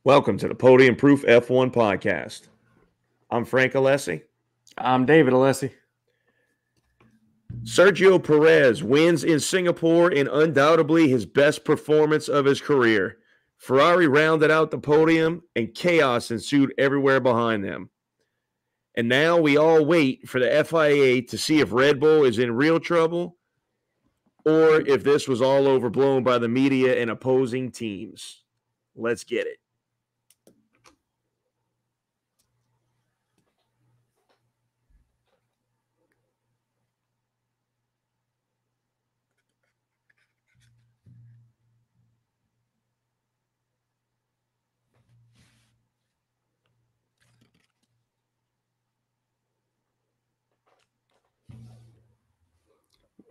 Welcome to the Podium Proof F1 podcast. I'm Frank Alessi. I'm David Alessi. Sergio Perez wins in Singapore in undoubtedly his best performance of his career. Ferrari rounded out the podium and chaos ensued everywhere behind them. And now we all wait for the FIA to see if Red Bull is in real trouble or if this was all overblown by the media and opposing teams. Let's get it.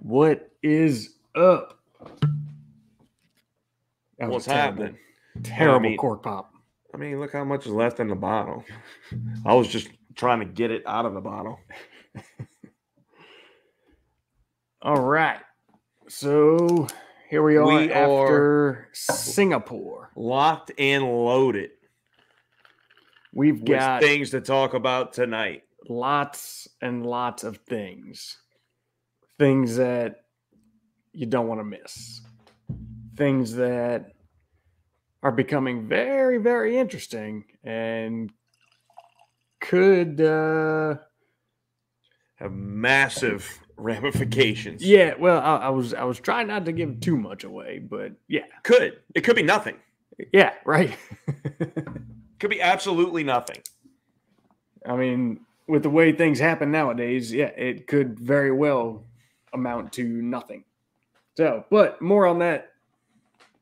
What is up? That What's was terrible. happening? Terrible cork pop. I mean, look how much is left in the bottle. I was just trying to get it out of the bottle. All right. So here we are after Singapore. Locked and loaded. We've got things to talk about tonight. Lots and lots of things. Things that you don't want to miss. Things that are becoming very, very interesting and could have massive ramifications. Yeah, well, I was trying not to give too much away, but yeah. It could be nothing. Yeah, right. Could be absolutely nothing. I mean, with the way things happen nowadays, yeah, it could very well amount to nothing. So, but more on that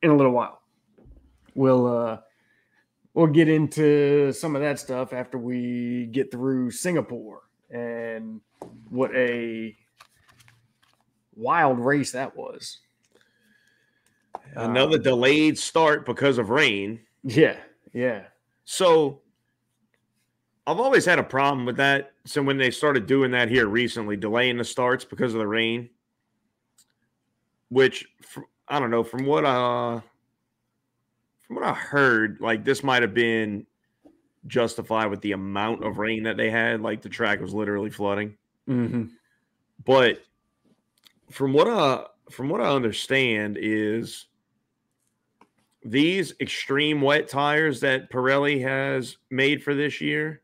in a little while. We'll get into some of that stuff after we get through Singapore and what a wild race that was. Another delayed start because of rain. Yeah. So I've always had a problem with that. So when they started doing that here recently, delaying the starts because of the rain, which I don't know, from what I heard, like this might have been justified with the amount of rain that they had. Like the track was literally flooding. Mm-hmm. But from what I understand is these extreme wet tires that Pirelli has made for this year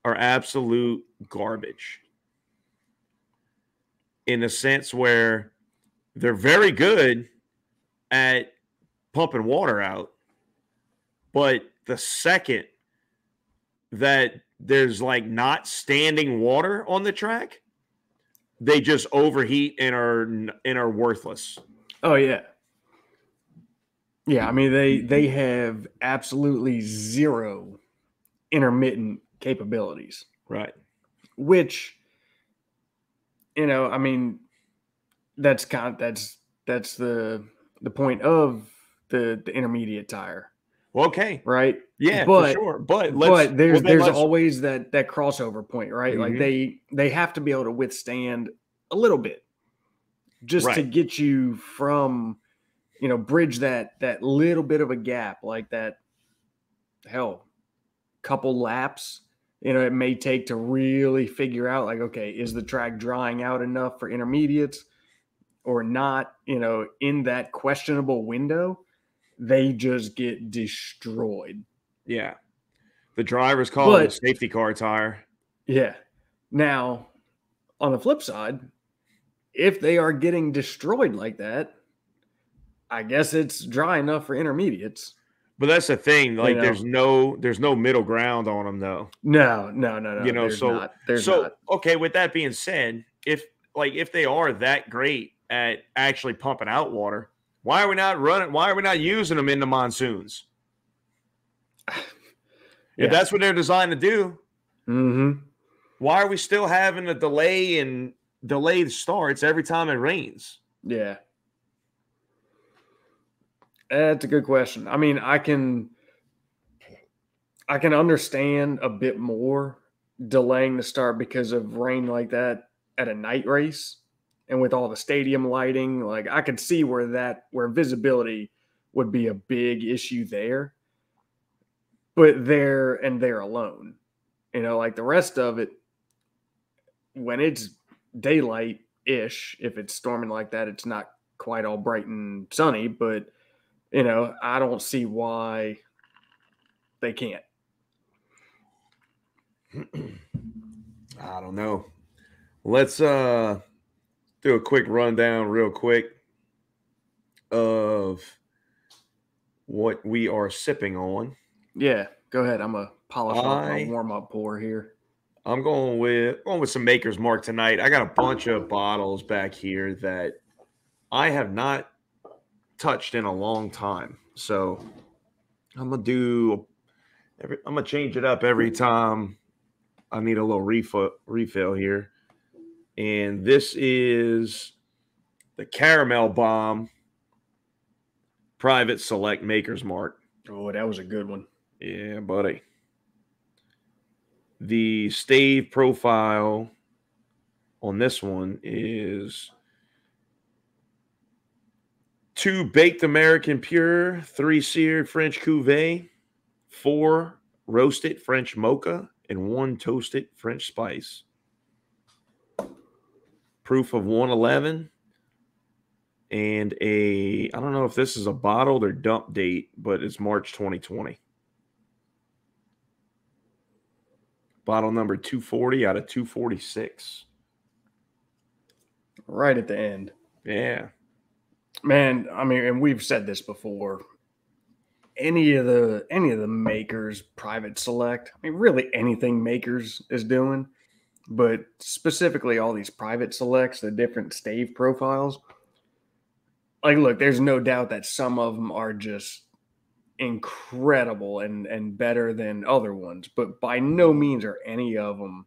are absolute garbage. In the sense where they're very good at pumping water out, but the second that there's like not standing water on the track, they just overheat and are worthless. Oh yeah. Yeah, I mean they have absolutely zero intermittent capabilities. Right. Which, I mean, that's the point of the intermediate tire. Okay. Right? Yeah, but, for sure. But there's always that crossover point, right? Mm-hmm. Like they have to be able to withstand a little bit just to get you from, bridge that little bit of a gap, like that, couple laps, it may take to really figure out, like, okay, is the track drying out enough for intermediates or not? In that questionable window, they just get destroyed. Yeah. The drivers call it a safety car tire. Yeah. Now, on the flip side, if they are getting destroyed like that, I guess it's dry enough for intermediates. But that's the thing. Like, there's no middle ground on them, though. No. There's not. Okay. With that being said, if they are that great at actually pumping out water, why are we not running? Why are we not using them in the monsoons? If that's what they're designed to do, why are we still having a delay and delayed starts every time it rains? Yeah. That's a good question. I mean, I can understand a bit more delaying the start because of rain like that at a night race and with all the stadium lighting. Like, I could see where visibility would be a big issue there. but there alone. Like the rest of it, when it's daylight-ish, if it's storming like that, it's not quite all bright and sunny, but, I don't see why they can't. I don't know. Let's do a quick rundown real quick of what we are sipping on. Yeah, go ahead. I'm going to polish off my warm-up pour here. I'm going with some Maker's Mark tonight. I got a bunch of bottles back here that I have not touched in a long time. So I'm going to change it up every time I need a little refill here. And this is the Caramel Bomb Private Select Maker's Mark. Oh, that was a good one. Yeah, buddy. The stave profile on this one is 2 baked American pure, 3 seared French cuvee, 4 roasted French mocha, and 1 toasted French spice. Proof of 111. And I don't know if this is a bottled or dump date, but it's March 2020. Bottle number 240 out of 246. Right at the end. Yeah. Man, I mean, and we've said this before. Any of the Makers Private Select, I mean, really anything Makers is doing, but specifically all these Private Selects, the different stave profiles. Like, look, there's no doubt that some of them are just incredible and better than other ones, but by no means are any of them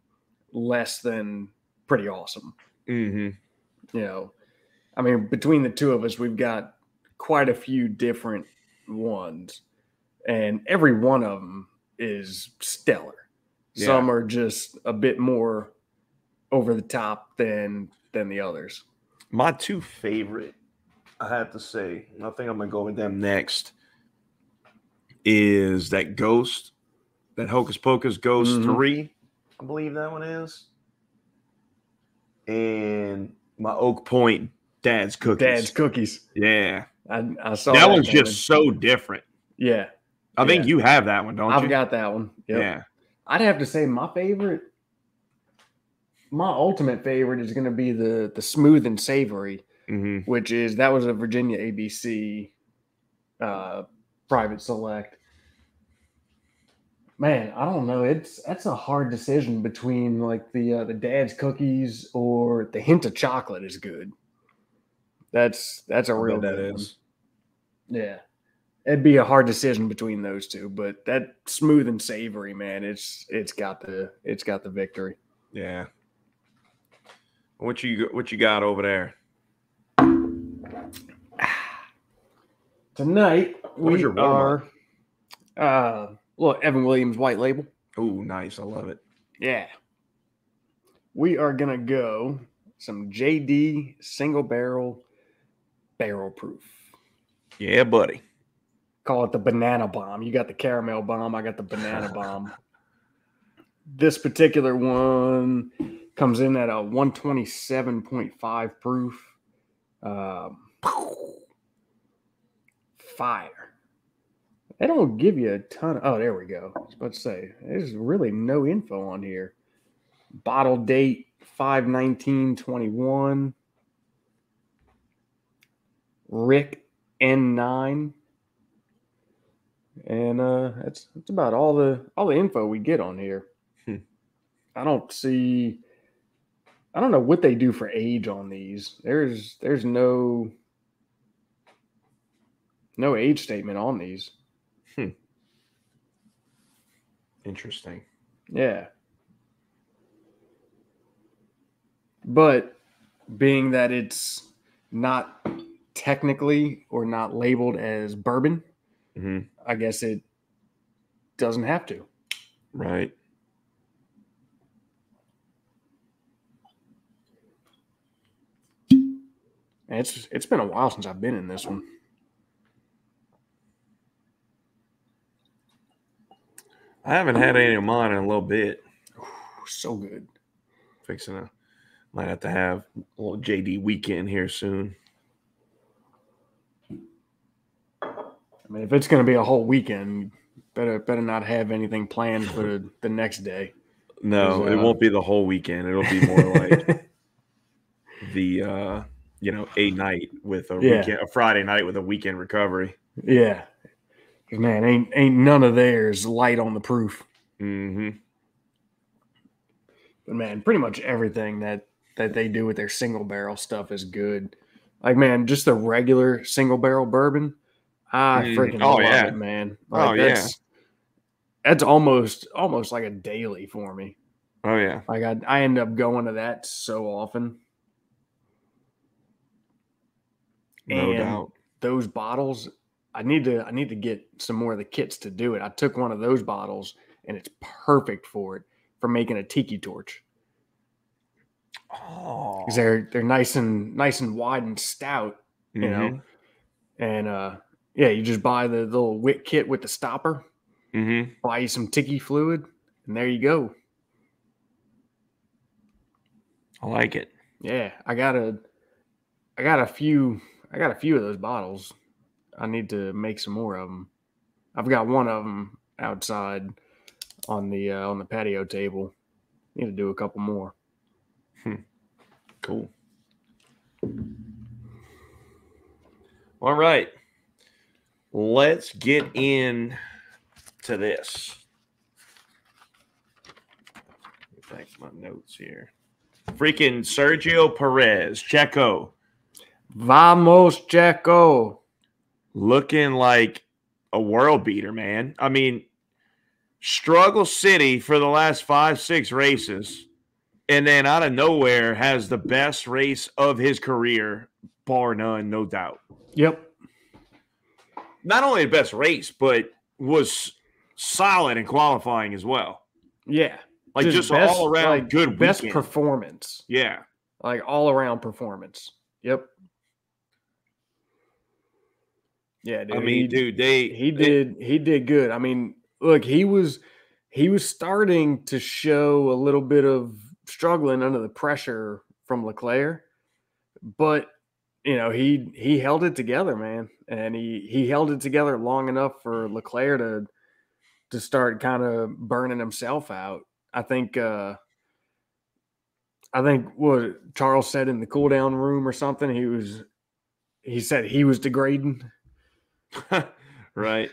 less than pretty awesome. Mm-hmm. I mean, between the two of us, we've got quite a few different ones, and every one of them is stellar. Yeah. Some are just a bit more over the top than the others. My 2 favorite, I have to say, I think I'm going to go with them next, is that Ghost, that Hocus Pocus Ghost 3, I believe that one is. And my Oak Point Dad's Cookies. Yeah. I saw that one's just so different. Yeah. I think you have that one, don't you? I've got that one. Yep. Yeah. I'd have to say my ultimate favorite is going to be the Smooth and Savory, which is, that was a Virginia ABC Private Select. Man, I don't know. That's a hard decision between like the Dad's Cookies or the Hint of Chocolate is good. That's a real good one. Yeah, it'd be a hard decision between those two, but that Smooth and Savory, man, it's got the victory. Yeah. What you got over there? Tonight we are Evan Williams White Label. Oh, nice. I love it. Yeah. We are going to go some JD single barrel proof. Yeah, buddy. Call it the Banana Bomb. You got the Caramel Bomb. I got the Banana Bomb. This particular one comes in at a 127.5 proof. Fire. They don't give you a ton of... Oh, there we go. I was about to say, there's really no info on here. Bottle date, 5/19/21. Rick N9. And that's about all the info we get on here. I don't know what they do for age on these. There's no age statement on these. Interesting. Yeah. But being that it's not technically or not labeled as bourbon, I guess it doesn't have to. Right. It's been a while since I've been in this one. I haven't had any of mine in a little bit. So good. Might have to have a little JD weekend here soon. I mean, if it's going to be a whole weekend, better not have anything planned for the next day. No, it won't be the whole weekend. It'll be more like the a night with a weekend, a Friday night with a weekend recovery. Yeah, man, ain't none of theirs light on the proof. Mm-hmm. But man, pretty much everything that they do with their single barrel stuff is good. Like, man, just the regular single barrel bourbon, I freaking love it, man. Like, that's almost like a daily for me. Oh yeah. Like I end up going to that so often. No doubt. Those bottles, I need to get some more of the kits to do it. I took one of those bottles and it's perfect for making a tiki torch. Oh, because they're nice and wide and stout, you know. And you just buy the little wick kit with the stopper. Buy you some tiki fluid, and there you go. I like it. Yeah, I got a few of those bottles. I need to make some more of them. I've got one of them outside on the patio table. Need to do a couple more. Cool. All right. Let's get in to this. Back to my notes here. Freaking Sergio Perez, Checo. Vamos, Checo. Looking like a world beater, man. I mean, struggle city for the last 5-6 races. And then out of nowhere has the best race of his career, bar none, no doubt. Yep. Not only the best race, but was solid in qualifying as well. Yeah. Like just best, all around like good best weekend. Performance. Yeah. Like all around performance. Yep. Yeah, dude. I mean, he did good. I mean, look, he was starting to show a little bit of struggling under the pressure from Leclerc, but you know, he held it together, man. And he held it together long enough for Leclerc to start kind of burning himself out. I think what Charles said in the cool down room or something, he said he was degrading. Right.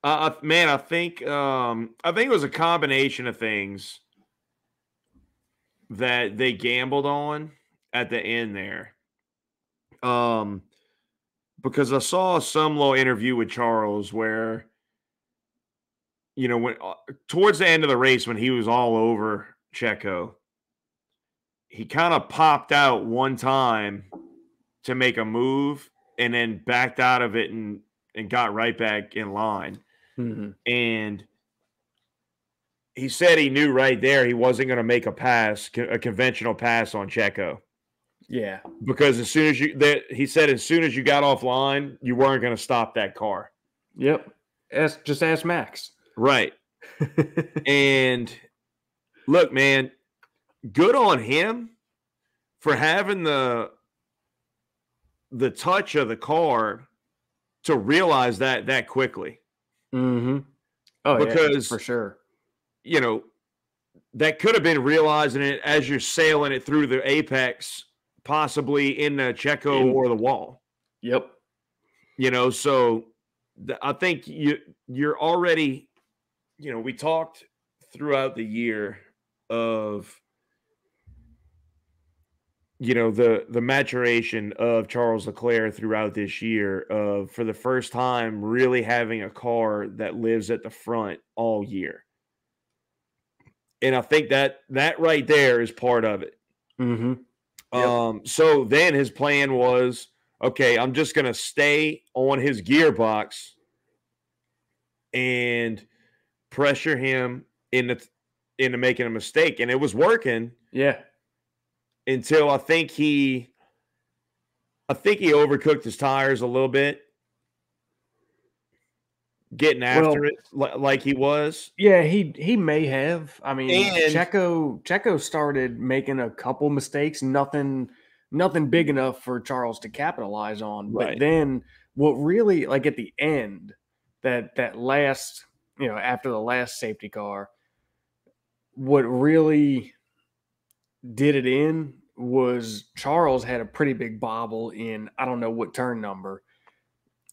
Man, I think it was a combination of things that they gambled on at the end there. Because I saw some little interview with Charles where, you know, when towards the end of the race when he was all over Checo, he kind of popped out one time to make a move and then backed out of it and got right back in line. And he said he knew right there he wasn't going to make a conventional pass on Checo. Yeah. Because as soon as he said as soon as you got offline, you weren't going to stop that car. Yep. Just ask Max. Right. And look, man, good on him for having the touch of the car to realize that quickly. Oh, because yeah, for sure. You know, that could have been realizing it as you're sailing it through the apex, possibly in the Checo or the wall. Yep. You know, so I think you're already, you know, we talked throughout the year of, you know, the maturation of Charles Leclerc throughout this year of, for the first time, really having a car that lives at the front all year. And I think that right there is part of it. Yep. So then his plan was, okay, I'm just going to stay on his gearbox and pressure him into making a mistake. And it was working. Yeah. Until I think he overcooked his tires a little bit. getting after Well, it like he was. yeah, he may have. I mean, And Checo started making a couple mistakes, nothing big enough for Charles to capitalize on. But right. then what really, like at the end, that last, after the last safety car, what really did it in was Charles had a pretty big bobble in, I don't know what turn number.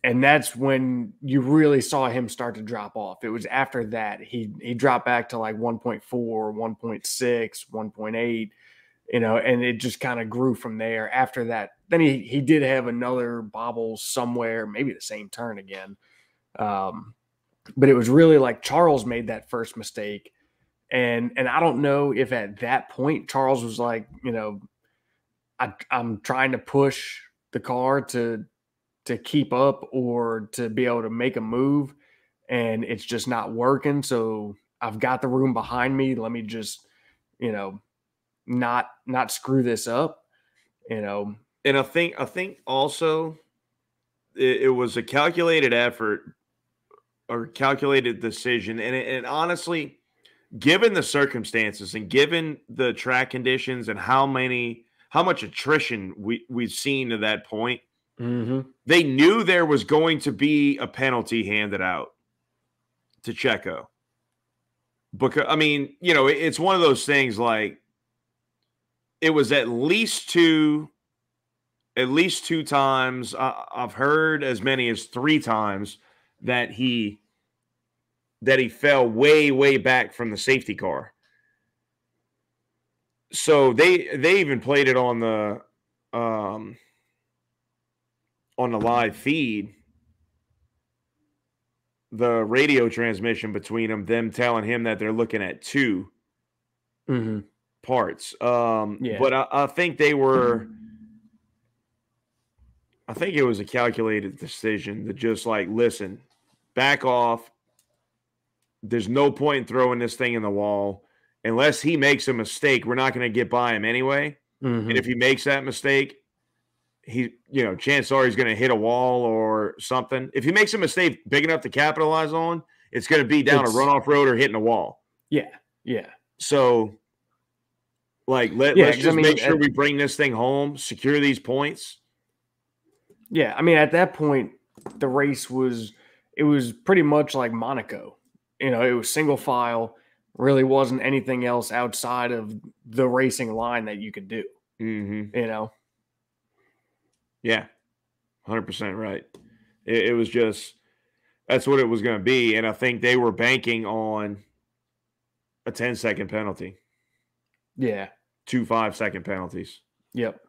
And that's when you really saw him start to drop off. It was after that he dropped back to like 1.4, 1.6, 1.8, and it just kind of grew from there. After that, then he did have another bobble somewhere, maybe the same turn again. But it was really like Charles made that first mistake. And I don't know if at that point Charles was like, I'm trying to push the car to keep up or to be able to make a move, and it's just not working. So I've got the room behind me. Let me just, not screw this up, And I think also it was a calculated effort or calculated decision. And honestly, given the circumstances and given the track conditions and how much attrition we've seen to that point, they knew there was going to be a penalty handed out to Checo. Because, I mean, it's one of those things like it was at least two times. I've heard as many as 3 times that he fell way, way back from the safety car. So they even played it on the live feed, the radio transmission between them telling him that they're looking at 2 parts. Yeah. But I think it was a calculated decision to just like, listen, back off. There's no point in throwing this thing in the wall. Unless he makes a mistake, we're not going to get by him anyway. And if he makes that mistake, chances are he's going to hit a wall or something. If he makes a mistake big enough to capitalize on, it's going to be down a runoff road or hitting a wall. Yeah, yeah. So, like, let's just make sure we bring this thing home, secure these points. Yeah, I mean, at that point, the race was pretty much like Monaco. It was single file. Really wasn't anything else outside of the racing line that you could do. Yeah, 100% right. It was just, that's what it was going to be. And I think they were banking on a 10-second penalty. Yeah. 2 5-second penalties. Yep.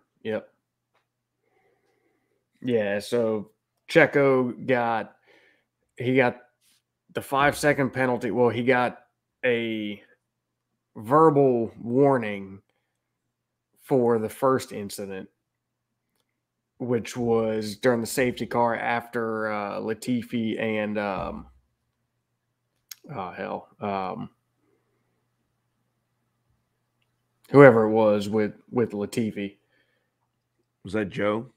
Yeah, so Checo got the 5-second penalty. Well, he got a verbal warning for the first incident, which was during the safety car after Latifi and whoever it was with Latifi. Was that Joe?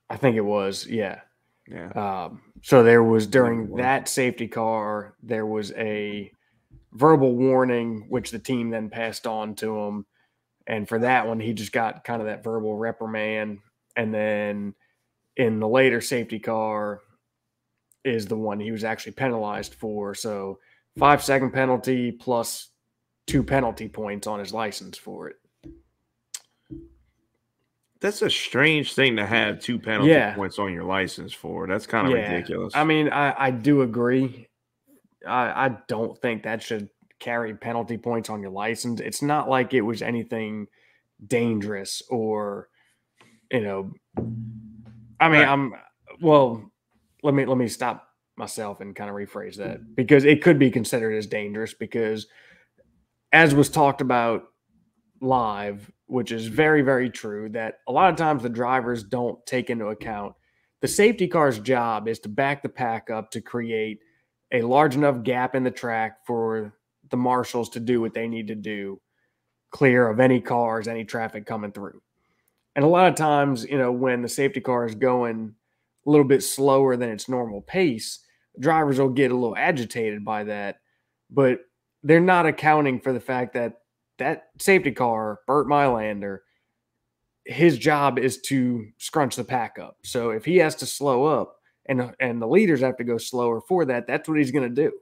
I think it was, yeah. Yeah. So there was, during that safety car, there was a verbal warning, which the team then passed on to him. And for that one, he just got kind of that verbal reprimand. And then in the later safety car is the one he was actually penalized for. So 5-second penalty plus 2 penalty points on his license for it. That's a strange thing to have 2 penalty points on your license for. That's kind of ridiculous. I mean, I do agree. I don't think that should carry penalty points on your license. It's not like it was anything dangerous or, I mean, let me stop myself and kind of rephrase that, because it could be considered as dangerous, because as was talked about live, which is very, very true, that a lot of times the drivers don't take into account the safety car's job is to back the pack up to create a large enough gap in the track for the marshals to do what they need to do, clear of any cars, any traffic coming through. And a lot of times, when the safety car is going a little bit slower than its normal pace, drivers will get a little agitated by that, but they're not accounting for the fact that that safety car, Burt Mylander, his job is to scrunch the pack up. So if he has to slow up and the leaders have to go slower for that, that's what he's going to do.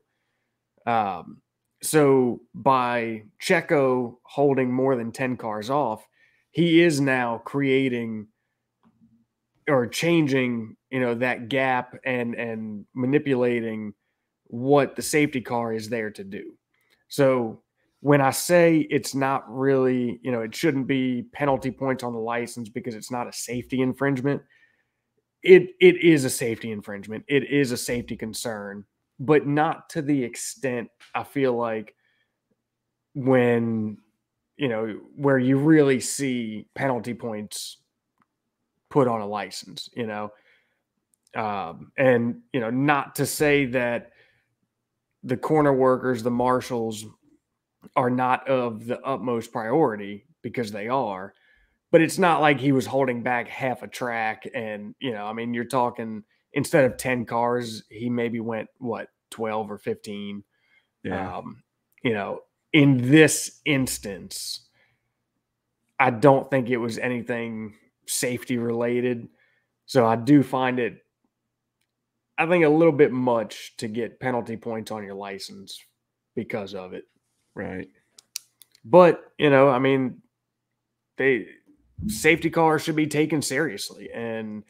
So by Checo holding more than 10 cars off, he is now creating or changing, that gap and manipulating what the safety car is there to do. So when I say it's not really, it shouldn't be penalty points on the license because it's not a safety infringement, it is a safety infringement. It is a safety concern, but not to the extent I feel like when, where you really see penalty points put on a license, and, not to say that the corner workers, the marshals are not of the utmost priority, because they are, but it's not like he was holding back half a track. And, you're talking, instead of 10 cars, he maybe went 12 or 15. Yeah. In this instance, I don't think it was anything safety related. So I do find it, I think, a little bit much to get penalty points on your license because of it. Right. But, safety cars should be taken seriously. And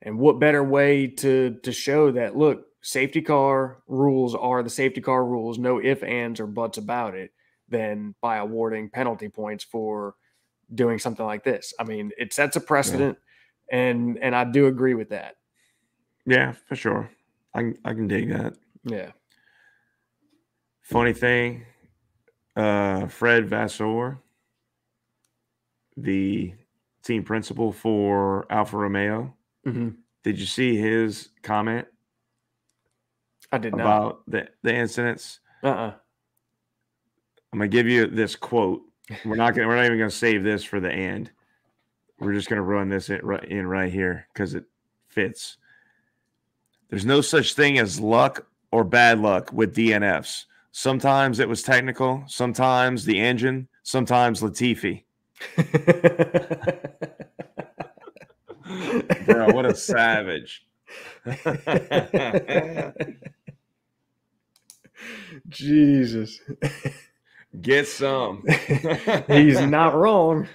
what better way to show that, look, safety car rules are the safety car rules, no ifs, ands, or buts about it, than by awarding penalty points for doing something like this. It sets a precedent, and I do agree with that. Yeah, for sure. I can dig that. Yeah. Funny thing, Fred Vasseur, the team principal for Alfa Romeo, did you see his comment? I did about the incidents? I'm gonna give you this quote. We're not even gonna save this for the end. We're just gonna run this in right here because it fits. There's no such thing as luck or bad luck with DNFs. Sometimes it was technical, sometimes the engine, sometimes Latifi. Bro, what a savage. Jesus. Get some. He's not wrong.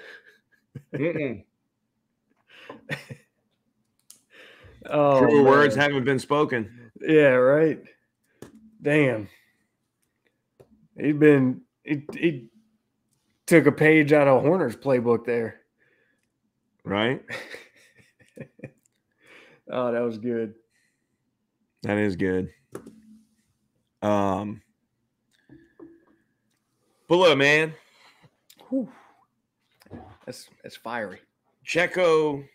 Oh, true words haven't been spoken. Yeah, right. Damn. He took a page out of Horner's playbook there. Right? Oh, that was good. That is good. But look, man. Whew. That's fiery. Checo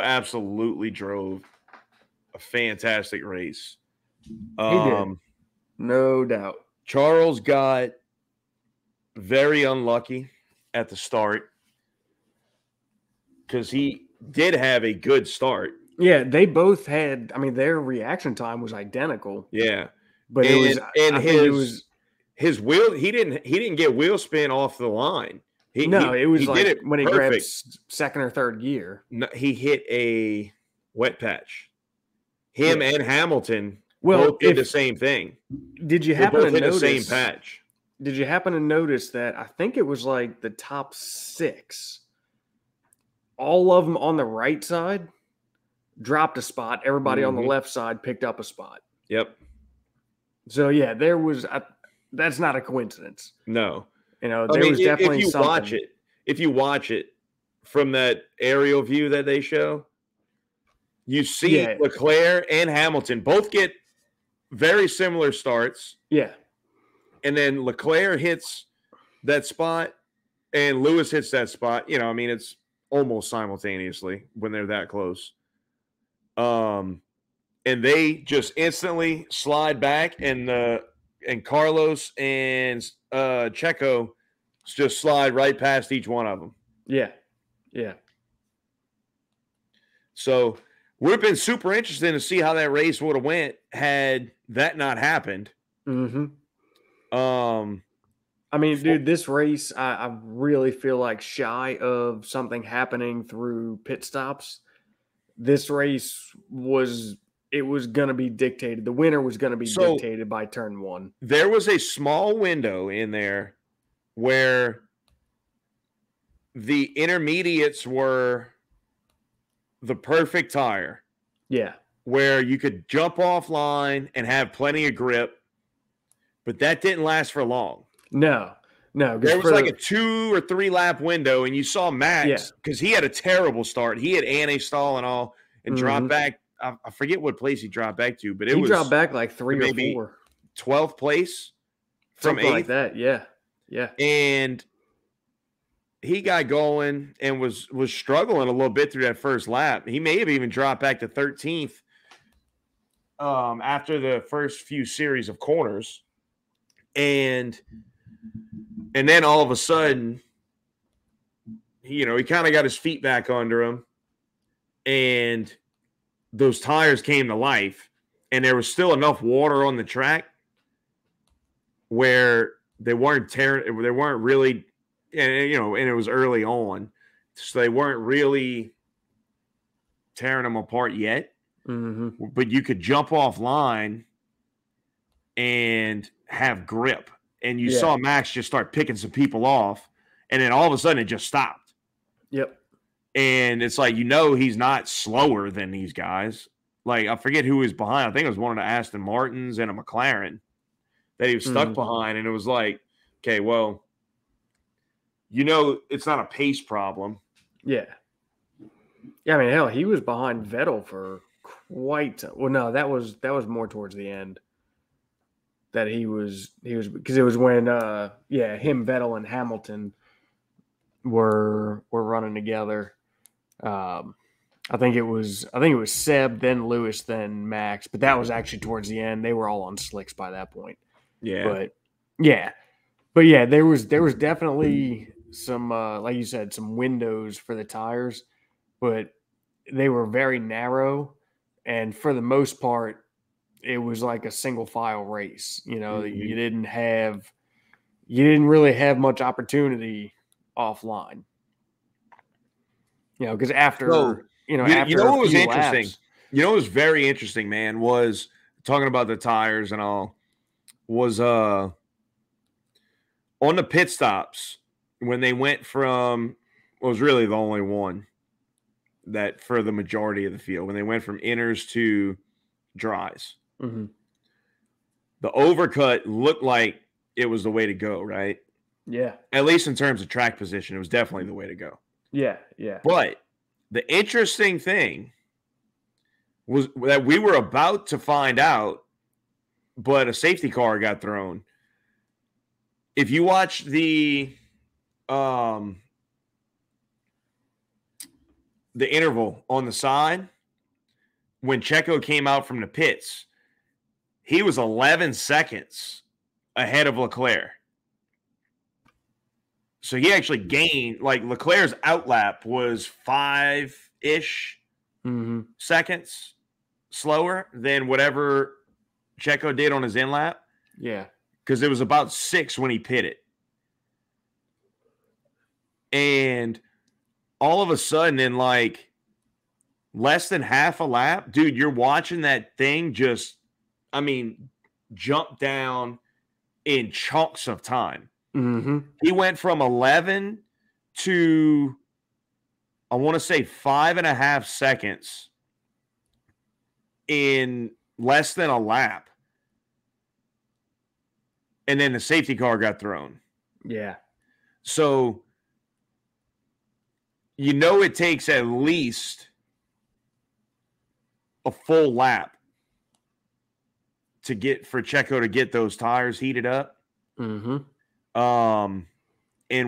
absolutely drove a fantastic race. He did. No doubt. Charles got very unlucky at the start because he did have a good start. Yeah, they both had, their reaction time was identical. Yeah. But his wheel, he didn't get wheel spin off the line. It was like when he grabbed second or third gear. No, he hit a wet patch. And Hamilton both did the same thing. Did you happen to notice the same patch? Did you happen to notice that I think it was like the top 6, all of them on the right side dropped a spot. Everybody on the left side picked up a spot. Yep. So yeah, there was. That's not a coincidence. No. There was definitely something. If you watch it from that aerial view that they show, you see Leclerc and Hamilton both get very similar starts. Yeah. And then Leclerc hits that spot and Lewis hits that spot. It's almost simultaneously when they're that close. And they just instantly slide back, and Carlos and Checo just slide right past each one of them. Yeah. Yeah. So Would have been super interesting to see how that race would have went had that not happened. I mean, dude, this race, I really feel like shy of something happening through pit stops. This race was going to be dictated. The winner was going to be dictated by turn one. There was a small window in there where the intermediates were the perfect tire. Yeah. Where you could jump offline and have plenty of grip, but that didn't last for long. No. There was like a 2 or 3 lap window, and you saw Max because he had a terrible start. He had anti-stall and all, and dropped back. I forget what place he dropped back to, but he dropped back like 3 or 4. 12th place from 8th. Something like that, yeah. And he got going and was struggling a little bit through that first lap. He may have even dropped back to 13th after the first few series of corners. And then all of a sudden, he kind of got his feet back under him, and those tires came to life, and there was still enough water on the track where they weren't really, and it was early on, so they weren't really tearing them apart yet. But you could jump offline and have grip. And you saw Max just start picking some people off, and then all of a sudden it just stopped. Yep. And it's like, he's not slower than these guys. Like, I forget who was behind. I think it was one of the Aston Martins and a McLaren that he was stuck behind. And it was like, okay, well, it's not a pace problem. Yeah. Yeah, I mean, hell, he was behind Vettel for quite – well, no, that was more towards the end. That he was because it was when him, Vettel, and Hamilton were running together. I think it was Seb, then Lewis, then Max, but that was actually towards the end. They were all on slicks by that point. Yeah. But there was definitely some like you said, some windows for the tires, but they were very narrow, and for the most part it was like a single file race. You didn't really have much opportunity offline. Because after what was interesting? Laps, what was very interesting, man, was talking about the tires and all. Was on the pit stops when they went from was really the only one that for the majority of the field when they went from inners to dries. The overcut looked like it was the way to go, right? Yeah. At least in terms of track position, it was definitely the way to go. Yeah. But the interesting thing was that we were about to find out, but a safety car got thrown. If you watch the interval on the side, when Checo came out from the pits, he was 11 seconds ahead of Leclerc. So he actually gained, like Leclerc's outlap was 5-ish seconds slower than whatever Checo did on his in lap. Yeah. Because it was about 6 when he pitted. And all of a sudden, in like less than half a lap, dude, you're watching that thing just, jump down in chunks of time. He went from 11 to, I want to say 5.5 seconds in less than a lap. And then the safety car got thrown. Yeah. So, it takes at least a full lap for Checo to get those tires heated up. And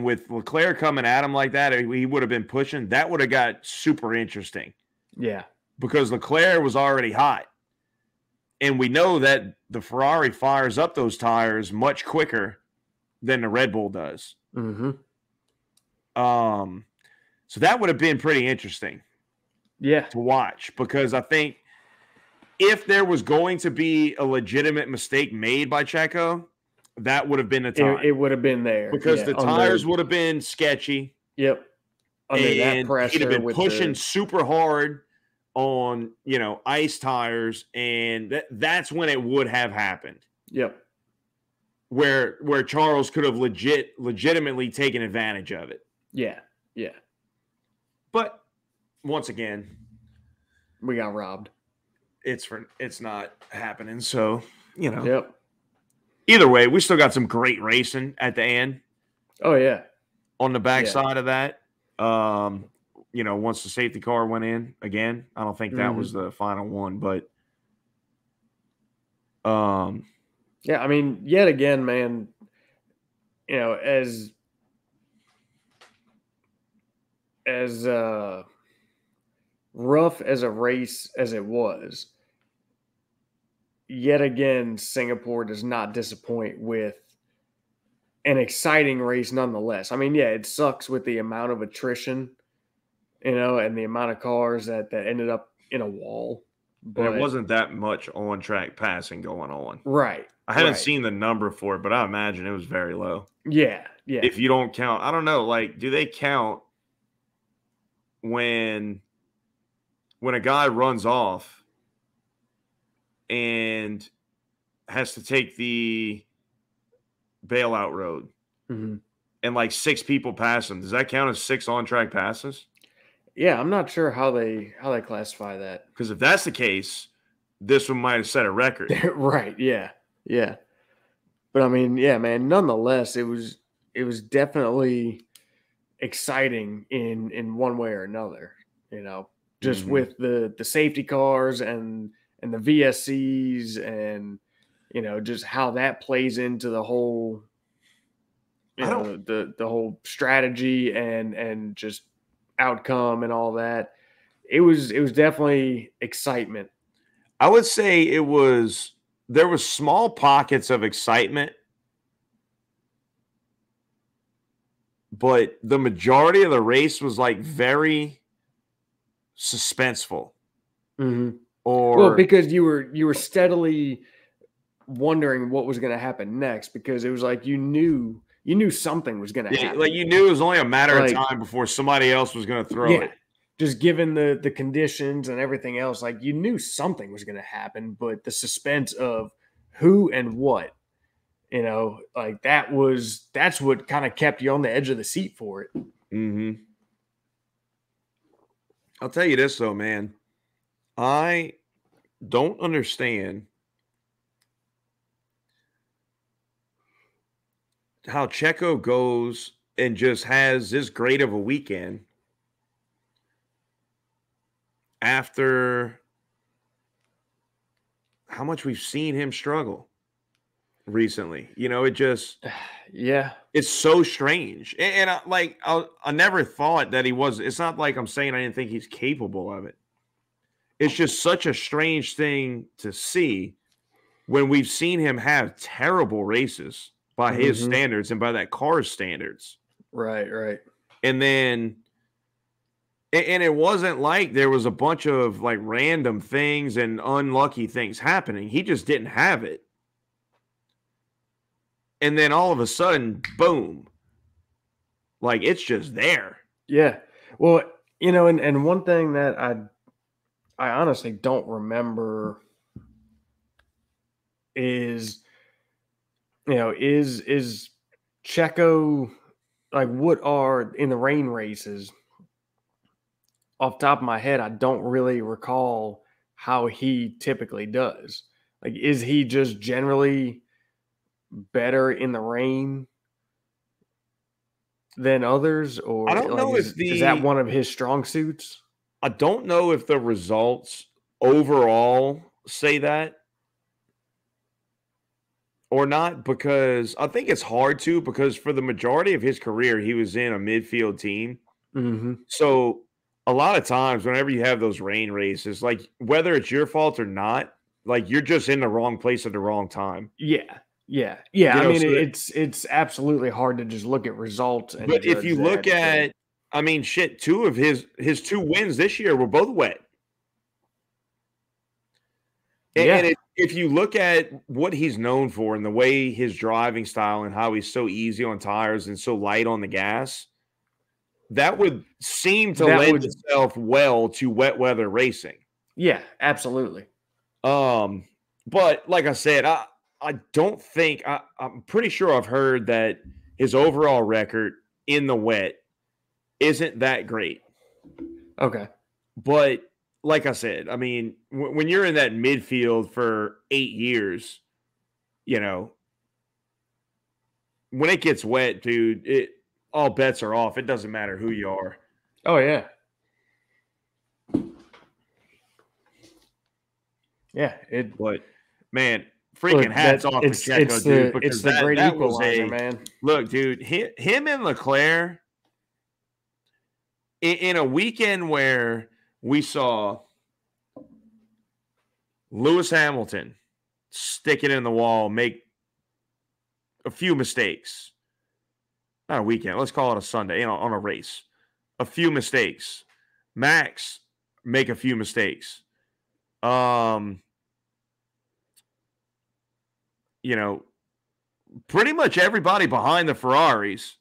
with Leclerc coming at him like that, he would have been pushing. That would have got super interesting. Yeah. Because Leclerc was already hot. And we know that the Ferrari fires up those tires much quicker than the Red Bull does. So that would have been pretty interesting. Yeah. to watch, because I think if there was going to be a legitimate mistake made by Checo, that would have been the time. It would have been there. Because Yeah, the tires would have been sketchy. Yep. Under that And he'd have pressure been with pushing super hard on, ice tires, and that's when it would have happened. Yep. Where Charles could have legitimately taken advantage of it. Yeah. Yeah. But once again, we got robbed. It's not happening. So, Yep. Either way, we still got some great racing at the end. Oh yeah. On the backside of that, once the safety car went in again, I don't think that was the final one, but yeah, I mean, yet again, man, as rough as a race as it was, yet again, Singapore does not disappoint with an exciting race nonetheless. I mean, yeah, it sucks with the amount of attrition, and the amount of cars that ended up in a wall. But there wasn't that much on-track passing going on. Right. I haven't seen the number for it, but I imagine it was very low. Yeah, yeah. If you don't count, I don't know, do they count when a guy runs off and has to take the bailout road and 6 people pass him? Does that count as 6 on-track passes? Yeah, I'm not sure how they classify that. Because if that's the case, this one might have set a record. Right, yeah. Yeah. But I mean, yeah, man, nonetheless, it was definitely exciting in one way or another, just with the safety cars and the VSCs and just how that plays into the whole the whole strategy and just outcome and all that. It was definitely excitement. I would say there was small pockets of excitement, but the majority of the race was very suspenseful. Well, because you were steadily wondering what was going to happen next, because it was you knew something was going to happen. You knew it was only a matter of time before somebody else was going to throw it. Just given the conditions and everything else, you knew something was going to happen, but the suspense of who and what, that's what kind of kept you on the edge of the seat for it. I'll tell you this though, man. I don't understand how Checo goes and just has this great of a weekend after how much we've seen him struggle recently. It just, it's so strange. And I never thought that he was. It's not like I'm saying I didn't think he's capable of it. It's just such a strange thing to see when we've seen him have terrible races by his standards and by that car's standards. Right. And then, and it wasn't like there was a bunch of random things and unlucky things happening. He just didn't have it. And then all of a sudden, boom. It's just there. Yeah. Well, and one thing that I honestly don't remember is, is Checo, what are in the rain races? Off the top of my head, I don't really recall how he typically does. Is he just generally better in the rain than others, or I don't know is that one of his strong suits? I don't know if the results overall say that or not, because I think it's hard to, because for the majority of his career, he was in a midfield team. So a lot of times whenever you have those rain races, whether it's your fault or not, you're just in the wrong place at the wrong time. Yeah. I mean, it's absolutely hard to just look at results. But if you look at I mean, shit, two of his two wins this year were both wet. And if you look at what he's known for and the way his driving style and how he's so easy on tires and so light on the gas, that would seem to lend itself well to wet weather racing. Yeah, absolutely. But like I said, I don't think I'm pretty sure I've heard that his overall record in the wet isn't that great. Okay. But like I said, I mean, when you're in that midfield for 8 years, you know, when it gets wet, dude, all bets are off. It doesn't matter who you are. Oh, yeah. Yeah. But, man, freaking hats off to Checo, dude. It's the great equalizer, man. Look, dude, him and Leclerc in a weekend where we saw Lewis Hamilton stick it in the wall, make a few mistakes. Not a weekend. Let's call it a Sunday, on a race. A few mistakes. Max make a few mistakes. Pretty much everybody behind the Ferraris,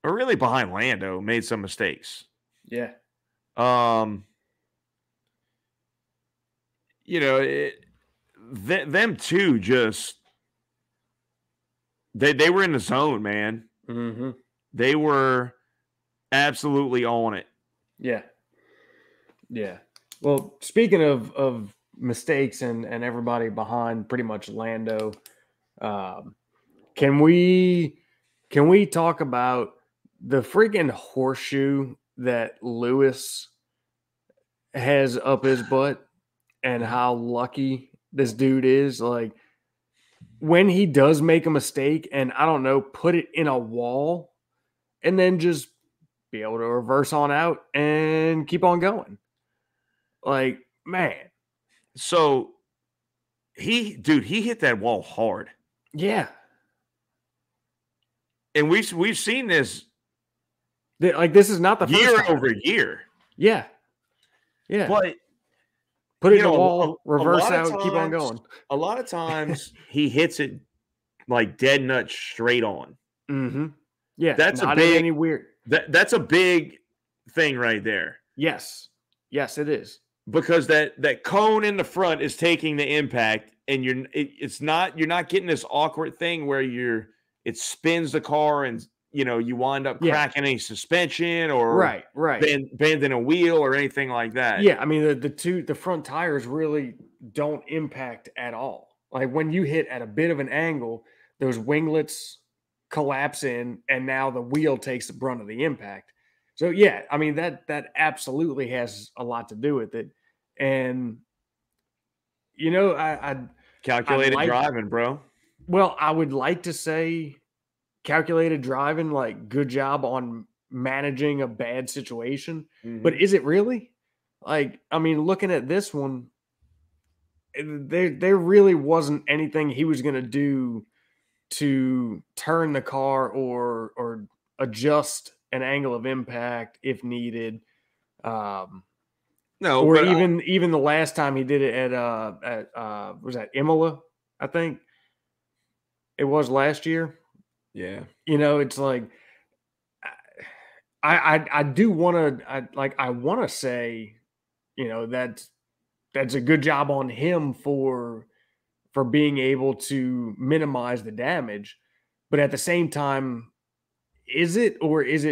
or really behind Lando, made some mistakes. Yeah. Them two just they were in the zone, man. Mm-hmm. They were absolutely on it. Yeah. Yeah. Well, speaking of mistakes and everybody behind pretty much Lando, can we talk about the freaking horseshoe that Lewis has up his butt and how lucky this dude is? Like, when he does make a mistake and, I don't know, put it in a wall and then just be able to reverse on out and keep on going. Like, man. So he hit that wall hard. Yeah. And we've seen this. Like, this is not the first year time. over year. Yeah. Yeah. But put it in the wall, reverse out, keep on going. A lot of times he hits it like dead nut straight on. Mm-hmm. Yeah. That's not any weird. That's a big thing right there. Yes. Yes, it is. Because that cone in the front is taking the impact, and you're not getting this awkward thing where it spins the car and you wind up cracking any suspension or right bending a wheel or anything like that. Yeah, I mean the front tires really don't impact at all. Like, when you hit at a bit of an angle, those winglets collapse in, and now the wheel takes the brunt of the impact. So yeah, I mean that absolutely has a lot to do with it. And I calculated driving, bro. Well, I would like to say calculated driving, like, good job on managing a bad situation. Mm-hmm. But is it really? Like, I mean, looking at this one, there really wasn't anything he was going to do to turn the car or adjust an angle of impact if needed. No, or even the last time he did it at was that Imola? I think it was last year. Yeah, it's like I do want to I want to say, that's a good job on him for being able to minimize the damage, but at the same time, is it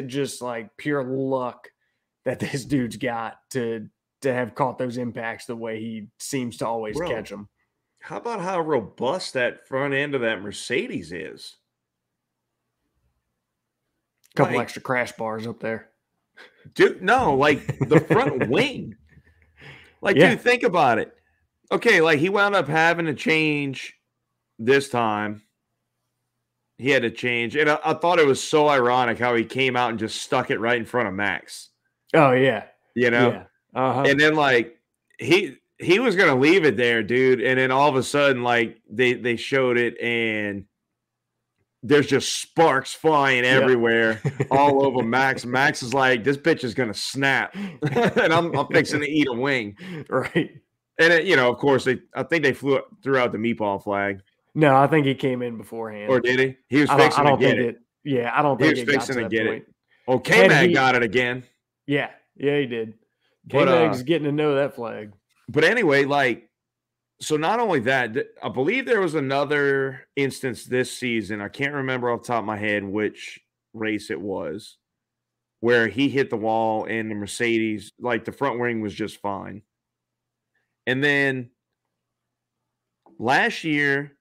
just like pure luck that this dude's got to have caught those impacts the way he seems to always catch them? How about how robust that front end of that Mercedes is? Couple extra crash bars up there. Dude, no, like the front wing. Like, dude, think about it. Okay, like he wound up having to change this time. He had to change. And I thought it was so ironic how he came out and just stuck it right in front of Max. Oh, yeah. Yeah. Uh-huh. And then, like, he was going to leave it there, dude. And then all of a sudden, like, they showed it, and there's just sparks flying everywhere, all over Max. Max is like, this bitch is gonna snap, and I'm fixing to eat a wing, right? And of course, I think they threw out the meatball flag. No, I think he came in beforehand. Or did he? He was I fixing don't to get think it. Yeah, I don't think it got to that point. Oh, K-Mag got it again. Yeah, he did. K-Mag's getting to know that flag. But anyway, like, so not only that, I believe there was another instance this season. I can't remember off the top of my head which race it was, where he hit the wall and the Mercedes, like the front wing was just fine. And then last year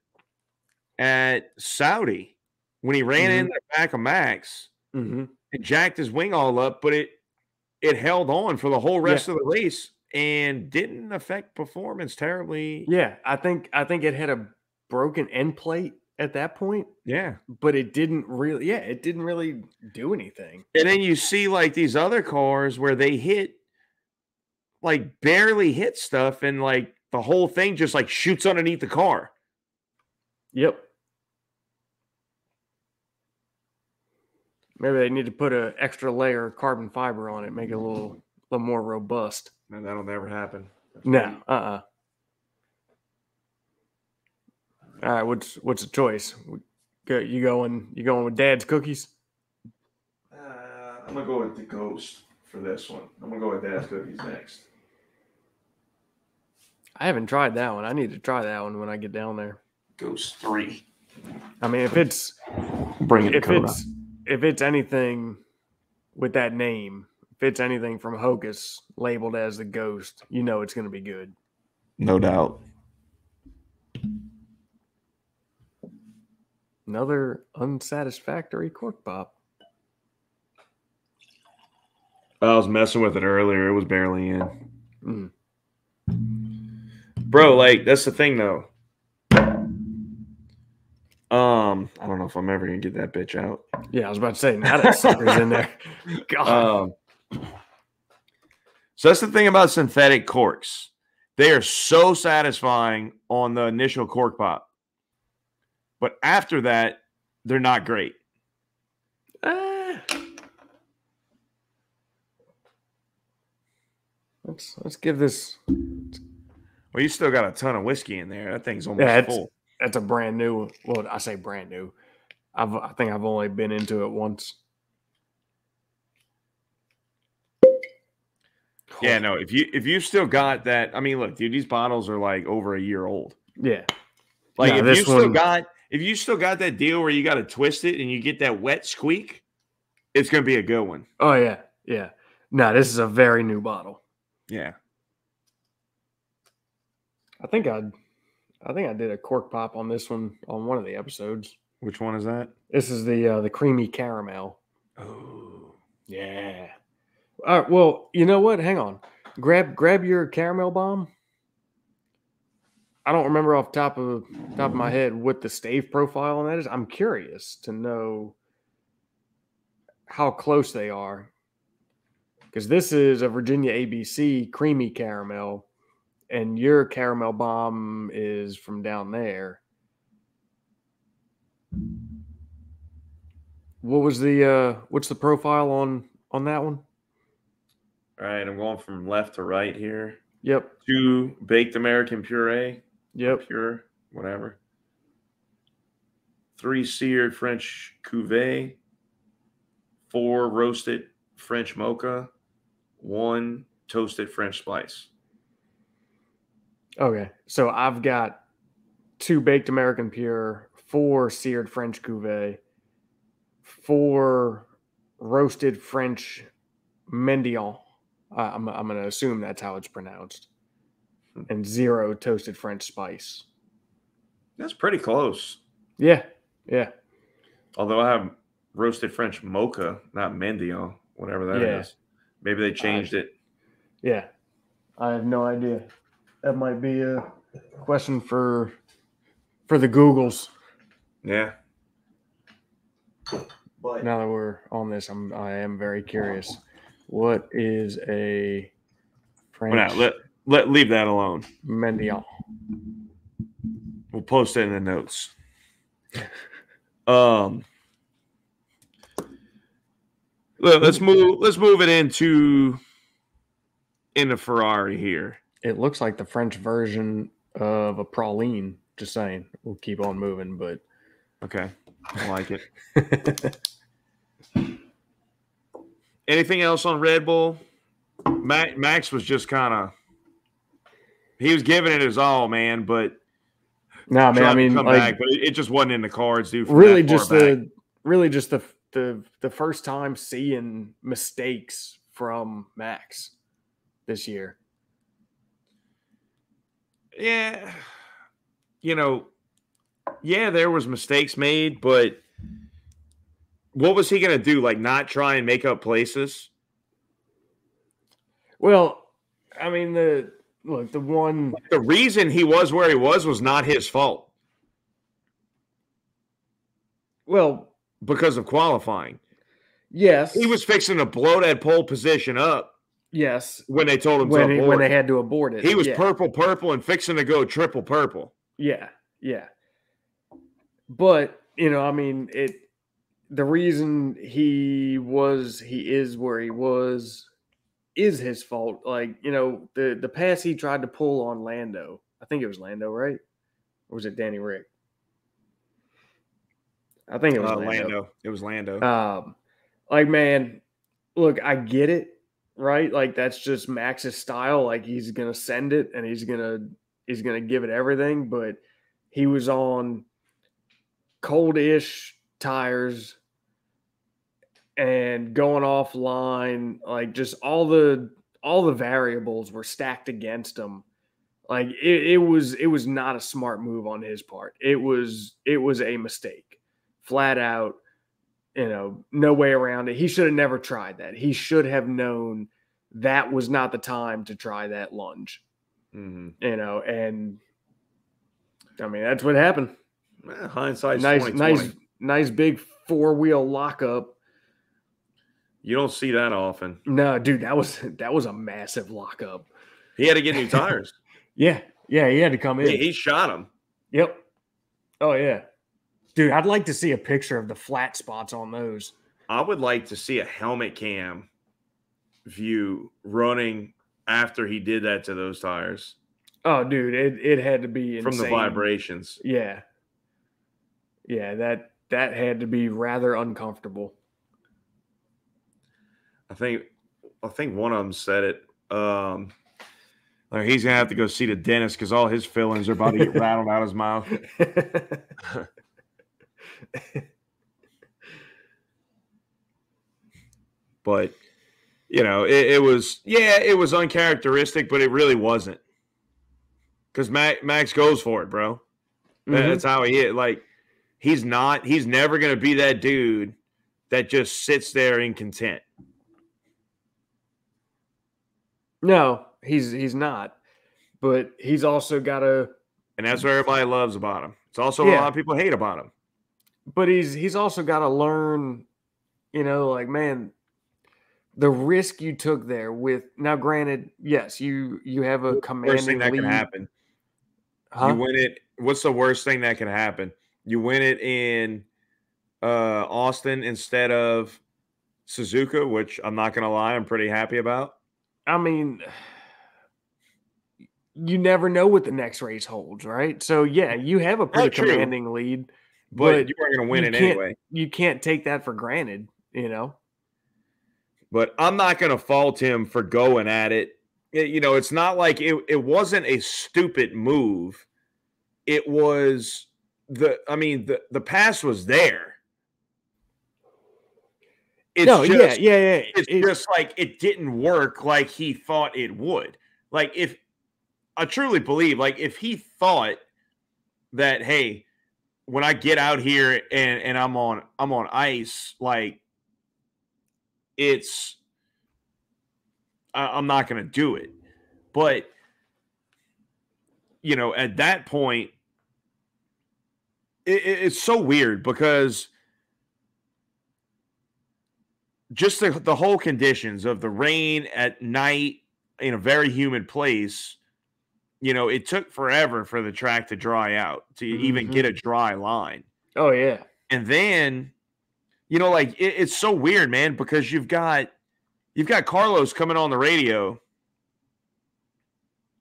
at Saudi, when he ran in the back of Max, it jacked his wing all up, but it held on for the whole rest of the race and didn't affect performance terribly. Yeah, I think it had a broken end plate at that point. Yeah. But it didn't really do anything. And then you see like these other cars where they barely hit stuff, and like the whole thing just like shoots underneath the car. Yep. Maybe they need to put an extra layer of carbon fiber on it, make it a little more robust. No, that'll never happen. No. All right, what's the choice? You going with Dad's cookies? I'm gonna go with the Ghost for this one. I'm gonna go with Dad's cookies next. I haven't tried that one. I need to try that one when I get down there. Ghost 3. I mean, if it's anything with that name, if it's anything from Hocus labeled as the Ghost, it's going to be good. No doubt. Another unsatisfactory cork pop. I was messing with it earlier. It was barely in. Bro, like, that's the thing, though. I don't know if I'm ever going to get that bitch out. Yeah, I was about to say, now that sucker's in there. God. So that's the thing about synthetic corks. They are so satisfying on the initial cork pop. But after that, they're not great. Let's give this. Well, you still got a ton of whiskey in there. That thing's almost full. That's a brand new. Well, I say brand new. I think I've only been into it once. Yeah, no. If you still got that, I mean, look, dude, these bottles are like over a year old. Yeah. Like if you still got that deal where you got to twist it and you get that wet squeak, it's gonna be a good one. Oh yeah. No, this is a very new bottle. Yeah. I think I did a cork pop on this one on one of the episodes. Which one is that? This is the creamy caramel. Oh, yeah. All right. Well, you know what? Hang on. Grab your caramel bomb. I don't remember off the top of my head what the stave profile on that is. I'm curious to know how close they are, because this is a Virginia ABC creamy caramel, and your caramel bomb is from down there. What's the profile on that one? All right, I'm going from left to right here. Yep. 2 baked American puree. Yep. Pure, whatever. 3 seared French cuvee. 4 roasted French mocha. 1 toasted French spice. Okay, so I've got 2 baked American pure, 4 seared French cuvee, 4 roasted French mendiant. I'm going to assume that's how it's pronounced. And 0 toasted French spice. That's pretty close. Yeah. Although I have roasted French mocha, not mendiant, whatever that is. Maybe they changed it. Yeah. I have no idea. That might be a question for the Googles. Yeah. But now that we're on this, I am very curious. What is a French? Leave that alone. Mendiant. We'll post it in the notes. Let's move it into Ferrari here. It looks like the French version of a praline. Just saying. We'll keep on moving, but okay, I like it. Anything else on Red Bull? Max was just kind of he was giving it his all, man, but no, man. I mean, come back, but it just wasn't in the cards, dude. Really, just the first time seeing mistakes from Max this year. Yeah, there was mistakes made, but what was he going to do? Like, not try and make up places? Well, I mean, the reason he was where he was not his fault. Well, because of qualifying. Yes. He was fixing to blow that pole position up. Yes. When they told him to abort. When they had to abort it. He was purple, and fixing to go triple purple. Yeah. Yeah. But, I mean, the reason he is where he was is his fault. Like, the pass he tried to pull on Lando. I think it was Lando, right? Or was it Danny Rick? I think it was Lando. It was Lando. Like, man, look, I get it, right? Like, that's just Max's style. Like, he's gonna send it and he's gonna give it everything. But he was on cold-ish tires and going offline. Like, just all the variables were stacked against him. Like, it was not a smart move on his part. It was a mistake. Flat out, no way around it. He should have never tried that. He should have known that was not the time to try that lunge. Mm-hmm. And I mean, that's what happened. Hindsight's nice big four-wheel lockup. You don't see that often. No, dude, that was a massive lockup. He had to get new tires. Yeah, he had to come in. He shot him. Yep. Oh yeah. Dude, I'd like to see a picture of the flat spots on those. I would like to see a helmet cam view running after he did that to those tires. Oh, dude, it had to be insane. From the vibrations. Yeah. Yeah, that had to be rather uncomfortable. I think one of them said it. Like he's gonna have to go see the dentist because all his fillings are about to get rattled out of his mouth. But it was uncharacteristic, but it really wasn't. Because Max goes for it, bro. Mm-hmm. That's how he is. Like he's never gonna be that dude that just sits there in content. No, he's not. But he's also got to. And that's what everybody loves about him. It's also what a lot of people hate about him. But he's also got to learn, like, man, the risk you took there with now. Granted, yes, you have a commanding worst thing that lead. Can happen. Huh? You win it. What's the worst thing that can happen? You win it in Austin instead of Suzuka, which I'm not going to lie, I'm pretty happy about. I mean, you never know what the next race holds, right? So, yeah, you have a pretty commanding lead. But you are going to win it anyway. You can't take that for granted, But I'm not going to fault him for going at it. It's not like it wasn't a stupid move. It was the pass was there. It's just like it didn't work like he thought it would. Like if I truly believe, like if he thought that, hey, when I get out here and I'm on ice, like I'm not going to do it. But at that point, it's so weird because just the whole conditions of the rain at night in a very humid place, it took forever for the track to dry out to even get a dry line. Oh, yeah. And then, like it's so weird, man, because you've got Carlos coming on the radio.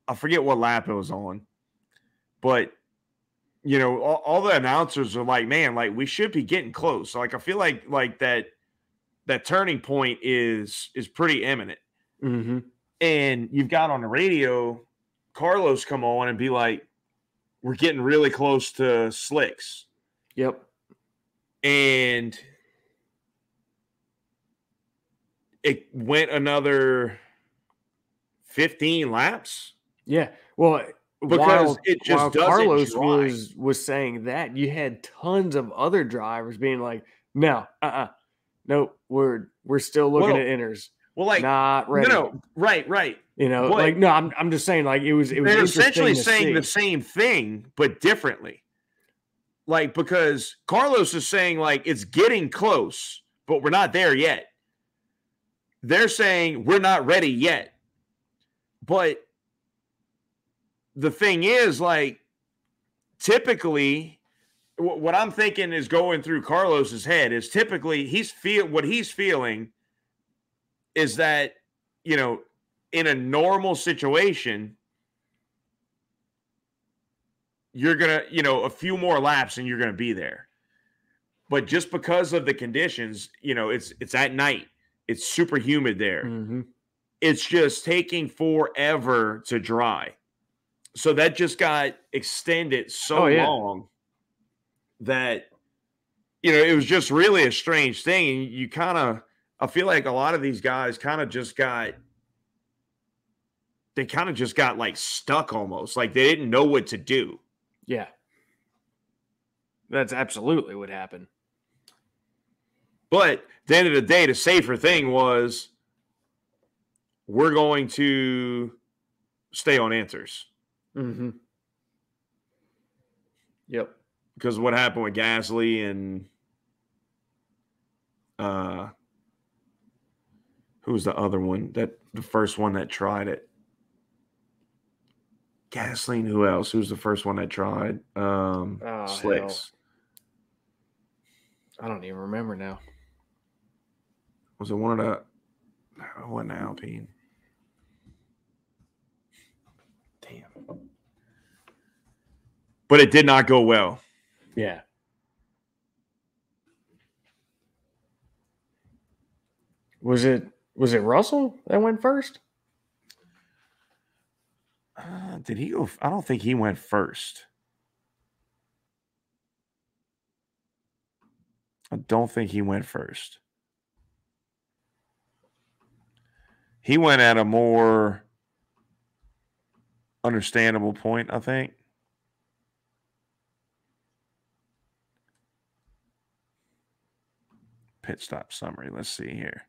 I forget what lap it was on, but all the announcers are like, man, like we should be getting close. Like I feel like that turning point is pretty imminent. Mm-hmm. And you've got on the radio Carlos come on and be like, we're getting really close to slicks. Yep. And it went another 15 laps. Yeah. Well, because it just while doesn't Carlos dry. was saying that, you had tons of other drivers being like, no, nope, we're still looking at inners. Well, like not ready. No, right. No, I'm just saying, like it was they're essentially saying the same thing, but differently. Like, because Carlos is saying like it's getting close, but we're not there yet. They're saying we're not ready yet. But the thing is, like, typically what I'm thinking is going through Carlos's head is typically what he's feeling is that, in a normal situation, you're going to, a few more laps and you're going to be there. But just because of the conditions, it's at night. It's super humid there. Mm-hmm. It's just taking forever to dry. So that just got extended so long that, it was just really a strange thing. And you I feel like a lot of these guys just got like stuck almost. Like they didn't know what to do. Yeah. That's absolutely what happened. But at the end of the day, the safer thing was we're going to stay on answers. Mm-hmm. Yep. Because of what happened with Gasly and who was the other one? The first one that tried it? Gasly and who else? Who was the first one that tried? Slicks. Hell. I don't even remember now. Was it one of the... It wasn't Alpine. Damn. But it did not go well. Yeah. Was it Russell that went first? Did he go? I don't think he went first. I don't think he went first. He went at a more understandable point, I think. Pit stop summary. Let's see here.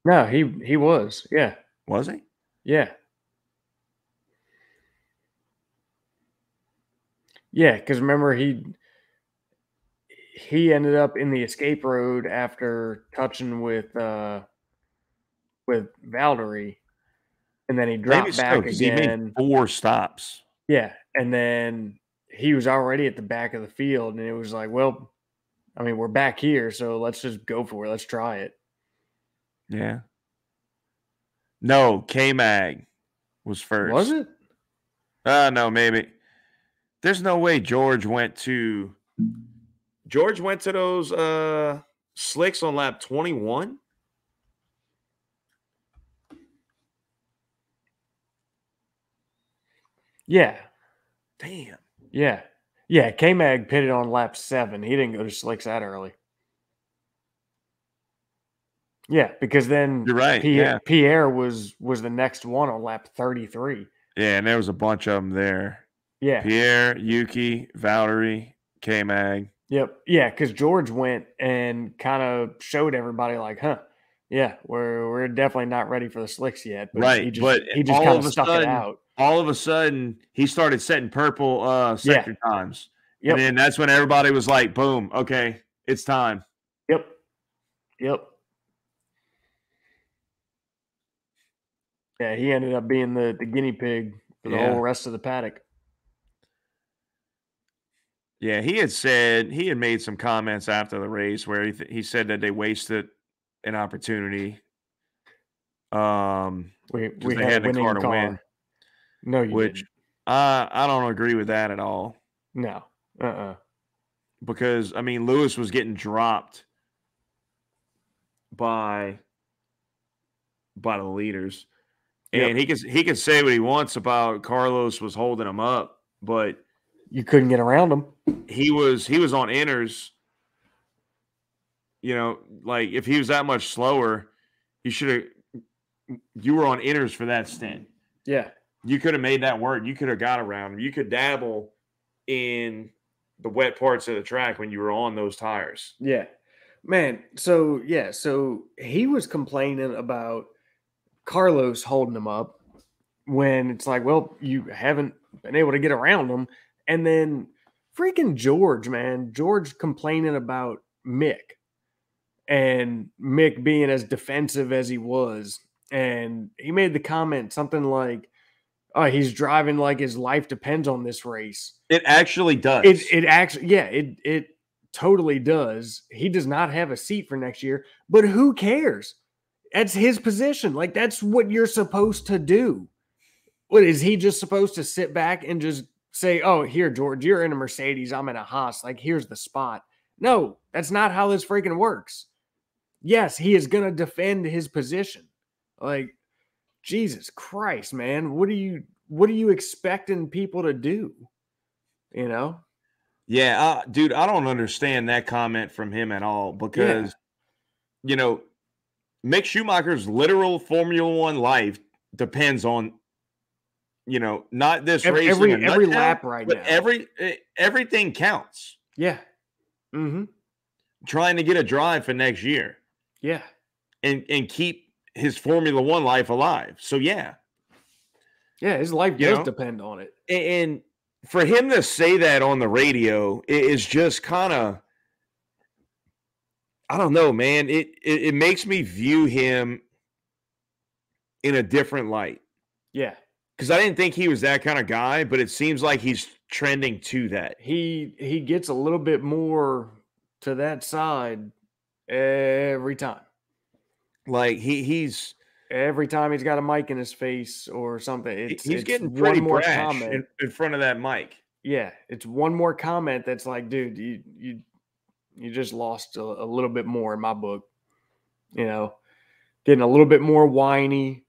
No, he was. Yeah. Was he? Yeah. Yeah, because remember he ended up in the escape road after touching with Valtteri, and then he dropped back again. He made 4 stops. Yeah, and then he was already at the back of the field, and it was like, well, I mean, we're back here, so let's just go for it. Let's try it. Yeah. No, K-Mag was first. Was it? No, maybe. There's no way George went to those slicks on lap 21. Yeah. Damn. Yeah. Yeah, K-Mag pitted on lap 7. He didn't go to slicks that early. Yeah, because then you're right. Pierre was the next one on lap 33. Yeah, and there was a bunch of them there. Yeah. Pierre, Yuki, Valtteri, K-Mag. Yep. Yeah, because George went and kind of showed everybody like, yeah, we're definitely not ready for the slicks yet. But right. He just kind of stuck it out. All of a sudden, he started setting purple sector times. Yep. And then that's when everybody was like, boom, okay, it's time. Yep. Yeah, he ended up being the guinea pig for the whole rest of the paddock. Yeah, he had made some comments after the race where he said that they wasted an opportunity, because We they had a had the car winning to win, car. No, you which didn't. I don't agree with that at all. No. Because I mean, Lewis was getting dropped by the leaders, Yep. and he could say what he wants about Carlos was holding him up, but You couldn't get around them. he was on inners. You know, like if he was that much slower, he should have. You were on inners for that stint. Yeah. You could have made that work. You could have got around him. You could dabble in the wet parts of the track when you were on those tires. Yeah. Man, so he was complaining about Carlos holding him up when it's like, well, you haven't been able to get around him. And then freaking George complaining about Mick, and Mick being as defensive as he was. And he made the comment something like, oh, he's driving like his life depends on this race. It actually does. It actually, yeah, it totally does. He does not have a seat for next year, but who cares? That's his position. Like, that's what you're supposed to do. What is he just supposed to sit back and just say, oh, here, George, you're in a Mercedes, I'm in a Haas. Like, here's the spot. No, that's not how this freaking works. Yes, he is going to defend his position. Like, Jesus Christ, man. What are you expecting people to do? You know? Yeah, dude, I don't understand that comment from him at all because, you know, Mick Schumacher's literal Formula One life depends on, you know, not this race every lap right but now. Everything counts. Yeah. Mm-hmm. Trying to get a drive for next year. Yeah. And keep his Formula One life alive. So yeah. Yeah, his life does depend on it. And for him to say that on the radio is just kind of, I don't know, man. It makes me view him in a different light. Yeah. Because I didn't think he was that kind of guy, but it seems like he's trending to that. He gets a little bit more to that side every time. Like he's every time he's got a mic in his face or something. He's getting one pretty more brash comment in front of that mic. Yeah, it's one more comment that's like, dude, you just lost a little bit more in my book. You know, getting a little bit more whiny.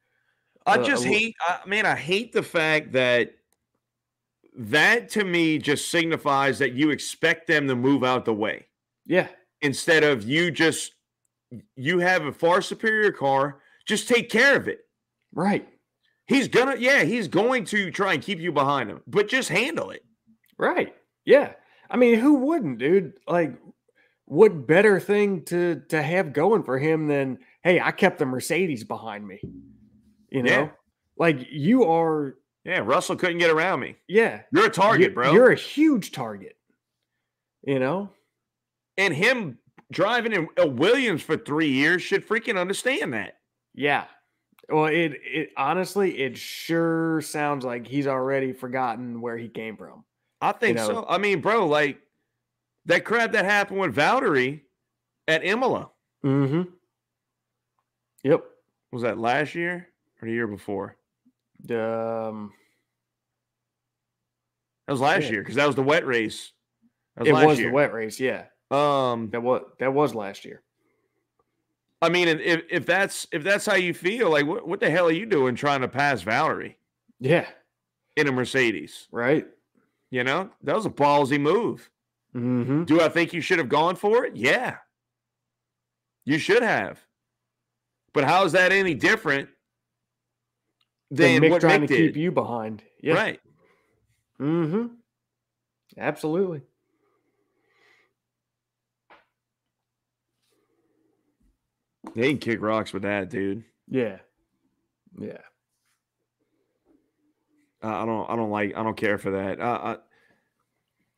I hate the fact that to me just signifies that you expect them to move out the way. Yeah. Instead of you have a far superior car, just take care of it. Right. He's going to try and keep you behind him, but just handle it. Right. Yeah. I mean, who wouldn't, dude? Like, what better thing to have going for him than, hey, I kept the Mercedes behind me. You know? Yeah. Like, you are. Yeah, Russell couldn't get around me. Yeah. You're a target, bro. You're a huge target. You know? And him driving in a Williams for 3 years should freaking understand that. Yeah. Well, it honestly, it sure sounds like he's already forgotten where he came from. I think so. I mean, bro, like that crap that happened with Valtteri at Imola. Mm-hmm. Yep. Was that last year or the year before? That was last year because that was the wet race. It was the wet race, yeah. That was last year. I mean, if that's how you feel, like what the hell are you doing trying to pass Valtteri? Yeah. In a Mercedes. Right. You know, that was a ballsy move. Mm-hmm. Do I think you should have gone for it? Yeah. You should have. But how is that any different than Mick what trying Mick to did? keep you behind? Yeah. Right. Mm-hmm. Absolutely. They can kick rocks with that, dude. Yeah. Yeah. I don't care for that.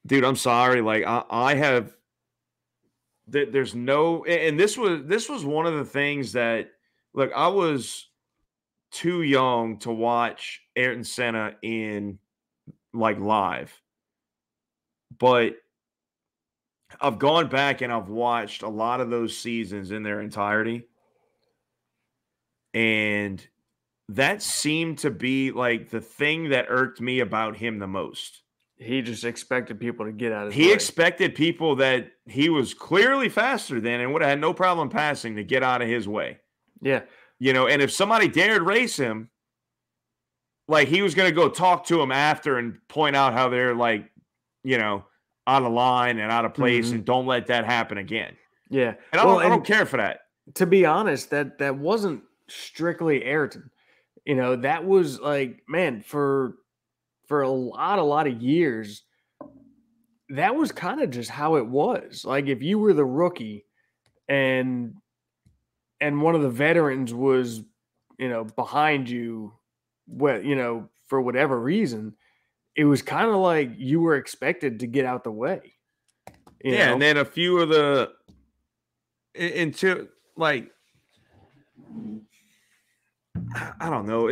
Dude, I'm sorry. Like I have. There's no, and this was one of the things that, look, I was too young to watch Ayrton Senna in like live, but I've gone back and I've watched a lot of those seasons in their entirety. And that seemed to be like the thing that irked me about him the most. He just expected people to get out of his He way. expected people that he was clearly faster than and would have had no problem passing to get out of his way. Yeah. And if somebody dared race him, like he was going to go talk to him after and point out how they're like, out of line and out of place and don't let that happen again. Yeah. And I don't care for that. To be honest, that wasn't strictly Ayrton. That was like, man, for a lot of years, that was kind of just how it was. Like if you were the rookie and one of the veterans was, behind you, for whatever reason, it was kind of like you were expected to get out the way. And then a few of the into like I don't know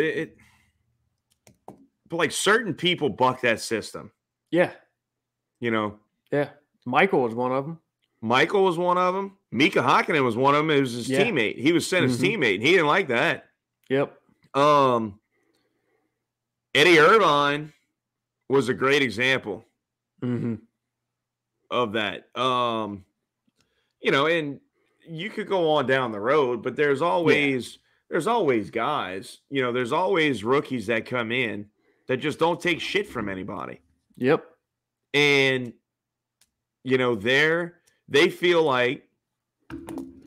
but like certain people buck that system. Yeah. Yeah. Michael was one of them. Michael was one of them. Mika Hakkinen was one of them. It was his teammate. He was sent his teammate. And he didn't like that. Yep. Eddie Irvine was a great example of that. And you could go on down the road, but there's always guys, there's always rookies that come in that just don't take shit from anybody. Yep. And they feel like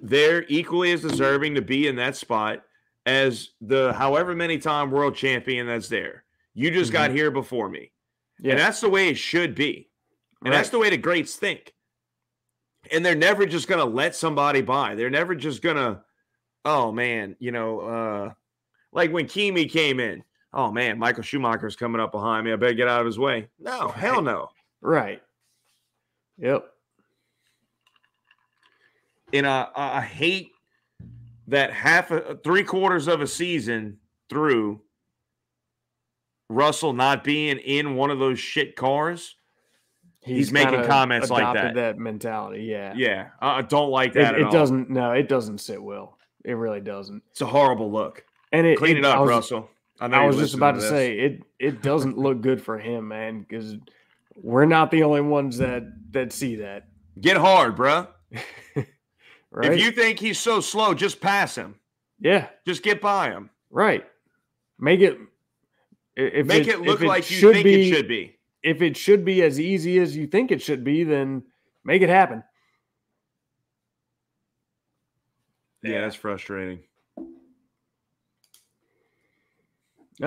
they're equally as deserving to be in that spot as the however many time world champion that's there. You just got here before me. Yeah. And that's the way it should be. And that's the way the greats think. And they're never just going to let somebody by. They're never just going to, oh, man, like when Kimi came in. Oh, man, Michael Schumacher's coming up behind me. I better get out of his way. No, hell no. Right. Yep. And I hate that three-quarters of a season through Russell not being in one of those shit cars. He's making comments like that. That mentality, yeah. Yeah, I don't like that at all. It doesn't sit well. It really doesn't. It's a horrible look. And Clean it up, Russell. I was just about to say, it doesn't look good for him, man, because we're not the only ones that see that. Get hard, bruh. Right? If you think he's so slow, just pass him. Yeah. Just get by him. Right. Make it look like you think it should be. If it should be as easy as you think it should be, then make it happen. Yeah, that's frustrating. All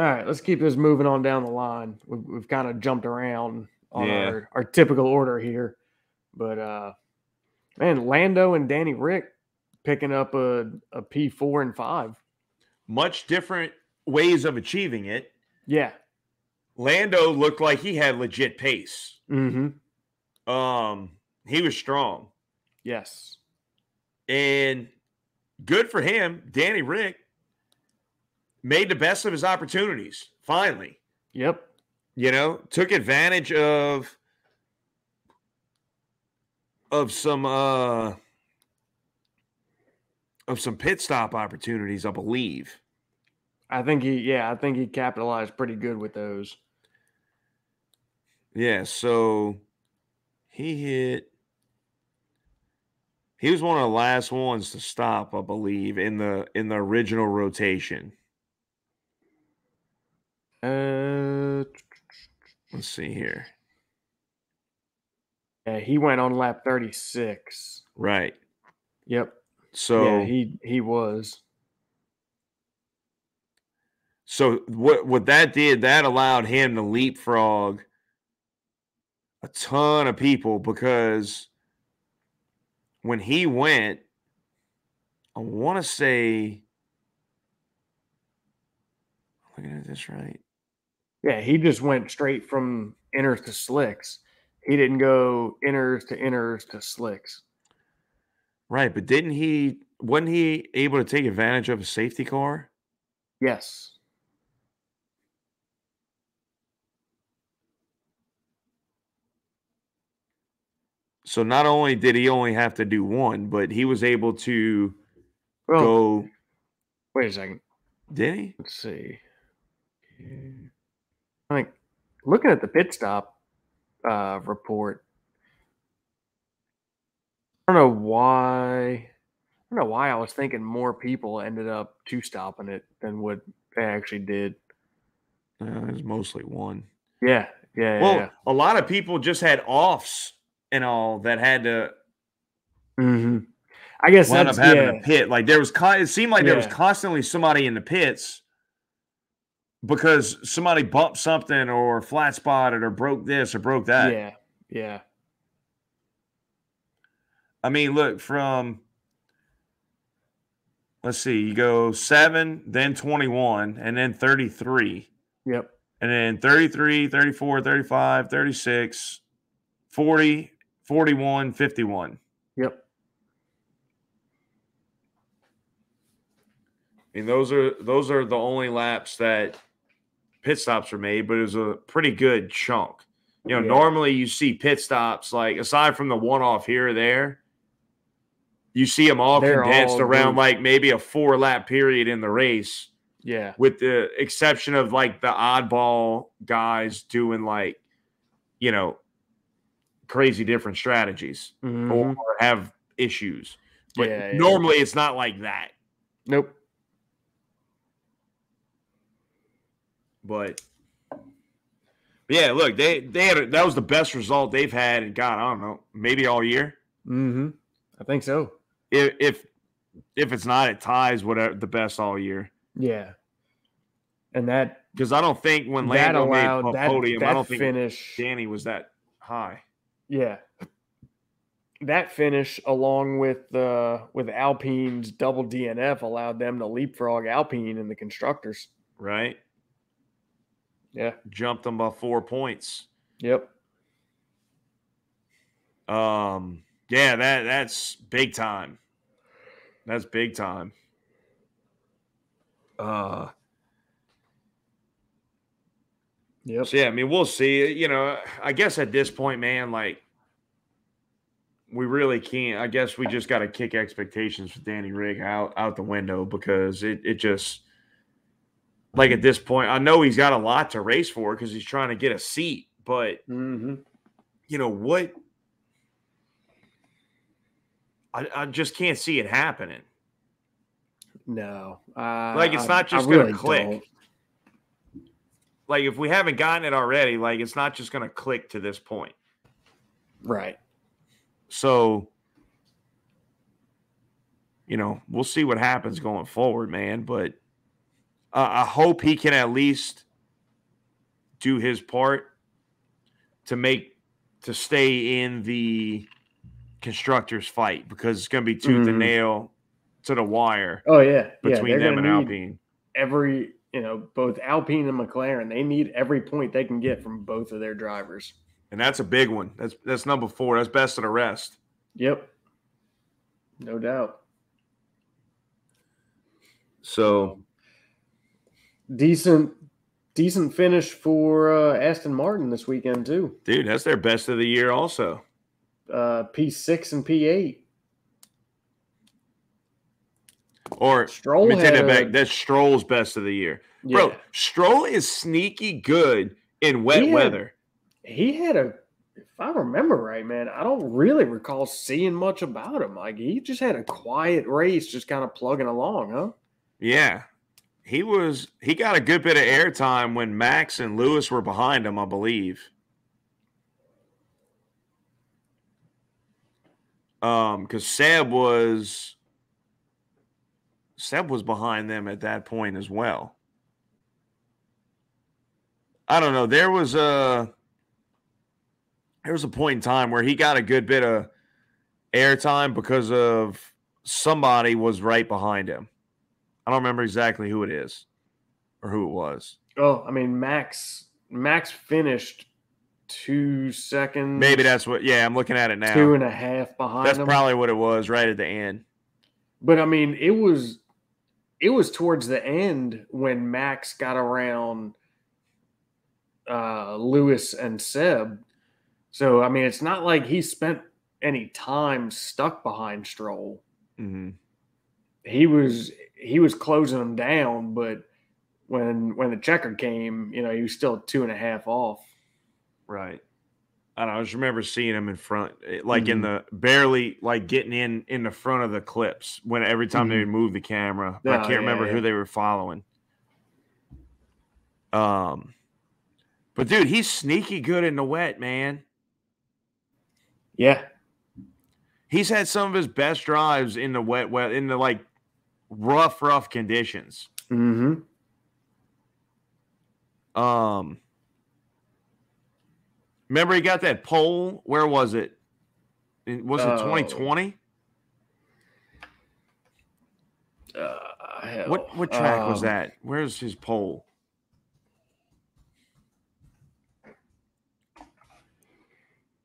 right, let's keep this moving on down the line. We've kind of jumped around on our typical order here. But, man, Lando and Danny Rick picking up a P4 and 5. Much different ways of achieving it. Yeah. Lando looked like he had legit pace. Mm-hmm. He was strong. Yes. And good for him. Danny Rick made the best of his opportunities, finally. Yep. Took advantage of some pit stop opportunities, I believe. I think he capitalized pretty good with those. Yeah, so he was one of the last ones to stop, I believe, in the original rotation. Let's see here. Yeah, he went on lap 36. Right. Yep. So yeah, he was. So what that did, that allowed him to leapfrog a ton of people, because when he went, I want to say, looking at this right. Yeah, he just went straight from inners to slicks. He didn't go inners to slicks. Right, but wasn't he able to take advantage of a safety car? Yes. So not only did he only have to do one, but he was able to go. Wait a second. Did he? Let's see. I think looking at the pit stop report, I don't know why. I don't know why I was thinking more people ended up two-stopping it than what they actually did. It was mostly one. Yeah. A lot of people just had offs and all that had to. Mm-hmm. I guess wound that's up having a pit. Like there was, it seemed like there was Yeah. constantly somebody in the pits because somebody bumped something or flat spotted or broke this or broke that. Yeah. I mean, look, let's see, you go 7, then 21, and then 33. Yep. And then 33, 34, 35, 36, 40, 41, 51. Yep. I mean, those are the only laps that pit stops are made, but it was a pretty good chunk. You know, normally you see pit stops, like aside from the one-off here or there, you see them all condensed around like maybe a 4-lap period in the race. Yeah. With the exception of like the oddball guys doing like, you know, crazy different strategies or have issues. But normally it's not like that. Nope. But yeah, look, they had that was the best result they've had in God, I don't know, maybe all year. Mm-hmm. I think so. If it's not, it ties whatever the best all year. Yeah. And that because I don't think when Lando made a podium, I don't think Danny was that high. Yeah. That finish, along with Alpine's double DNF, allowed them to leapfrog Alpine in the constructors. Right. Yeah. Jumped them by 4 points. Yep. Yeah, that's big time. That's big time. Yep. So yeah, I mean, we'll see. You know, I guess at this point, man, like we really can't. I guess we just got to kick expectations for Danny Rick out the window because it just like at this point, I know he's got a lot to race for because he's trying to get a seat, but you know what? I just can't see it happening. No, like it's not just going to click. Don't. Like if we haven't gotten it already, like it's not just going to click to this point. Right. So, you know, we'll see what happens going forward, man. But I hope he can at least do his part to stay in the constructors fight because it's going to be tooth and nail to the wire. Oh yeah, between them and Alpine. Both Alpine and McLaren, they need every point they can get from both of their drivers. And that's a big one. That's number 4. That's best of the rest. Yep. No doubt. So decent finish for Aston Martin this weekend too. Dude, that's their best of the year also. P6 and P8. Or Stroll let me take that back. That's Stroll's best of the year. Yeah. Bro, Stroll is sneaky good in wet weather. He had if I remember right, man, I don't really recall seeing much about him. Like he just had a quiet race, just kind of plugging along, huh? Yeah. He got a good bit of airtime when Max and Lewis were behind him, I believe. Because Seb was behind them at that point as well. I don't know. There was a point in time where he got a good bit of airtime because of somebody was right behind him. I don't remember exactly who it is or who it was. Oh, I mean, Max finished 2 seconds. Maybe that's what. Yeah, I'm looking at it now. 2.5 behind. That's probably what it was right at the end. But I mean, it was towards the end when Max got around Lewis and Seb. So I mean, it's not like he spent any time stuck behind Stroll. Mm-hmm. He was closing him down, but when the checker came, he was still 2.5 off. Right. I don't know. I just remember seeing him in front, like in Mhm. the barely like getting in the front of the clips when every time they would move the camera. But I can't remember who they were following. But dude, he's sneaky good in the wet, man. Yeah. He's had some of his best drives in the wet, in the like rough conditions. Mm-hmm. Remember he got that pole? Where was it? Was it 2020? Hell. What track was that? Where's his pole?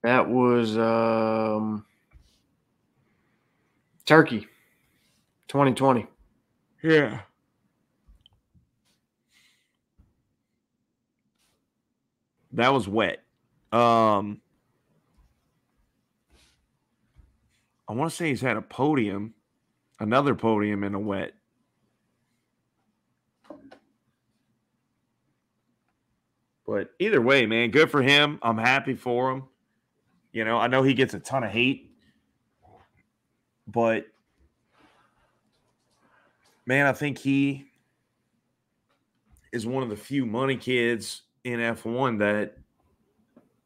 That was Turkey, 2020. Yeah. That was wet. I want to say he's had a podium, another podium in a wet. But either way, man, good for him. I'm happy for him. I know he gets a ton of hate, but man, I think he is one of the few money kids in F1 that,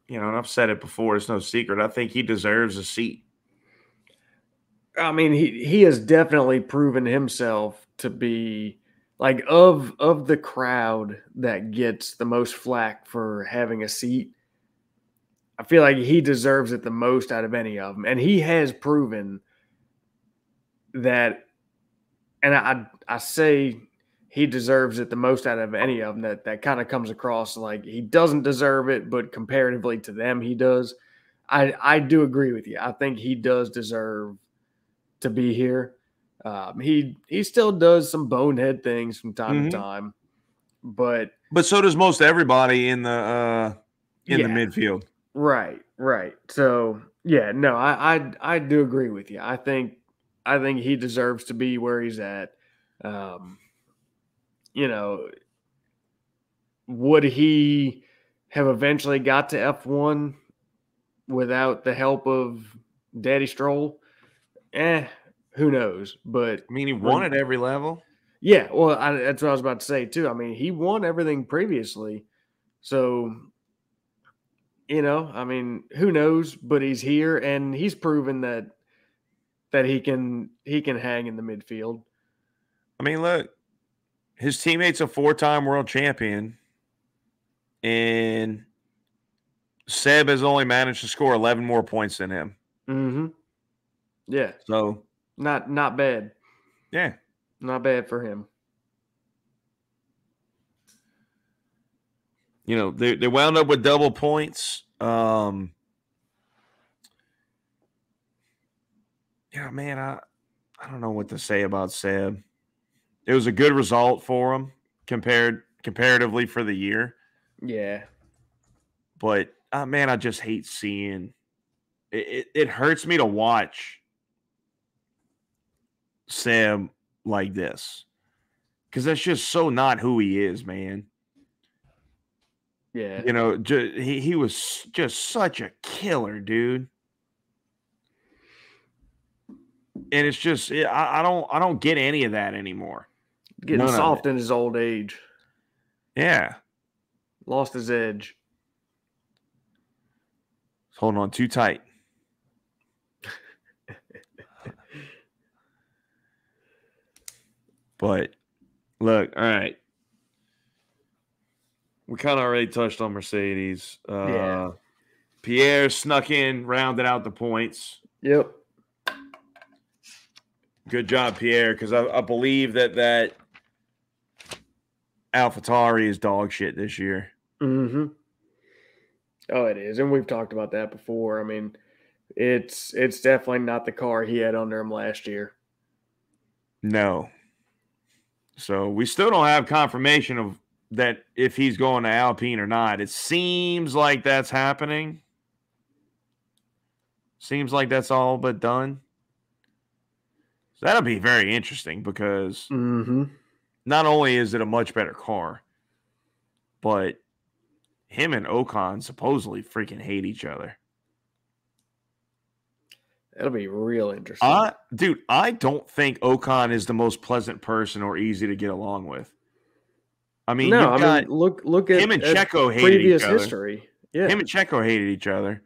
and I've said it before, it's no secret. I think he deserves a seat. I mean, he has definitely proven himself to be like of the crowd that gets the most flack for having a seat. I feel like he deserves it the most out of any of them, and he has proven that. And I say he deserves it the most out of any of them. That kind of comes across like he doesn't deserve it, but comparatively to them, he does. I do agree with you. I think he does deserve to be here. He still does some bonehead things from time to time, but so does most everybody in the the midfield. Right. So yeah, no, I do agree with you. I think he deserves to be where he's at. Would he have eventually got to F1 without the help of Daddy Stroll? Who knows? But I mean, he won at every level. Yeah, well, that's what I was about to say too. I mean, he won everything previously, so I mean, who knows? But he's here, and he's proven that he can hang in the midfield. I mean, look, his teammate's a 4-time world champion, and Seb has only managed to score 11 more points than him. Mm-hmm. Yeah. So not bad. Yeah. Not bad for him. They wound up with double points. Yeah, man, I don't know what to say about Seb. It was a good result for him comparatively for the year. Yeah. But man, I just hate seeing it. It hurts me to watch Seb like this because that's just so not who he is, man. Yeah. He was just such a killer, dude. And it's just I don't get any of that anymore. Getting soft in his old age. Yeah. Lost his edge. Holding on too tight. But look, all right. We kind of already touched on Mercedes. Yeah. Pierre snuck in, rounded out the points. Yep. Good job, Pierre, because I believe that AlphaTauri is dog shit this year. Mm-hmm. Oh, it is. And we've talked about that before. I mean, it's definitely not the car he had under him last year. No. So we still don't have confirmation of that if he's going to Alpine or not. It seems like that's happening. Seems like that's all but done. So that'll be very interesting because not only is it a much better car, but him and Ocon supposedly freaking hate each other. That'll be real interesting. Dude, I don't think Ocon is the most pleasant person or easy to get along with. I mean, look at him and Checo hated previous each other. history. Yeah, him and Checo hated each other.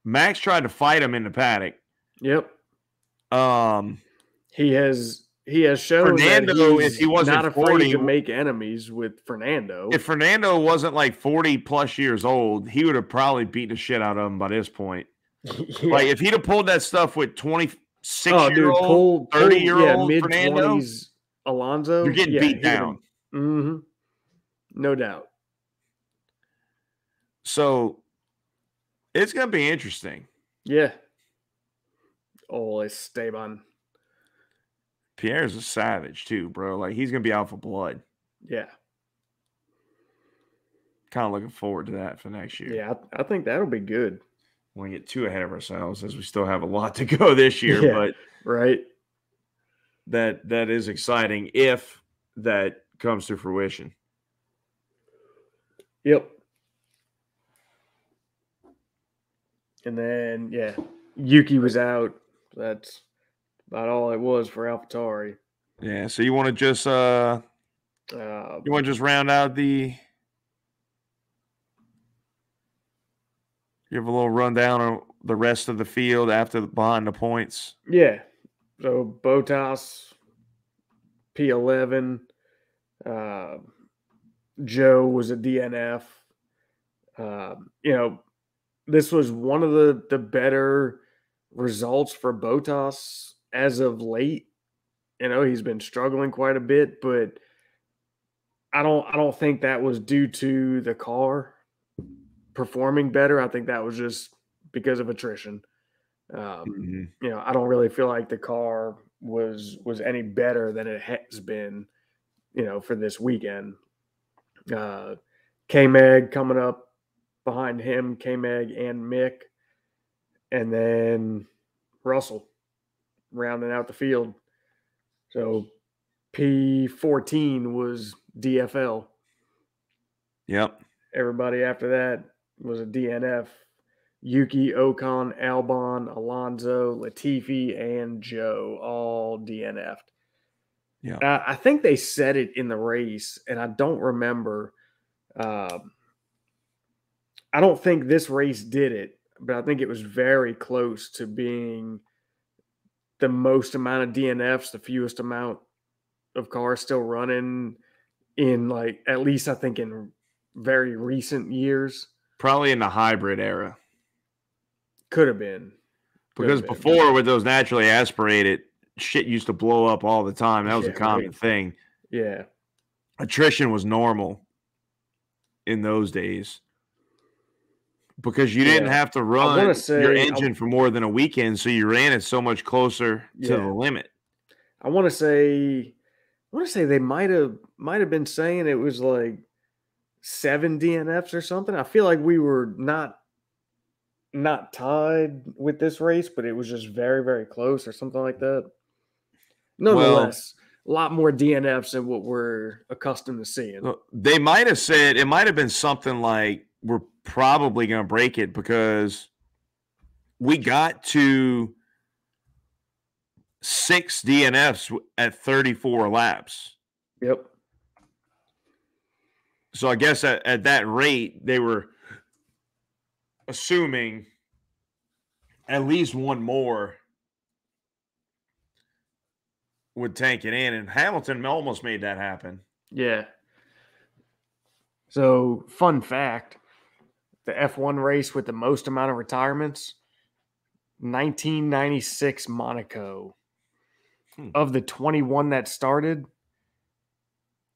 Max tried to fight him in the paddock. Yep. He has shown Fernando, that he's if he wasn't not afraid 40, to make enemies with Fernando. If Fernando wasn't like 40 plus years old, he would have probably beat the shit out of him by this point. Yeah. Like if he'd have pulled that stuff with 26-year-old, 30-year-old Fernando, Alonso, you're getting beat down. No doubt. So it's gonna be interesting. Yeah. Oh, Esteban. Pierre's a savage too, bro. Like he's gonna be out for blood. Yeah. Kind of looking forward to that for next year. Yeah, I think that'll be good. We won't get too ahead of ourselves as we still have a lot to go this year, but right. That is exciting if that comes to fruition. Yep. And then Yuki was out. That's about all it was for AlphaTauri. Yeah, so you want to just round out the. Give a little rundown on the rest of the field behind the points. Yeah. So Bottas, P11. Joe was a DNF. This was one of the better results for Bottas as of late. He's been struggling quite a bit, but I don't think that was due to the car performing better. I think that was just because of attrition. I don't really feel like the car was any better than it has been, for this weekend. K-Meg coming up behind him, K-Meg and Mick, and then Russell rounding out the field. So P14 was DFL. Yep. Everybody after that was a DNF. Yuki, Ocon, Albon, Alonso, Latifi, and Joe all DNF'd. Yeah. I think they said it in the race, and I don't remember. I don't think this race did it, but I think it was very close to being the most amount of DNFs, the fewest amount of cars still running in, like, at least I think in very recent years. Probably in the hybrid era. Could have been. Because before, with those naturally aspirated, shit used to blow up all the time. That was a common thing. Yeah. Attrition was normal in those days. Because you didn't have to run your engine for more than a weekend, so you ran it so much closer to the limit. I want to say they might have been saying it was like 7 DNFs or something. I feel like we were not tied with this race, but it was just very, very close or something like that. Nonetheless, a lot more DNFs than what we're accustomed to seeing. They might have said it might have been something like we're probably going to break it because we got to 6 DNFs at 34 laps. Yep. So I guess at that rate, they were assuming at least one more would tank it in, and Hamilton almost made that happen. Yeah. So, fun fact, the F1 race with the most amount of retirements, 1996 Monaco. Of the 21 that started,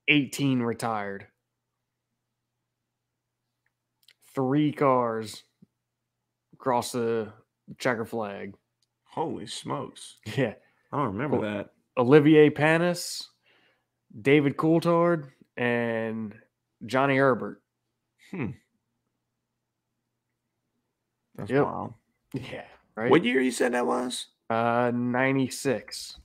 18 retired. 3 cars across the checker flag. Holy smokes. Yeah. I don't remember that. Olivier Panis, David Coulthard, and Johnny Herbert. That's wild. Yeah. right? What year you said that was? 96.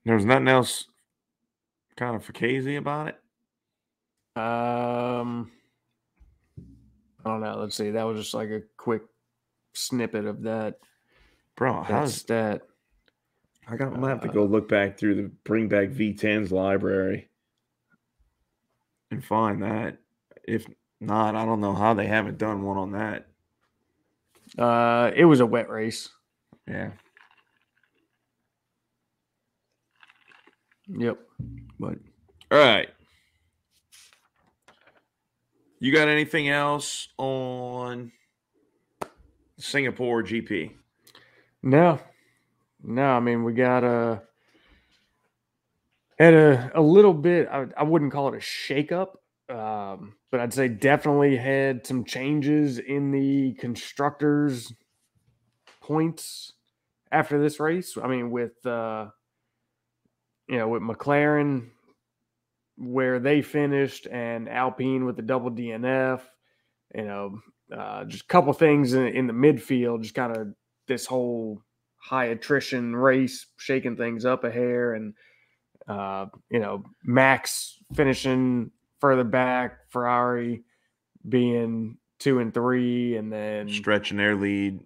There was nothing else kind of fugazi about it? I don't know. Let's see. That was just like a quick snippet of that Bro, stat. I'm gonna have to go look back through the Bring Back V10's library and find that. If not, I don't know how they haven't done one on that. It was a wet race. Yeah. Yep. But all right. You got anything else on Singapore GP? No. I mean, we got had a little bit. I wouldn't call it a shakeup, but I'd say definitely had some changes in the constructors' points after this race. I mean, with with McLaren where they finished and Alpine with the double DNF, just a couple things in the midfield, just kind of this whole high attrition race shaking things up a hair, and Max finishing further back, Ferrari being 2 and 3, and then Stretching their lead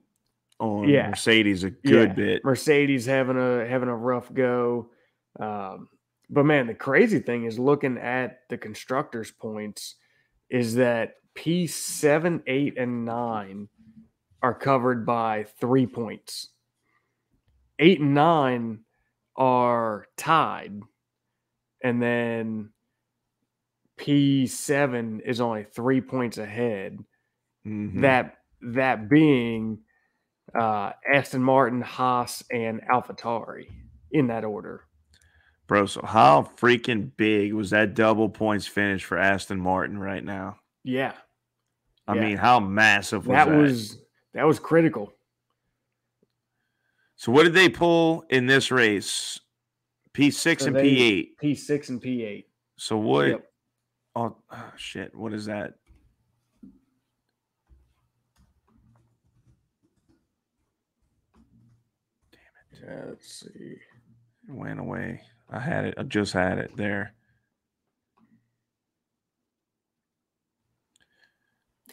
on Mercedes a good bit. Mercedes having a rough go. But man, the crazy thing is looking at the constructors' points is that P7, 8, and 9 are covered by 3 points. 8 and 9 are tied. And then P7 is only 3 points ahead. Mm-hmm. That being Aston Martin, Haas, and AlphaTauri in that order. Bro, so how freaking big was that double points finish for Aston Martin right now? Yeah. I mean, how massive was that? That was critical. So what did they pull in this race? P6 and P8. P6 and P8. So what? Yep. Oh, shit. What is that? Damn it. Let's see. It went away. I had it. I just had it there.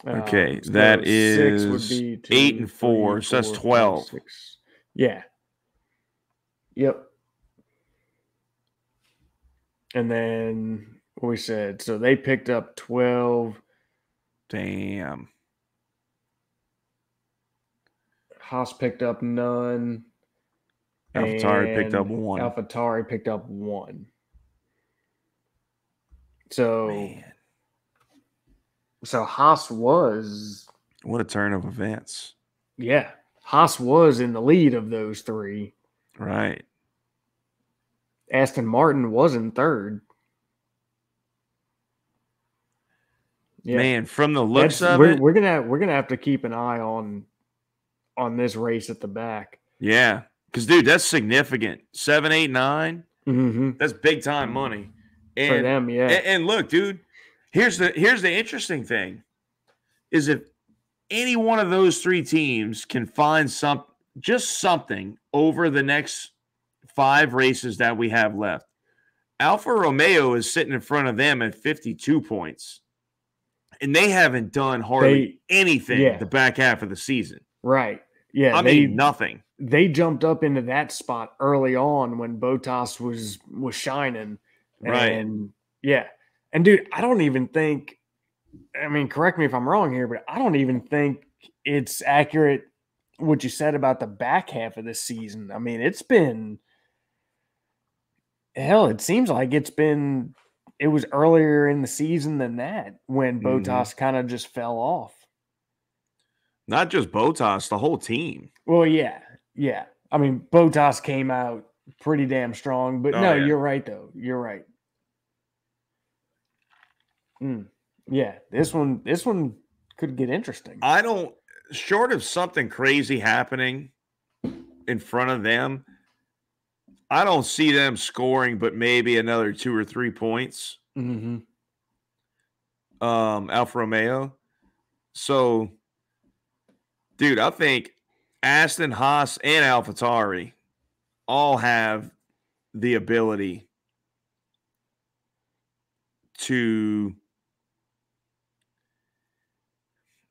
Okay, so that is 6 would be 2, 8 and 4, so that's 12. 6. Yeah. Yep. And then what we said, so they picked up 12. Damn. Haas picked up none. AlphaTauri picked up 1. AlphaTauri picked up 1. So, man. So Haas was... What a turn of events. Yeah. Haas was in the lead of those 3. Right. Aston Martin was in 3rd. Yeah. Man, from the looks of it, we're gonna have to keep an eye on this race at the back. Yeah, because dude, that's significant. 7, 8, 9. Mm-hmm. That's big time money for them. Yeah. And look, dude, here's the interesting thing: is if any one of those 3 teams can find something over the next 5 races that we have left, Alfa Romeo is sitting in front of them at 52 points. And they haven't done hardly anything the back half of the season. Right. Yeah. I mean, nothing. They jumped up into that spot early on when Bottas was shining. Right. And yeah. And dude, I don't even think, I mean, correct me if I'm wrong here, but I don't even think it's accurate what you said about the back half of this season. I mean, it's been, hell, it seems like it was earlier in the season than that when Bottas kind of just fell off. Not just Bottas, the whole team. Well, yeah. Yeah. I mean, Bottas came out pretty damn strong, but you're right, though. You're right. Yeah, this one could get interesting. Short of something crazy happening in front of them, I don't see them scoring, but maybe another 2 or 3 points. Mm-hmm. Alfa Romeo. So Dude, I think Aston, Haas, and AlphaTauri all have the ability to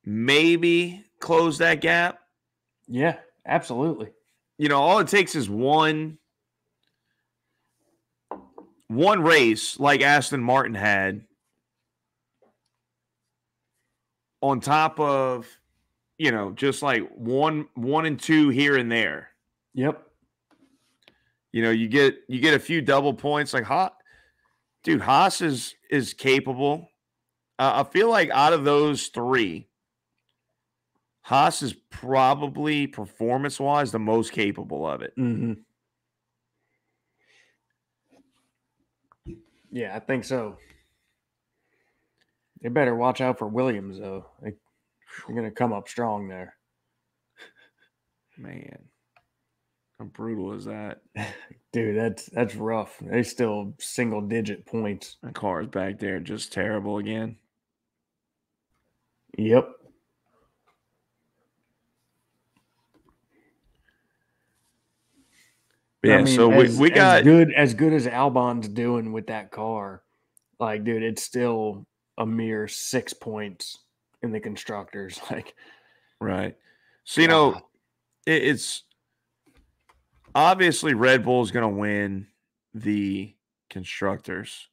maybe close that gap. Yeah, absolutely. All it takes is one race like Aston Martin had on top of, just like one and two here and there. Yep. You get a few double points like Haas is capable. I feel like out of those three, Haas is probably performance-wise the most capable of it. Mm-hmm. Yeah, I think so. They better watch out for Williams, though. They're going to come up strong there. Man, how brutal is that? Dude, that's rough. They still single-digit points. The car's back there just terrible again. Yep. Yeah, I mean, so we got as good as Albon's doing with that car. Like, dude, it's still a mere 6 points in the constructors. Like, right. So it's obviously Red Bull's going to win the constructors,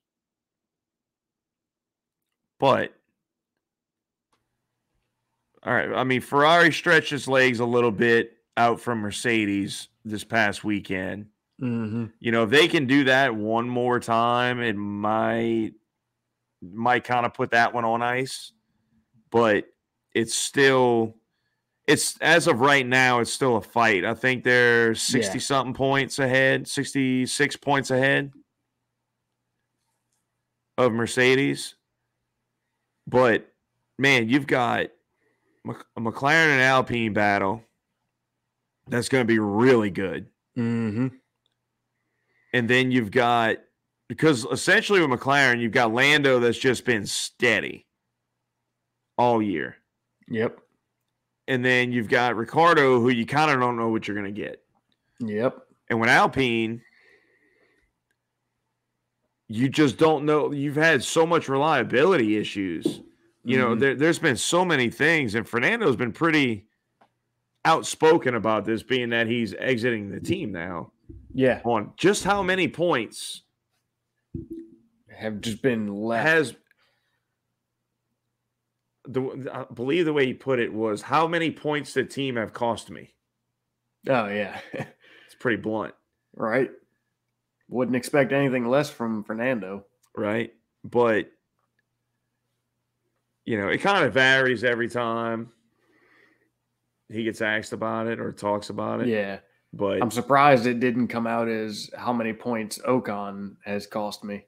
but all right. I mean, Ferrari stretched its legs a little bit out from Mercedes this past weekend. mm-hmm. If they can do that one more time, it might kind of put that one on ice. But it's as of right now, it's still a fight. I think they're 60-something points ahead, 66 points ahead of Mercedes. But, man, you've got a McLaren and Alpine battle that's going to be really good. Mm-hmm. And then you've got, because essentially with McLaren, you've got Lando that's just been steady all year. Yep. And then you've got Ricciardo, who you kind of don't know what you're going to get. Yep. And with Alpine, you just don't know. You've had so much reliability issues. There's been so many things, and Fernando's been pretty outspoken about this, being that he's exiting the team now. Yeah. On just how many points have just been left. I believe the way he put it was, how many points the team have cost me? Oh, yeah. It's pretty blunt. Right. Wouldn't expect anything less from Fernando. Right. But, it kind of varies every time he gets asked about it or talks about it. Yeah. But I'm surprised it didn't come out as how many points Ocon has cost me.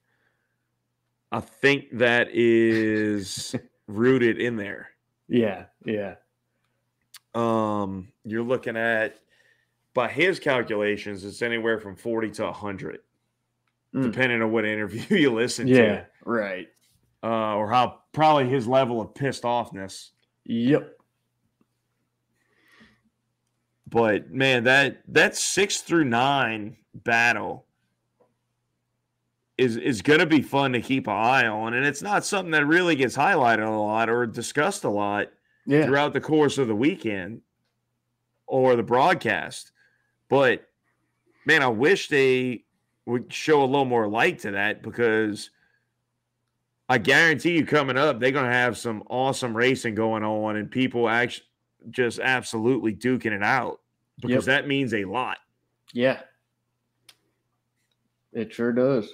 I think that is rooted in there. Yeah, yeah. You're looking at, by his calculations, it's anywhere from 40 to 100, depending on what interview you listen to. Yeah, right. Or how probably his level of pissed offness. Yep. But man, that 6 through 9 battle is going to be fun to keep an eye on, and it's not something that really gets highlighted a lot or discussed a lot throughout the course of the weekend or the broadcast. But man, I wish they would show a little more light to that, because I guarantee you coming up, they're going to have some awesome racing going on and people actually just absolutely duking it out, because that means a lot. Yeah. It sure does.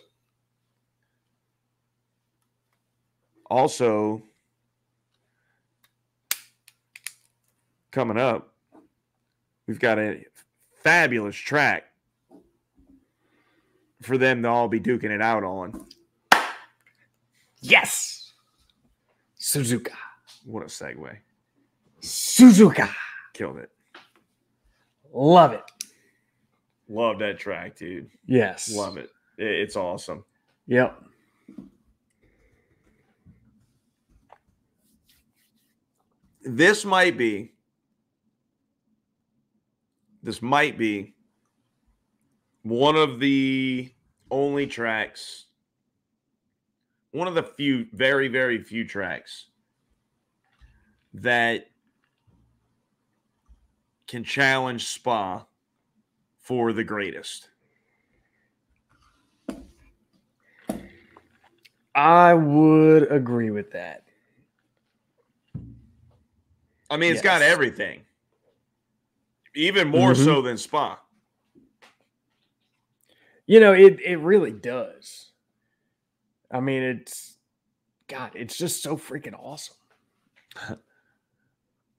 Also, coming up, we've got a fabulous track for them to all be duking it out on. Yes! Suzuka. What a segue. Suzuka. Killed it. Love it. Love that track, dude. Yes. Love it. It's awesome. Yep. This might be this might be one of the only tracks, one of the few, very, very few tracks that can challenge Spa for the greatest. I would agree with that. I mean, it's got everything. Even more so than Spa. You know, it really does. I mean, it's just so freaking awesome.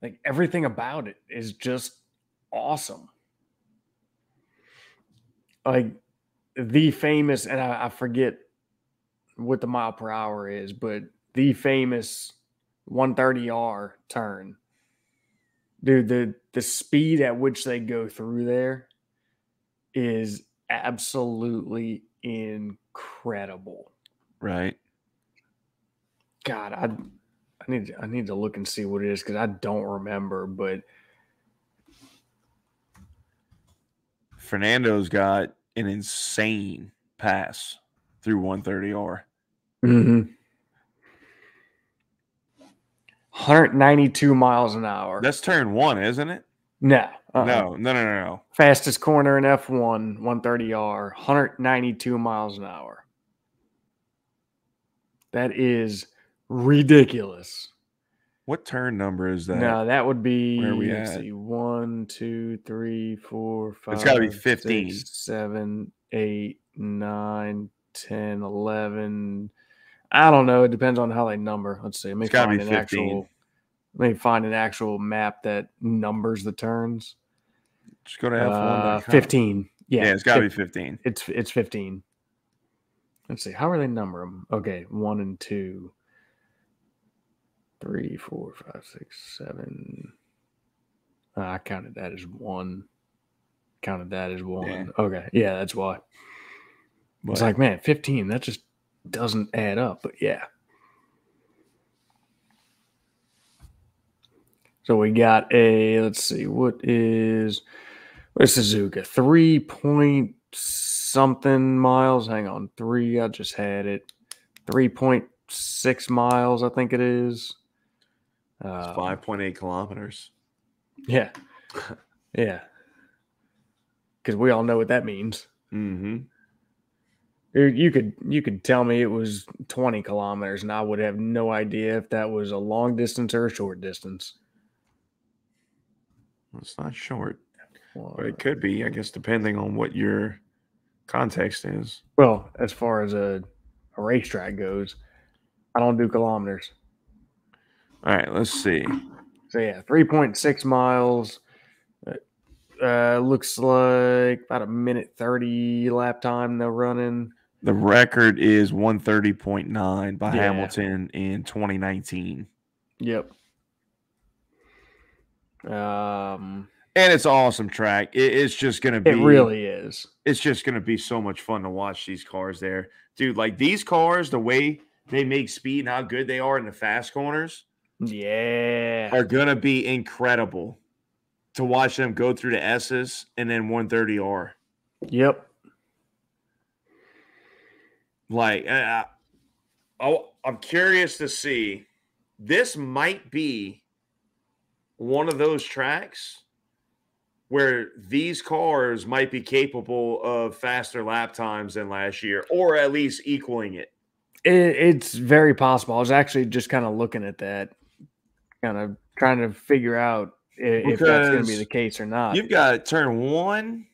Like, everything about it is just awesome. Like, the famous, and I forget what the mile per hour is, but the famous 130R turn. Dude, the speed at which they go through there is absolutely incredible. Right. God, I need to look and see what it is because I don't remember, but Fernando's got an insane pass through 130R. 192 miles an hour. That's turn 1, isn't it? No. No. Fastest corner in F1, 130R, 192 miles an hour. That is ridiculous. What turn number is that? No, that would be, where are we let's at? see, 1, 2, 3, 4, 5, It's got to be 15. 6, 7, 8, 9, 10, 11. I don't know. It depends on how they number. Let's see. Let me find an actual map that numbers the turns. Just go to F1.com. 15. Yeah, it's got to be 15. It's 15. Let's see. How are they number them? Okay, 1 and 2. 3, 4, 5, 6, 7. I counted that as 1. Yeah. Okay. Yeah, that's why. It's like, man, 15. That just doesn't add up. But yeah. So we got let's see, what is Suzuka? 3 point something miles. Hang on. I just had it. 3.6 miles, I think it is. It's 5.8 kilometers. Yeah. Yeah. Because we all know what that means. Mm-hmm. You could tell me it was 20 kilometers, and I would have no idea if that was a long distance or a short distance. Well, it's not short, but it could be, I guess, depending on what your context is. Well, as far as a racetrack goes, I don't do kilometers. All right, let's see. So yeah, 3.6 miles. Looks like about a minute 30 lap time they're running. The record is 130.9 by Hamilton in 2019. Yep. And it's an awesome track. It's just going to be. It really is. It's just going to be so much fun to watch these cars there. Dude, like these cars, the way they make speed and how good they are in the fast corners. Yeah. Are going to be incredible to watch them go through the S's and then 130R. Yep. Like, I'm curious to see. This might be one of those tracks where these cars might be capable of faster lap times than last year, or at least equaling it. It's very possible. I was actually just kind of looking at that, kind of trying to figure out if that's going to be the case or not. You've got turn 1,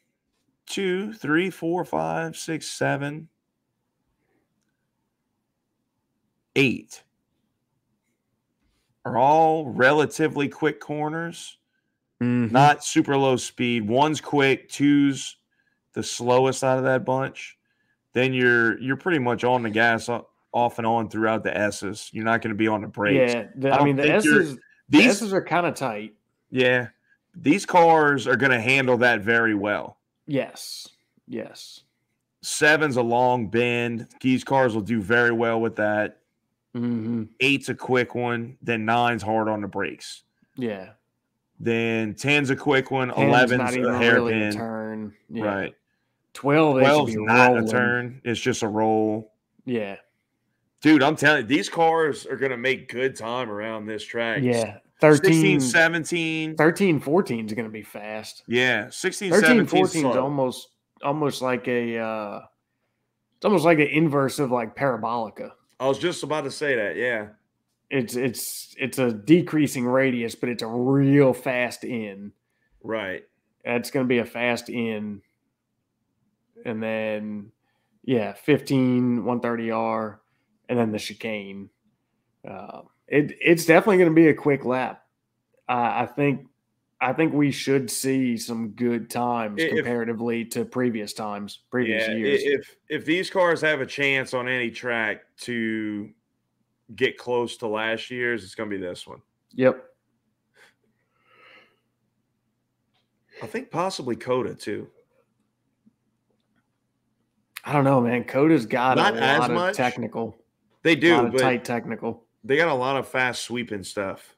2, 3, 4, 5, 6, 7, 8 are all relatively quick corners, not super low speed. 1's quick, 2's the slowest out of that bunch. Then you're pretty much on the gas off and on throughout the S's. You're not going to be on the brakes. Yeah, the S's are kind of tight. Yeah, these cars are going to handle that very well. Yes. 7's a long bend. These cars will do very well with that. 8's a quick one. Then 9's hard on the brakes. Yeah. Then 10's a quick one. 10's 11's not even a really a hairpin. turn. Yeah. Right. 12, they should 12's be not rolling. a turn. It's just a roll. Yeah. Dude, I'm telling you, these cars are going to make good time around this track. Yeah. 13, 17. 13, 14 is going to be fast. Yeah. 16, 13, 17 14 is almost like a it's almost like an inverse of like Parabolica. I was just about to say that. Yeah. It's a decreasing radius, but it's a real fast in. Right. It's going to be a fast in. And then, 15, 130R, and then the chicane. It's definitely going to be a quick lap. I think we should see some good times comparatively to previous years. If these cars have a chance on any track to get close to last year's, it's going to be this one. Yep. I think possibly Coda too. I don't know, man. Coda's got Not a as lot much. of technical. They do, a lot of but tight technical. They got a lot of fast sweeping stuff.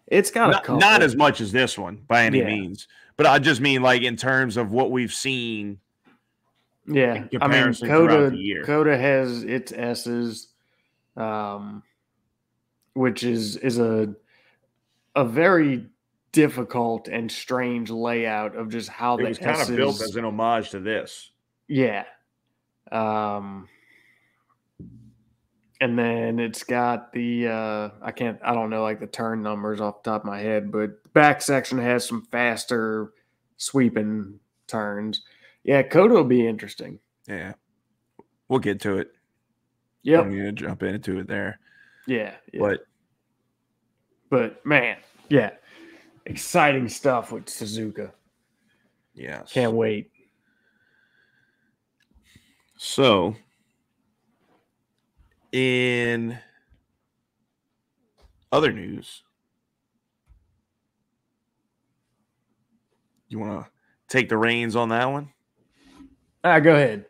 It's got a couple. Not as much as this one by any means, but I just mean like in terms of what we've seen. Yeah, in comparison throughout the year. Coda has its S's, which is a very difficult and strange layout of just how it was kind of built as an homage to this. Yeah. And then it's got the I don't know like the turn numbers off the top of my head, but the back section has some faster sweeping turns. Yeah, Coda will be interesting. Yeah. We'll get to it. Yep. I'm going to jump into it there. Yeah. But man, yeah. Exciting stuff with Suzuka. Yes. Can't wait. So, in other news, you want to take the reins on that one? Go ahead.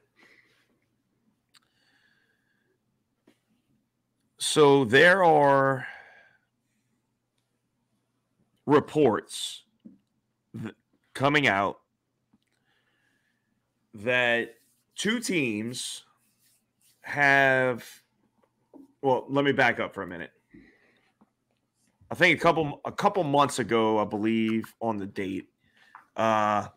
So there are reports coming out that two teams have. Well, let me back up for a minute. I think a couple months ago, I believe on the date, all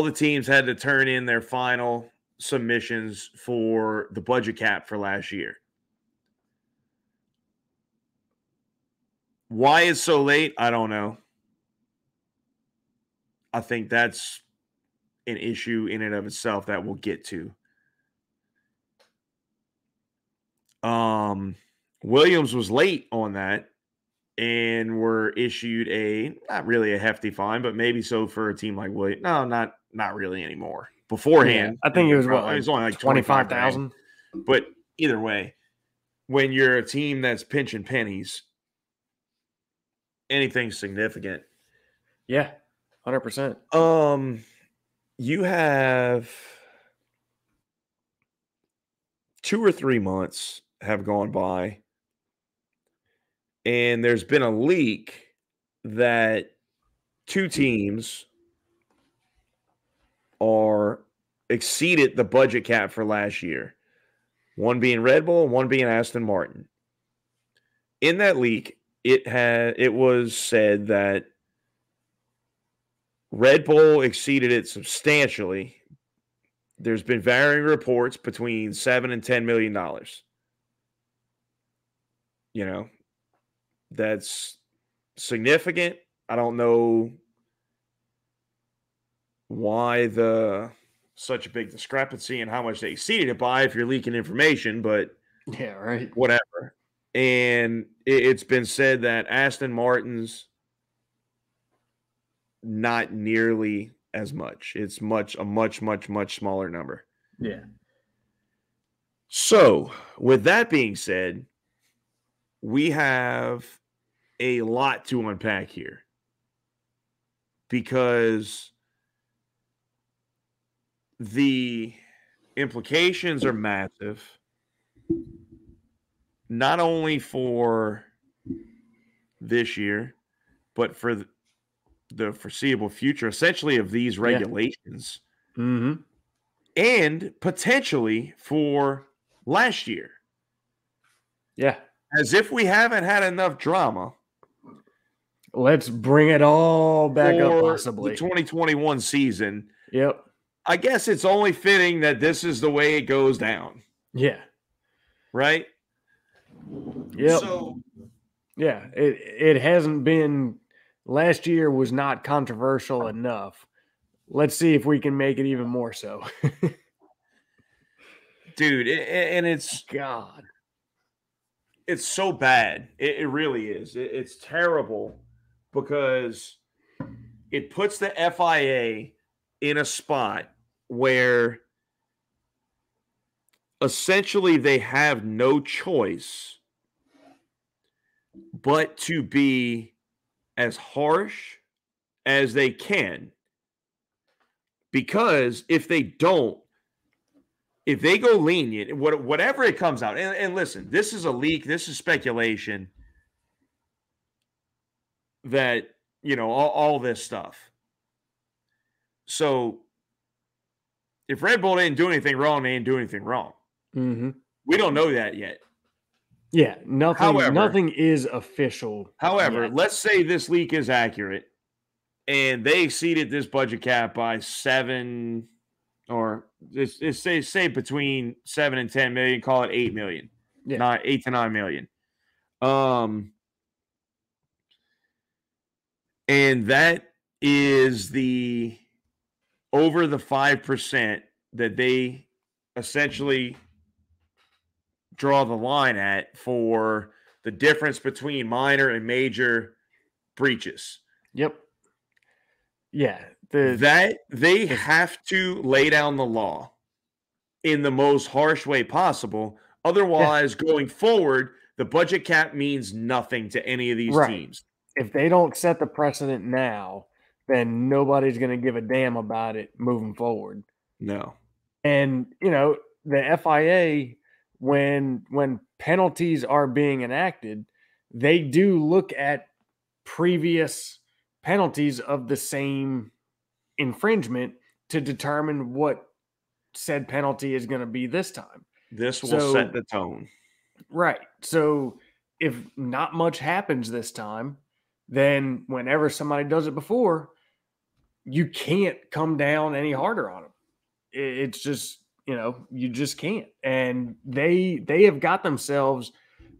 the teams had to turn in their final submissions for the budget cap for last year. Why it's so late, I don't know. I think that's an issue in and of itself that we'll get to. Williams was late on that and were issued not really a hefty fine, but maybe so for a team like Williams. No, not really anymore. Beforehand, I think it was it was only like 25,000. But either way, when you're a team that's pinching pennies, anything significant. Yeah, 100%. You have 2 or 3 months have gone by, and there's been a leak that two teams exceeded the budget cap for last year. One being Red Bull, one being Aston Martin. In that leak, it was said that Red Bull exceeded it substantially. There's been varying reports between $7 and $10 million. You know, that's significant. I don't know why such a big discrepancy in how much they exceeded it by if you're leaking information, but yeah, right. Whatever. And it's been said that Aston Martin's not nearly as much. It's a much smaller number. Yeah. So, with that being said, we have a lot to unpack here because the implications are massive. not only for this year, but for the foreseeable future, essentially, of these regulations, and potentially for last year. Yeah. As if we haven't had enough drama. Let's bring it all back up, possibly. The 2021 season. Yep. I guess it's only fitting that this is the way it goes down. Yeah. Right? Yep. So, yeah, it hasn't been – last year was not controversial enough. Let's see if we can make it even more so. Dude, and it's – God. It's so bad. It really is. It's terrible because it puts the FIA in a spot where essentially they have no choice but to be as harsh as they can. Because if they don't, if they go lenient, whatever it comes out, and listen, this is a leak, this is speculation that, all this stuff. So if Red Bull didn't do anything wrong, they didn't do anything wrong. Mm-hmm. We don't know that yet. Yeah, nothing is official. However, yet. Let's say this leak is accurate and they exceeded this budget cap by 7 or it's say between 7 and 10 million, call it 8 million. Yeah. Not 8 to 9 million. And that is over the 5% that they essentially draw the line at for the difference between minor and major breaches. Yep. Yeah. That they have to lay down the law in the most harsh way possible. Otherwise, going forward, the budget cap means nothing to any of these teams. If they don't set the precedent now, then nobody's going to give a damn about it moving forward. No. And, the FIA, when penalties are being enacted, they do look at previous penalties of the same infringement to determine what said penalty is going to be this time. This will set the tone. Right. So if not much happens this time, then whenever somebody does it before, you can't come down any harder on them. It's just, you just can't. And they have got themselves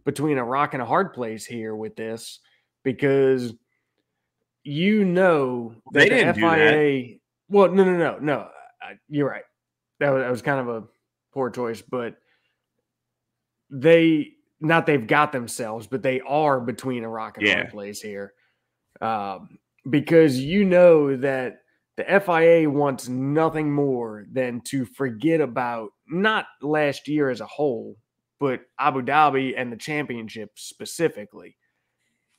between a rock and a hard place here with this because they didn't the FIA, do that. Well, no. You're right. That was kind of a poor choice, but they've got themselves, but they are between a rock and a hard place here. Because that the FIA wants nothing more than to forget about not last year as a whole, but Abu Dhabi and the championship specifically.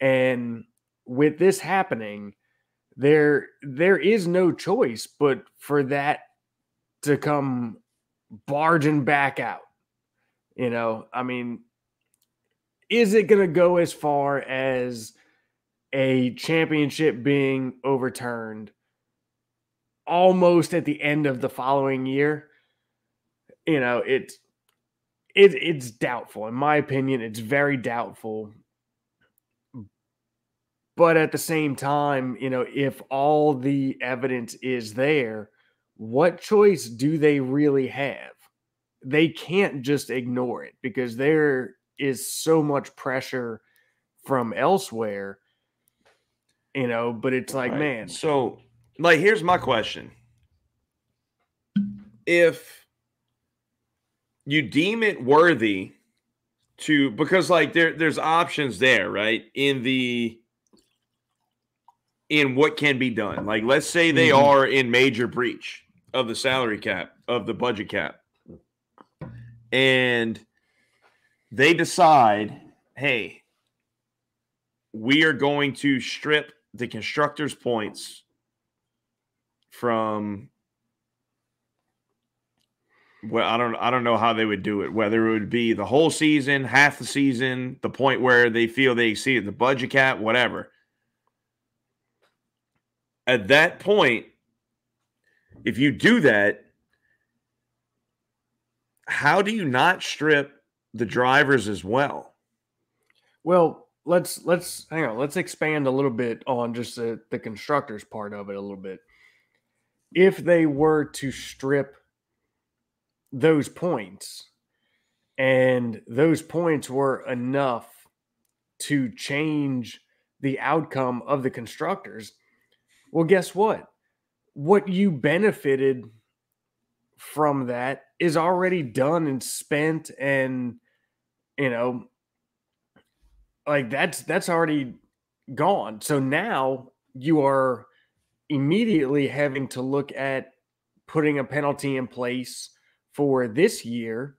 And with this happening, there is no choice but for that to come barging back out. Is it going to go as far as a championship being overturned almost at the end of the following year? It's doubtful. In my opinion, it's very doubtful. But at the same time, if all the evidence is there, what choice do they really have? They can't just ignore it because there is so much pressure from elsewhere, but it's like, man. So, here's my question. If you deem it worthy to, because there's options there, right? In what can be done. Let's say they are in major breach of the salary cap, of the budget cap. And they decide, hey, we are going to strip the constructors' points from Well, I don't know how they would do it. Whether it would be the whole season, half the season, the point where they feel they exceeded the budget cap, whatever. At that point, if you do that, how do you not strip the drivers as well? Well, let's hang on. Let's expand a little bit on just the constructors part of it a little bit. If they were to strip those points, and those points were enough to change the outcome of the constructors, well, guess what? What you benefited from that is already done and spent, and you know, like that's already gone. So now you are immediately having to look at putting a penalty in place for this year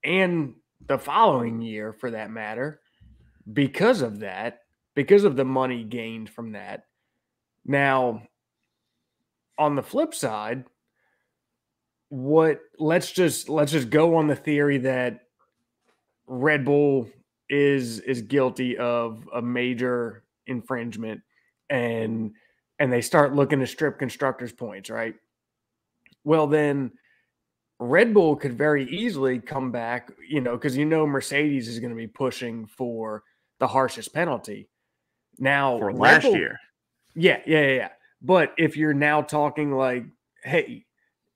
and the following year, for that matter, because of that, because of the money gained from that. Now, on the flip side, let's just go on the theory that Red Bull is guilty of a major infringement, and they start looking to strip constructors points, right? Well, then Red Bull could very easily come back, because Mercedes is going to be pushing for the harshest penalty. Now, For Red last Bull, year. yeah. But if you're now talking like, hey,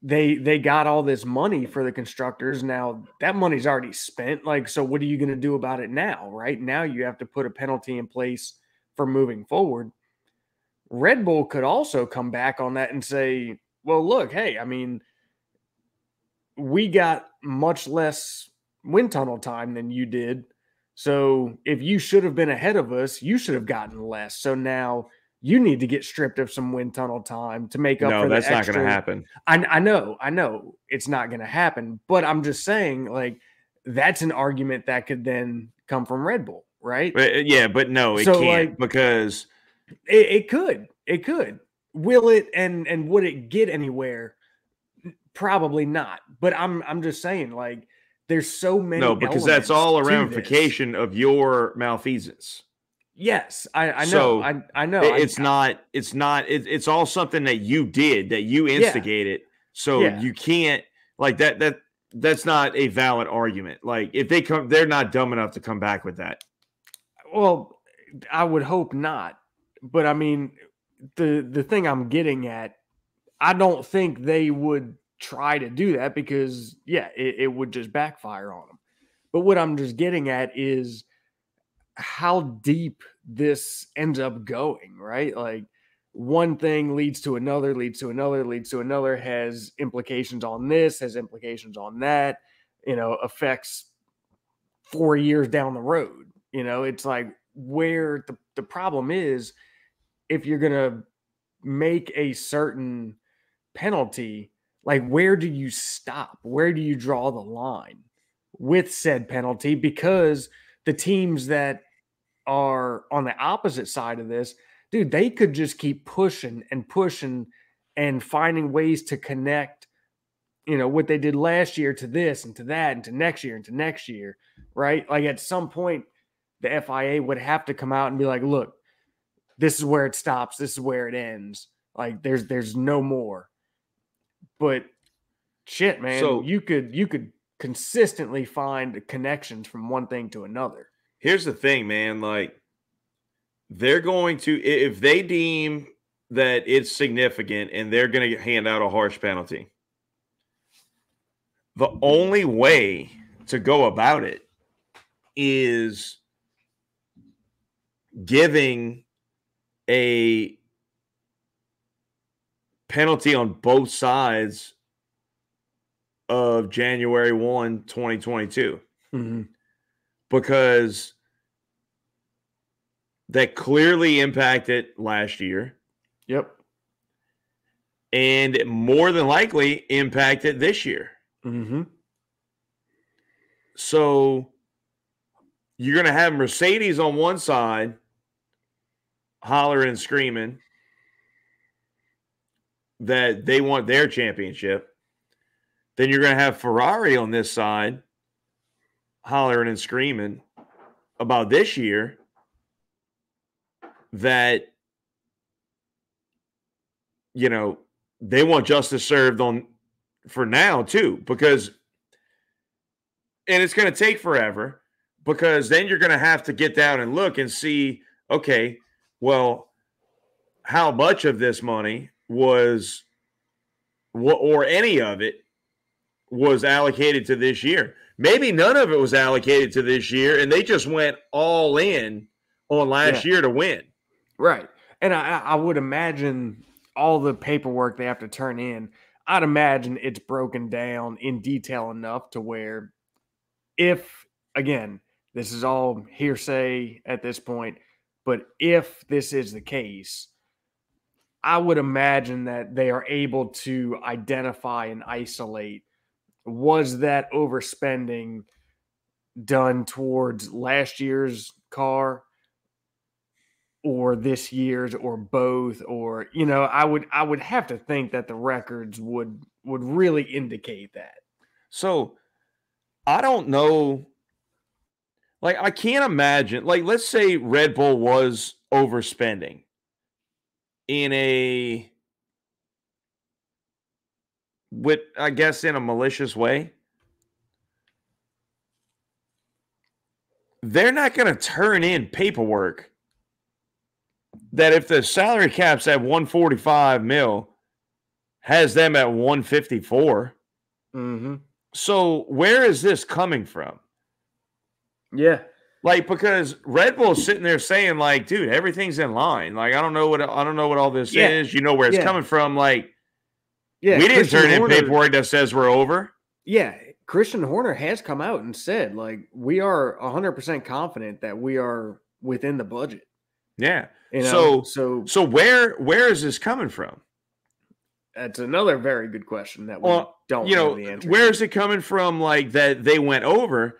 they got all this money for the constructors, now that money's already spent. Like, so what are you going to do about it now, right? Now you have to put a penalty in place for moving forward. Red Bull could also come back on that and say, well, look, hey, I mean, we got much less wind tunnel time than you did. So if you should have been ahead of us, you should have gotten less. So now you need to get stripped of some wind tunnel time to make up No, for the that's extra. not going to happen. I know it's not going to happen, but I'm just saying, like, that's an argument that could then come from Red Bull, right? Yeah, but no, it So, can't, like, because it could. Will it, and would it get anywhere? Probably not. But I'm just saying, like, there's so many. no, because that's all a elements to this. ramification of your malfeasance. Yes, I know. So I know. It's all something that you did, that you instigated. So Yeah. you can't, like, that's not a valid argument. Like, if they come, they're not dumb enough to come back with that. Well, I would hope not. But I mean, the thing I'm getting at, I don't think they would try to do that, because it would just backfire on them. But what I'm just getting at is how deep this ends up going, right? Like, one thing leads to another, has implications on this, has implications on that, affects 4 years down the road. It's like, where the problem is, if you're going to make a certain penalty, like, where do you stop? Where do you draw the line with said penalty? Because the teams that are on the opposite side of this, dude, they could just keep pushing and finding ways to connect, what they did last year to this and to that and to next year, right? Like, at some point, the FIA would have to come out and be like, look, this is where it stops. This is where it ends. Like, there's no more. But shit, man, So you could consistently find connections from one thing to another. here's the thing, man. Like, they're going to, if they deem that it's significant and they're going to hand out a harsh penalty, the only way to go about it is giving a penalty on both sides of January 1, 2022. Mm-hmm. Because that clearly impacted last year. Yep. And it more than likely impacted this year. Mm-hmm. So you're going to have Mercedes on one side hollering and screaming that they want their championship. then you're going to have Ferrari on this side hollering and screaming about this year that, you know, they want justice served on for now too, because, and it's going to take forever, because then you're going to have to get down and look and see, okay, well, how much of this money was, or any of it was allocated to this year. Maybe none of it was allocated to this year, and they just went all in on last year to win. Right. And I would imagine all the paperwork they have to turn in, I'd imagine it's broken down in detail enough to where if, again, this is all hearsay at this point, but if this is the case, I would imagine that they are able to identify and isolate, was that overspending done towards last year's car or this year's or both, or, you know, I would have to think that the records would really indicate that. So I don't know. Like, I can't imagine, like, let's say Red Bull was overspending in a, with, I guess, in a malicious way. They're not going to turn in paperwork that if the salary cap's at 145 mil, has them at 154. Mm-hmm. So where is this coming from? Yeah. Like, because Red Bull's sitting there saying, like, dude, everything's in line. Like, I don't know what all this is. You know where it's coming from. Like, we didn't turn in paperwork that says we're over. Yeah. Christian Horner has come out and said, like, we are 100% confident that we are within the budget. Yeah. You know, so where is this coming from? That's another very good question that we don't know the answer. Where is it coming from? Like, that they went over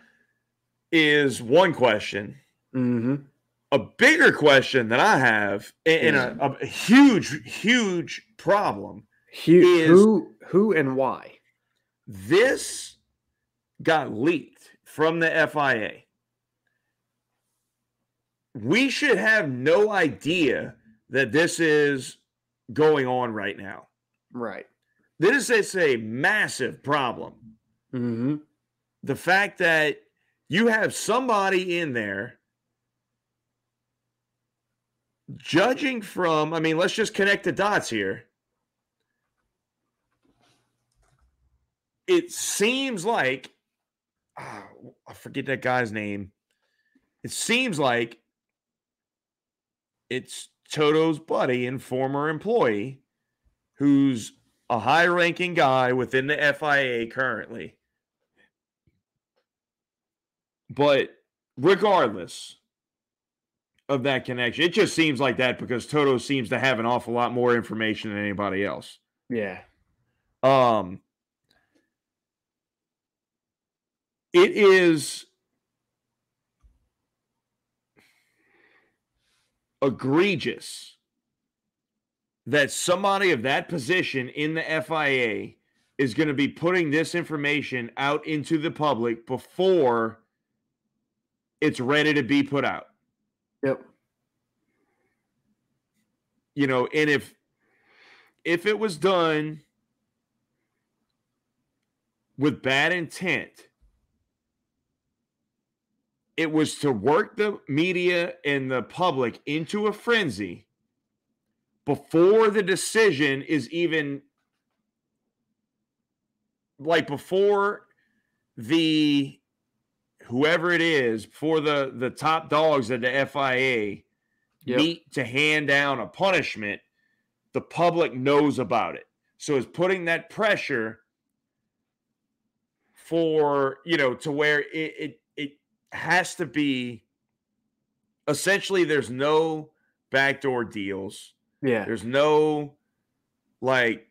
is one question. Mm-hmm. A bigger question that I have, and a huge problem, is who and why this got leaked from the FIA. We should have no idea that this is going on right now. Right. This is a massive problem. Mm-hmm. The fact that you have somebody in there judging from, I mean, let's just connect the dots here. It seems like, I forget that guy's name. It seems like it's Toto's buddy and former employee who's a high-ranking guy within the FIA currently. But regardless of that connection, it just seems like that because Toto seems to have an awful lot more information than anybody else. Yeah. It is egregious that somebody of that position in the FIA is going to be putting this information out into the public before it's ready to be put out. Yep. You know, and if it was done with bad intent, it was to work the media and the public into a frenzy before the decision is even, like, before the whoever it is, before the top dogs at the FIA meet to hand down a punishment, the public knows about it. So it's putting that pressure for, you know, to where it has to be, essentially, there's no backdoor deals. Yeah. There's no, like,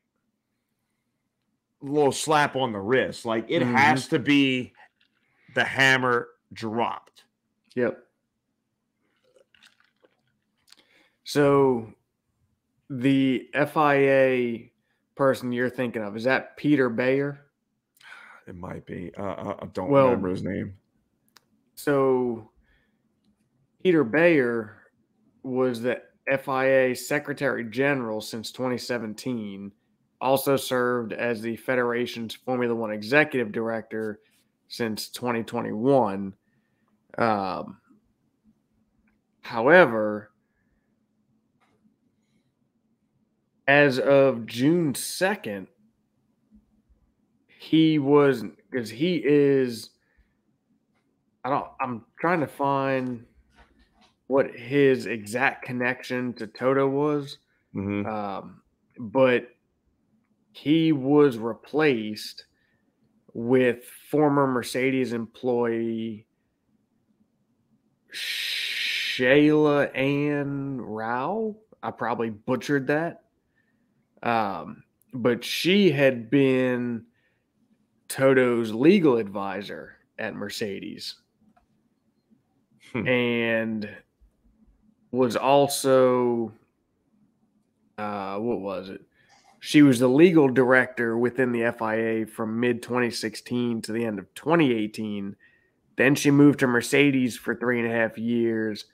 little slap on the wrist. Like, it has to be the hammer dropped. Yep. So the FIA person you're thinking of, is that Peter Bayer? It might be. I don't Well, remember his name. So Peter Bayer was the FIA Secretary General since 2017, also served as the Federation's Formula One Executive Director since 2021. However, as of June 2nd, I'm trying to find what his exact connection to Toto was. Mm-hmm. But he was replaced with former Mercedes employee Shayla Ann Rao. I probably butchered that. But she had been Toto's legal advisor at Mercedes and was also, what was it? She was the legal director within the FIA from mid-2016 to the end of 2018. Then she moved to Mercedes for 3.5 years,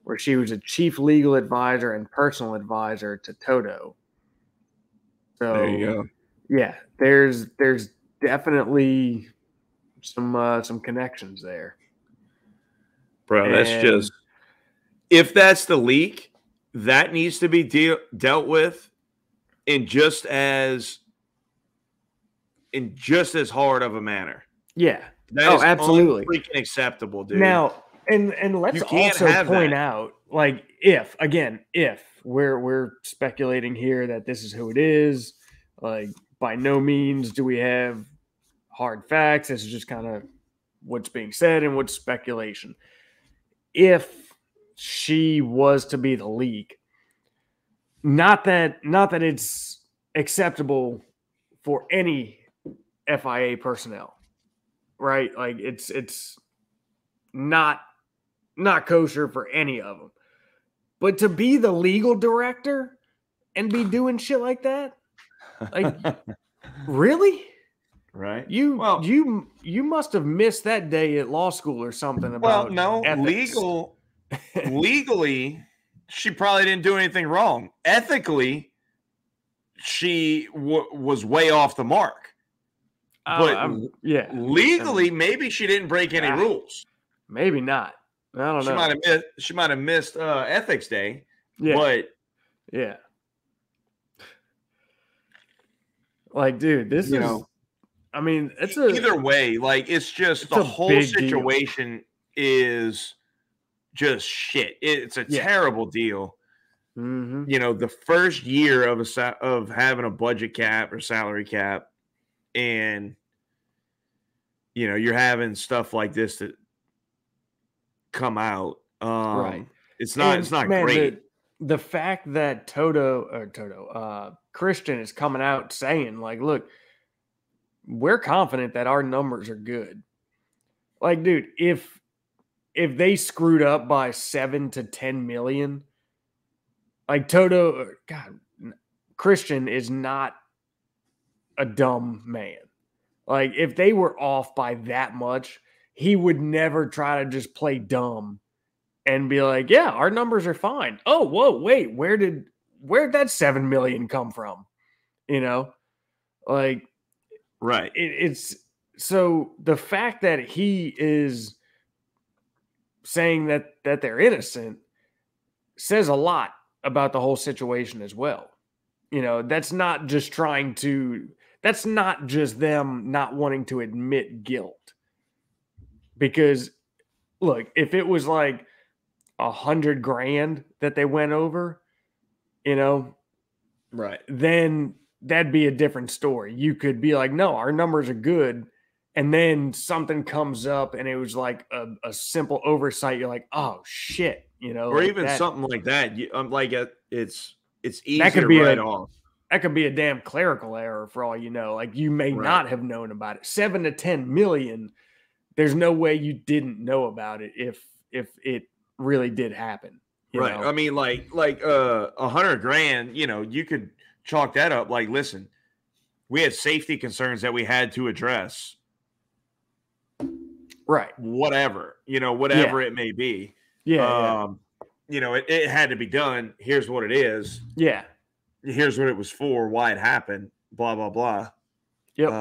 where she was a chief legal advisor and personal advisor to Toto. So There you go. Yeah, there's definitely some connections there. Bro, that's just, if that's the leak, that needs to be dealt with in just as hard of a manner. Yeah. That is absolutely freaking acceptable, dude. Now, and let's also point out, like, if we're speculating here that this is who it is, like, by no means do we have hard facts. This is just kind of what's being said and what's speculation. If she was to be the leak, not that it's acceptable for any FIA personnel, right? Like, it's not kosher for any of them. But to be the legal director and be doing shit like that, like, really? Right. You must have missed that day at law school or something about ethics. Legally, she probably didn't do anything wrong. Ethically, she was way off the mark. But legally, maybe she didn't break any rules. Maybe not. I don't know. She might have missed ethics day. Yeah. But yeah. Like, dude, this is. I mean, it's either way. Like, it's just the whole situation is just shit. It's a terrible deal. Mm-hmm. The first year of having a budget cap or salary cap, and you're having stuff like this that come out. Right. It's not great. The fact that Christian is coming out saying, like, look, we're confident that our numbers are good. Like, dude, if they screwed up by 7 to 10 million, like, Christian is not a dumb man. Like, if they were off by that much, he would never try to just play dumb and be like, yeah, our numbers are fine. Oh, whoa, wait, where'd that 7 million come from? Like, right. It's so the fact that he is saying that they're innocent says a lot about the whole situation as well. That's not just them not wanting to admit guilt. Because, look, if it was like $100,000 that they went over, right, then that'd be a different story. You could be like, no, our numbers are good. And then something comes up and it was like a simple oversight. You're like, oh shit, or like even something like that. Like, it's easy that could to be write off. That could be a damn clerical error for all you know. Like, you may not have known about it. 7 to 10 million. There's no way you didn't know about it if it really did happen. Right. I mean, like $100,000, you could chalk that up. Like, listen, we had safety concerns that we had to address. Right. whatever, Yeah. whatever it may be. Yeah. It had to be done. Here's what it is. Yeah. Here's what it was for, why it happened, blah, blah, blah. Yep.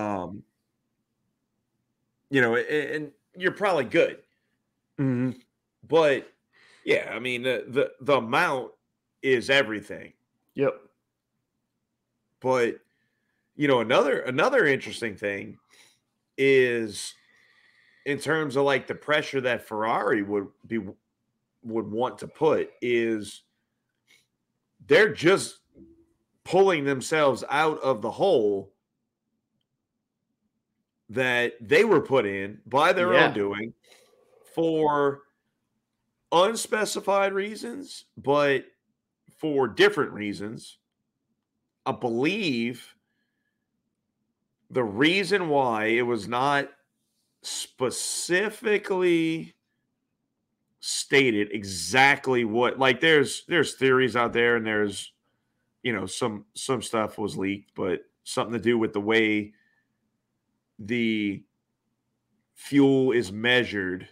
And you're probably good. Mm-hmm. But yeah, I mean, the amount is everything. Yep. But another interesting thing is in terms of like the pressure that Ferrari would want to put is they're just pulling themselves out of the hole that they were put in by their own doing for unspecified reasons, but for different reasons. I believe the reason why it was not specifically stated exactly what, like there's theories out there, and there's some stuff was leaked, but something to do with the way the fuel is measured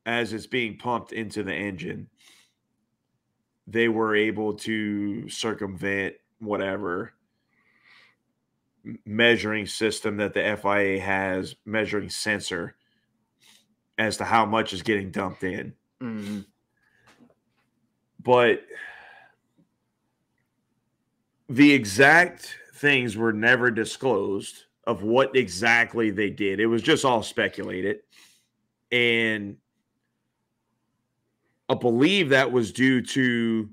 as it's being pumped into the engine. They were able to circumvent whatever measuring system that the FIA has, measuring sensor as to how much is getting dumped in. Mm-hmm. But the exact things were never disclosed of what exactly they did. It was just all speculated. And I believe that was due to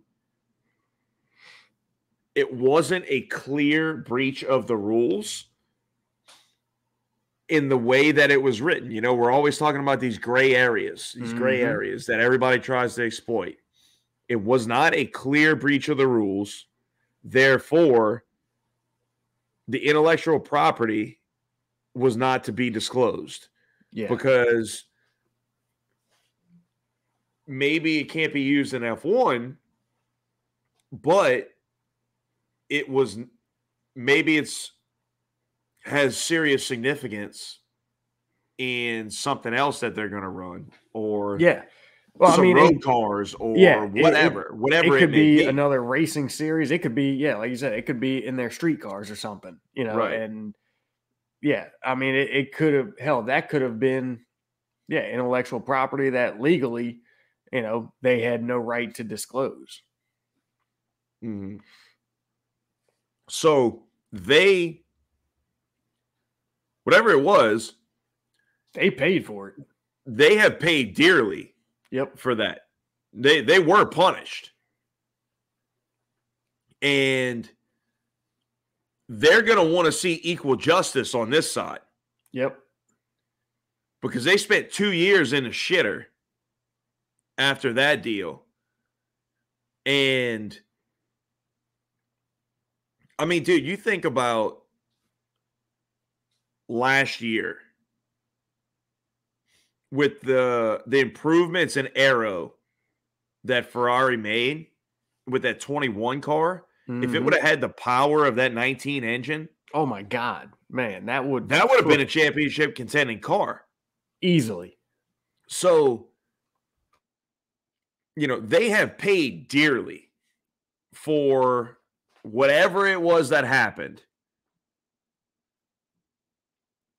it wasn't a clear breach of the rules in the way that it was written. We're always talking about these gray areas that everybody tries to exploit. It was not a clear breach of the rules. Therefore, the intellectual property was not to be disclosed. Yeah. Because maybe it can't be used in F1, but has serious significance in something else that they're going to run, or road cars, or whatever it could may be another racing series. It could be, like you said, it could be in their street cars or something, right. And I mean, it could have, that could have been, intellectual property that legally, they had no right to disclose. Mm-hmm. So whatever it was, they paid for it. They have paid dearly. Yep. For that. They were punished. And they're going to want to see equal justice on this side. Yep. Because they spent 2 years in the shitter after that deal. And I mean, dude, you think about last year with the improvements in aero that Ferrari made with that 21 car. Mm-hmm. If it would have had the power of that 19 engine, oh my God, man, that would have been a championship contending car easily. So, they have paid dearly for whatever it was that happened.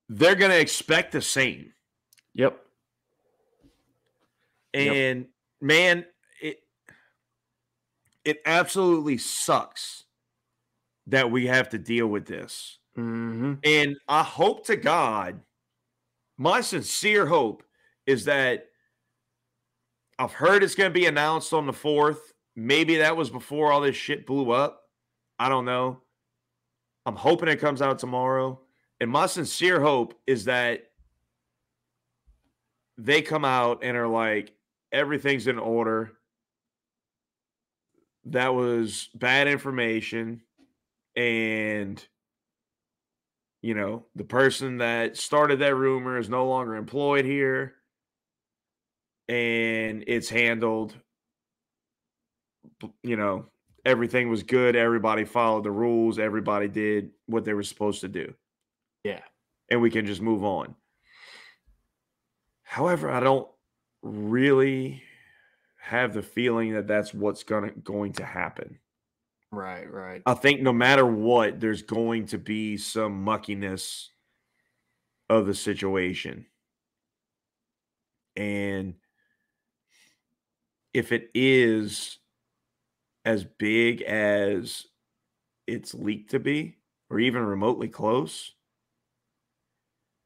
They're going to expect the same. Yep. And man, it absolutely sucks that we have to deal with this. Mm-hmm. And I hope to God, my sincere hope is that I've heard it's going to be announced on the 4th. Maybe that was before all this shit blew up. I don't know. I'm hoping it comes out tomorrow. And my sincere hope is that they come out and are like, everything's in order. That was bad information. And, the person that started that rumor is no longer employed here. And it's handled, everything was good. Everybody followed the rules. Everybody did what they were supposed to do. Yeah. And we can just move on. However, I don't really have the feeling that that's what's going to happen. Right, right. I think no matter what, there's going to be some muckiness of the situation. And if it is as big as it's leaked to be, or even remotely close,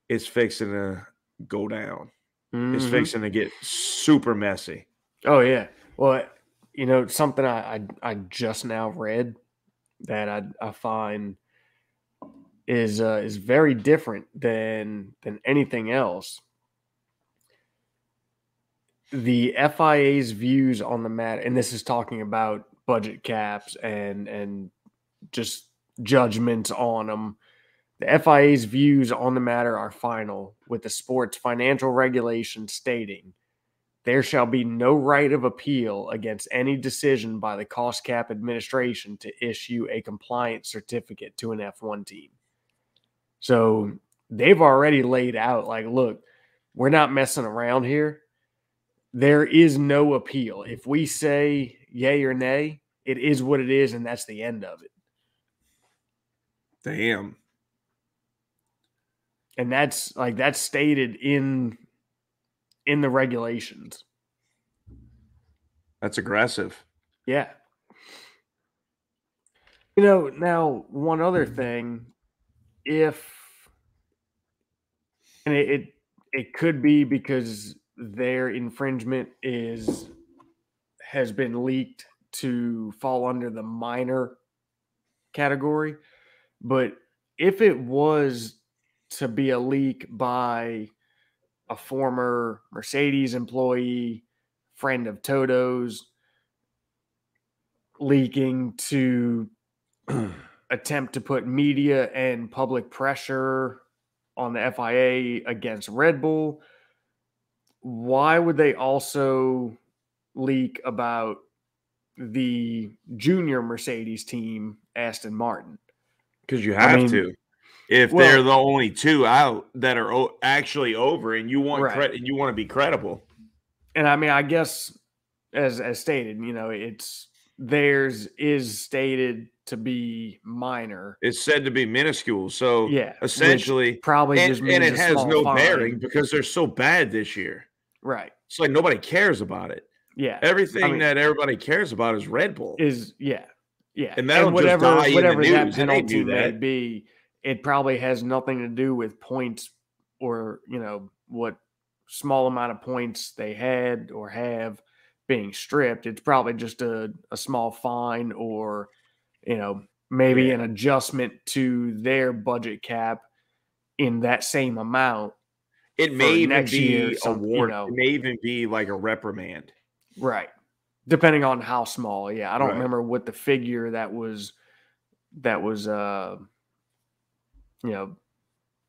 it's fixing to go down. It's Hmm. fixing to get super messy. Oh yeah. Well, something I just now read that I find is very different than anything else. The FIA's views on the matter, and this is talking about budget caps and just judgments on them. The FIA's views on the matter are final, with the sport's financial regulation stating there shall be no right of appeal against any decision by the cost cap administration to issue a compliance certificate to an F1 team. So they've already laid out, like, look, we're not messing around here. There is no appeal. If we say yay or nay, it is what it is, and that's the end of it. Damn. And that's stated in the regulations. That's aggressive. Yeah. Now one other thing, if and it could be because their infringement has been leaked to fall under the minor category, but if it was to be a leak by a former Mercedes employee, friend of Toto's, leaking to attempt to put media and public pressure on the FIA against Red Bull, why would they also leak about the junior Mercedes team, Aston Martin? Because you I have mean, to. If they're well, the only two out that are actually over, and you want right. credit, you want to be credible. And I mean, I guess as stated, it's theirs is stated to be minor. It's said to be minuscule. So Yeah, which essentially, probably and just and means it a has small no bearing fine. because they're so bad this year. Right. It's like nobody cares about it. Yeah. Everything that everybody cares about is Red Bull. Yeah. And And that'll just die in the whatever that news, and they penalty do may that. be, it probably has nothing to do with points or, what small amount of points they had or have being stripped. It's probably just a small fine or, maybe Yeah. an adjustment to their budget cap in that same amount It may for even next year. be a warrant. It may even be like a reprimand. Right. Depending on how small. Yeah. I don't Right. remember what the figure that was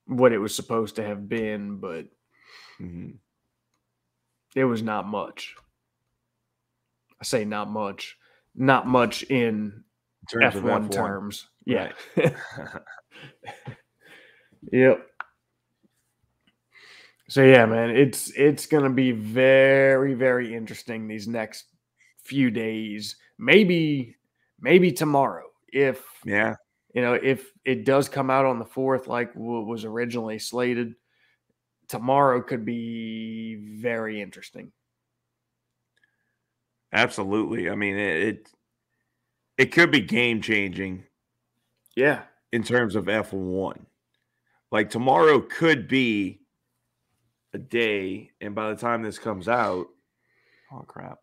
what it was supposed to have been, but it was not much. I say not much in terms of F1 F1. terms. Yeah. Right. Yep. So yeah, man, it's going to be very, very interesting these next few days. Maybe tomorrow if Yeah. if it does come out on the 4th like what was originally slated. Tomorrow could be very interesting. Absolutely. I mean, it could be game changing. Yeah. In terms of F1. Like tomorrow could be a day, and by the time this comes out, oh crap.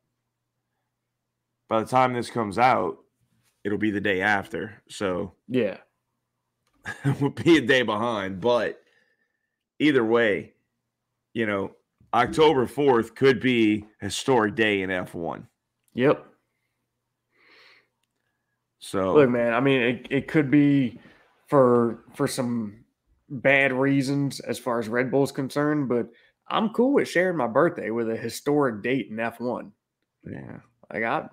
By the time this comes out, it'll be the day after. So yeah, we'll be a day behind. But either way, October 4th could be a historic day in F1. Yep. So look, man, I mean, it could be for some bad reasons as far as Red Bull's concerned, but I'm cool with sharing my birthday with a historic date in F1. Yeah. Like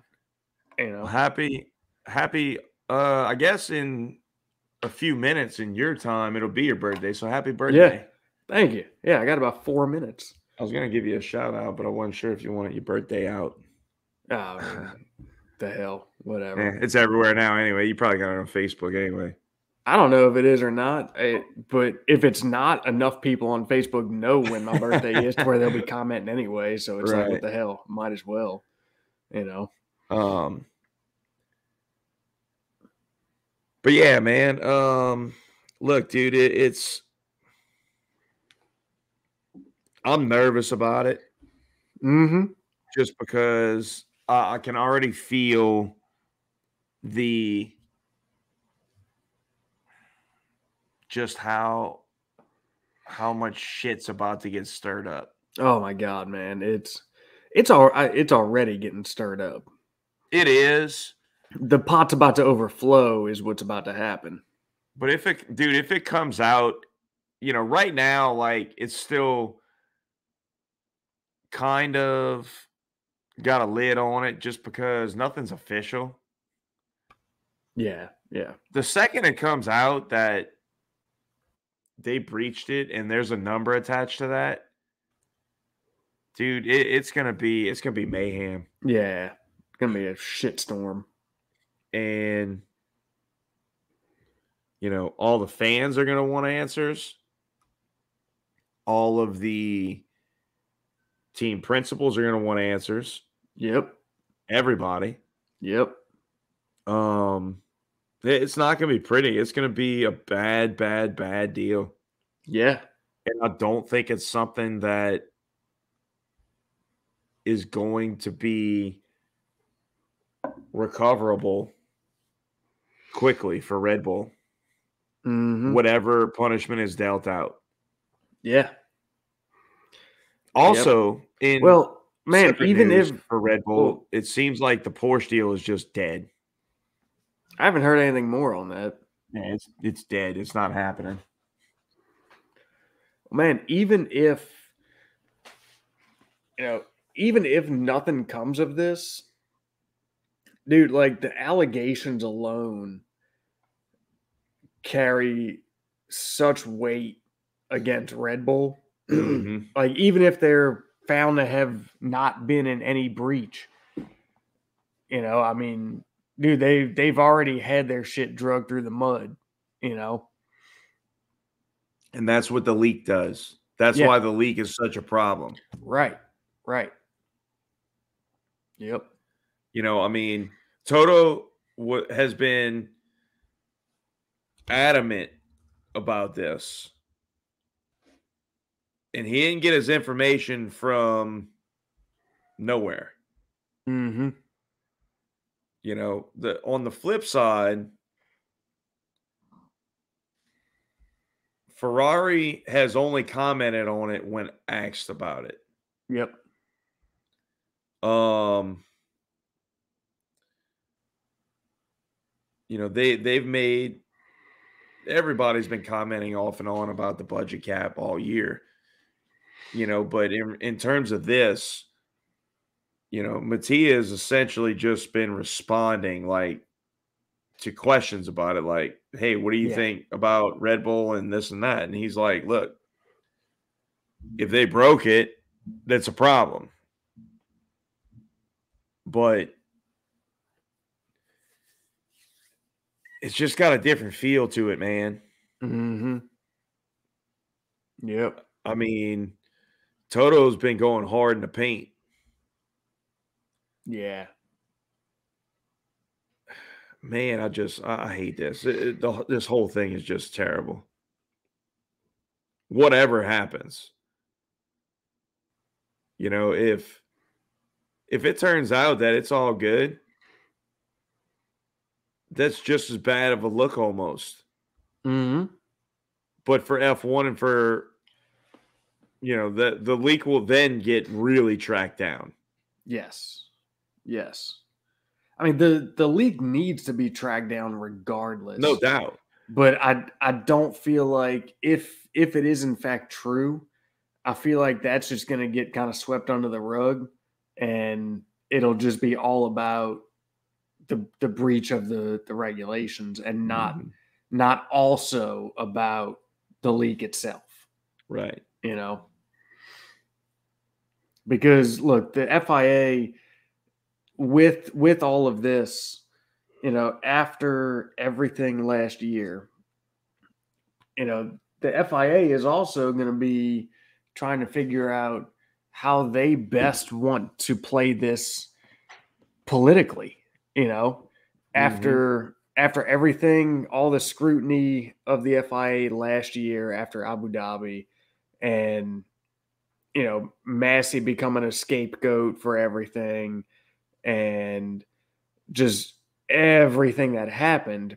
happy, I guess in a few minutes in your time, it'll be your birthday. So happy birthday. Yeah. Thank you. Yeah, I got about 4 minutes. I was gonna give you a shout out, but I wasn't sure if you wanted your birthday out. Oh, I mean, the hell, whatever. It's everywhere now anyway. You probably got it on Facebook anyway. I don't know if it is or not, but if it's not, enough people on Facebook know when my birthday is to where they'll be commenting anyway. So it's like, what Right. the hell? Might as well, you know. But yeah, man. Look, dude, I'm nervous about it Mm-hmm. just because I can already feel the just how much shit's about to get stirred up. Oh my God, man. It's already getting stirred up. It is. The pot's about to overflow is what's about to happen. But if it comes out, right now, like it's still kind of got a lid on it just because nothing's official. Yeah, yeah. The second it comes out that they breached it and there's a number attached to that, dude, it's gonna be mayhem. Yeah. It's gonna be a shitstorm. And all the fans are gonna want answers. All of the team principals are gonna want answers. Yep. Everybody. Yep. It's not gonna be pretty. It's gonna be a bad, bad, bad deal. Yeah. And I don't think it's something that is going to be recoverable quickly for Red Bull. Mm-hmm. Whatever punishment is dealt out. Yeah. Also, even if for Red Bull, it seems like the Porsche deal is just dead. I haven't heard anything more on that. Yeah, it's dead. It's not happening. Man, even if nothing comes of this, dude, like the allegations alone carry such weight against Red Bull. Mm-hmm. Like, even if they're found to have not been in any breach, I mean, dude, they've already had their shit drugged through the mud, And that's what the leak does. That's why the leak is such a problem. Right. Yep. I mean, Toto has been adamant about this. And he didn't get his information from nowhere. Mm-hmm. On the flip side, Ferrari has only commented on it when asked about it. Yep. Everybody's been commenting off and on about the budget cap all year. But in terms of this, Mattia has essentially just been responding to questions about it, like, hey, what do you think about Red Bull and this and that? And he's like, look, if they broke it, that's a problem. But it's just got a different feel to it, man. Mm-hmm. Yep. I mean, Toto's been going hard in the paint. Yeah. Man, I hate this. This whole thing is just terrible. Whatever happens, if it turns out that it's all good, that's just as bad of a look almost. Mm-hmm. But for F1 and for, the leak will then get really tracked down. Yes. I mean, the leak needs to be tracked down regardless. No doubt. But I don't feel like if it is in fact true, I feel like that's just going to get kind of swept under the rug, and it'll just be all about the breach of the regulations and not also about the leak itself. Right. Because look, the FIA with all of this, after everything last year, the FIA is also going to be trying to figure out how they best want to play this politically, after everything, all the scrutiny of the FIA last year after Abu Dhabi, and Massey becoming a scapegoat for everything, and just everything that happened,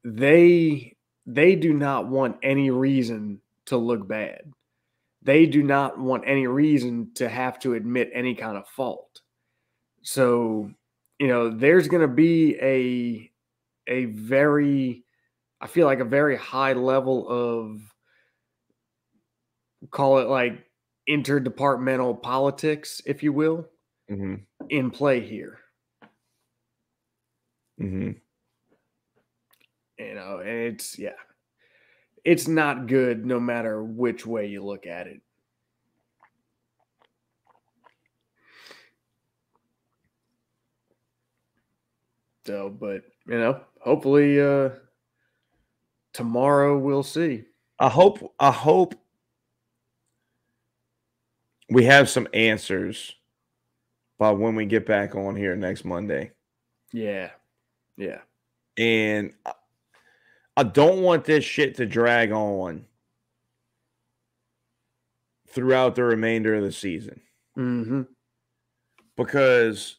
they do not want any reason to look bad. They do not want any reason to have to admit any kind of fault. So, there's going to be a very, I feel like a very high level of, call it like interdepartmental politics, if you will, in play here. Mm-hmm. And it's not good no matter which way you look at it. So, but hopefully tomorrow we'll see. I hope we have some answers by when we get back on here next Monday. Yeah. And I don't want this shit to drag on throughout the remainder of the season. Mm-hmm. Because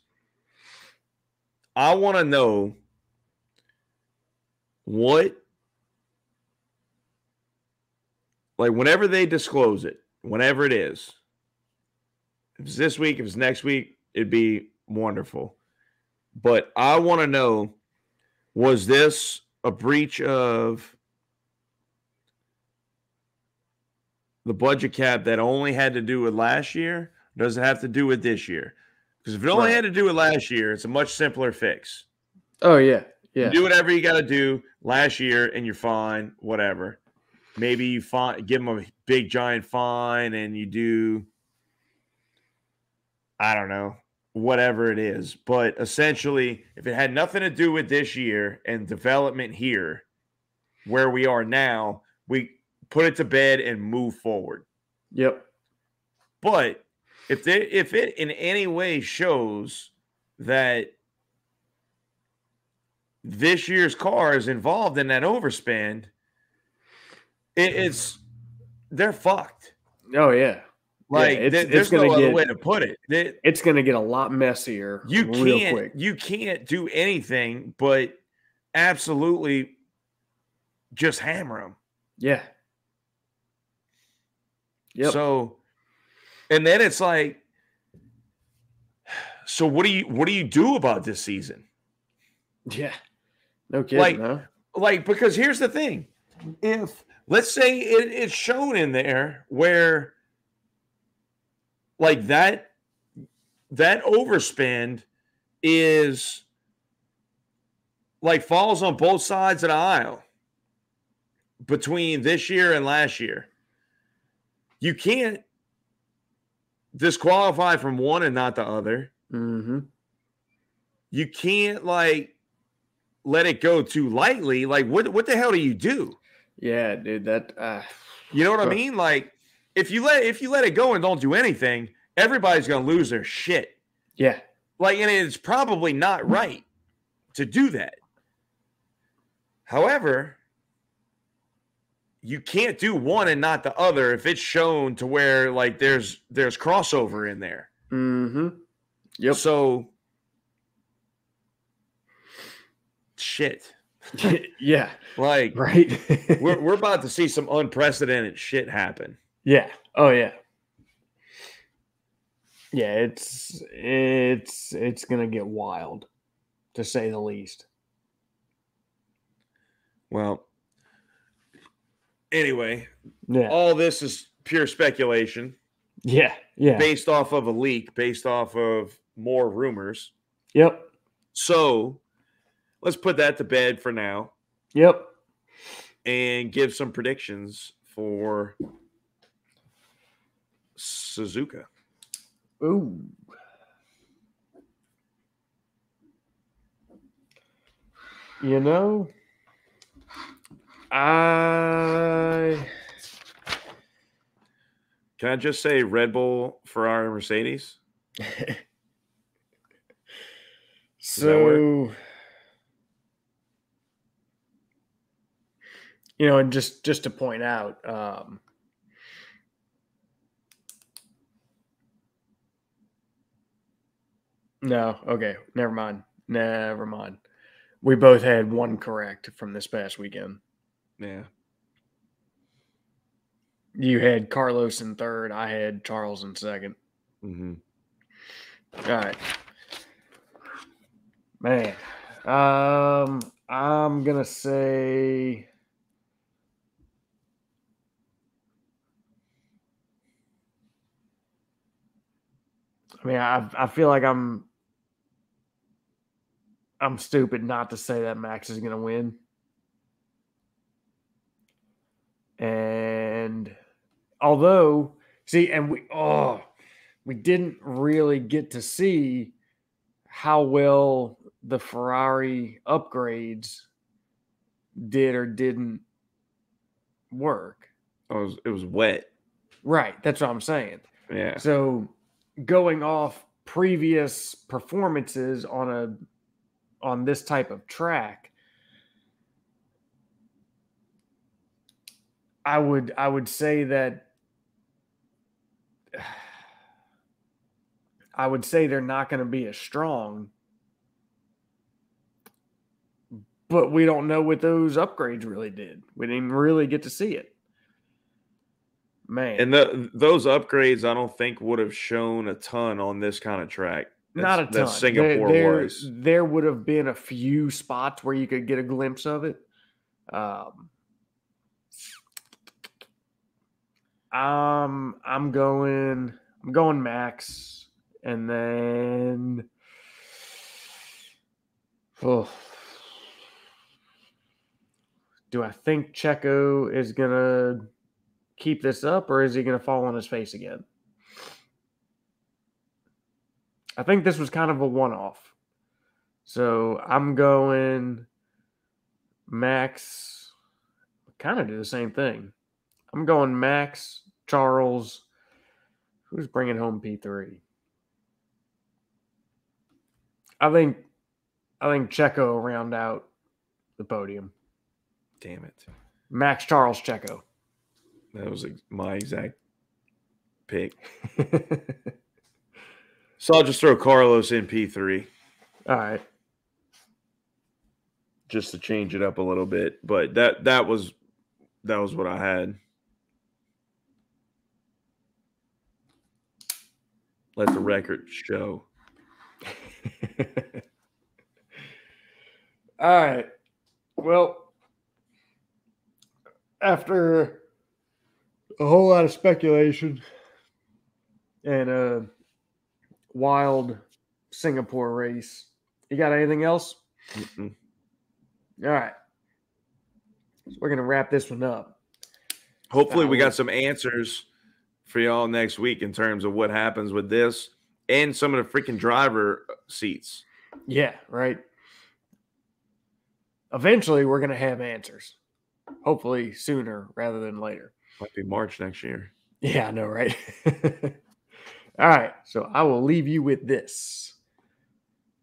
I want to know whenever they disclose it, whenever it is, if it's this week, if it's next week, it'd be wonderful. But I want to know, was this a breach of the budget cap that only had to do with last year? Or does it have to do with this year? Because if it only had to do with last year, it's a much simpler fix. Oh, yeah. You do whatever you got to do last year and you're fine, whatever. Maybe you give them a big giant fine and you do, I don't know, whatever it is. But essentially, if it had nothing to do with this year and development here, where we are now, we put it to bed and move forward. Yep. But if it in any way shows that this year's car is involved in that overspend, they're fucked. Oh, yeah. There's no other way to put it. It's going to get a lot messier real quick. You can't do anything but absolutely just hammer them. Yeah. Yep. So, and then it's like, so what do you do about this season? Yeah. No kidding, huh? Because here's the thing. If, let's say it's shown in there where that overspend is falls on both sides of the aisle between this year and last year. You can't disqualify from one and not the other. Mm-hmm. You can't let it go too lightly. What the hell do you do? Yeah, dude, that you know what I mean? If you let it go and don't do anything, everybody's gonna lose their shit. Yeah. And it's probably not right to do that. However, you can't do one and not the other if it's shown to where there's crossover in there. Mm-hmm. Yep. So shit. Yeah. Right. we're about to see some unprecedented shit happen. Yeah. Oh yeah. Yeah, it's gonna get wild, to say the least. Well, anyway, yeah. All this is pure speculation. Yeah. Based off of a leak, based off of more rumors. Yep. So let's put that to bed for now. Yep. And give some predictions for Suzuka. Ooh. You know, Can I just say Red Bull, Ferrari, Mercedes? so and just to point out, no, okay, never mind. We both had one correct from this past weekend. Yeah. You had Carlos in third. I had Charles in second. Mm-hmm. All right. Man. I'm going to say I feel like I'm stupid not to say that Max is going to win. And although, we didn't really get to see how well the Ferrari upgrades did or didn't work. Oh, it was wet. Right. That's what I'm saying. Yeah. So going off previous performances on this type of track, I would say that they're not going to be as strong, but we don't know what those upgrades really did. We didn't even really get to see it. Man. And those upgrades, I don't think would have shown a ton on this kind of track. Not a ton. That Singapore was. There would have been a few spots where you could get a glimpse of it. I'm going Max, and then do I think Checo is gonna keep this up, or is he gonna fall on his face again? I think this was kind of a one-off. So I'm going Max. Kind of do the same thing. I'm going Max, Charles. Who's bringing home P3? I think Checo will round out the podium. Damn it. Max, Charles, Checo. That was my exact pick. So I'll just throw Carlos in P3. All right. Just to change it up a little bit. But that was what I had. Let the record show. All right. Well, after a whole lot of speculation and a wild Singapore race, you got anything else? Mm-mm. All right. So we're going to wrap this one up. Hopefully we got some answers for y'all next week in terms of what happens with this and some of the freaking driver seats. Yeah, right. Eventually, we're going to have answers. Hopefully sooner rather than later. Might be March next year. Yeah, I know, right? All right. So I will leave you with this.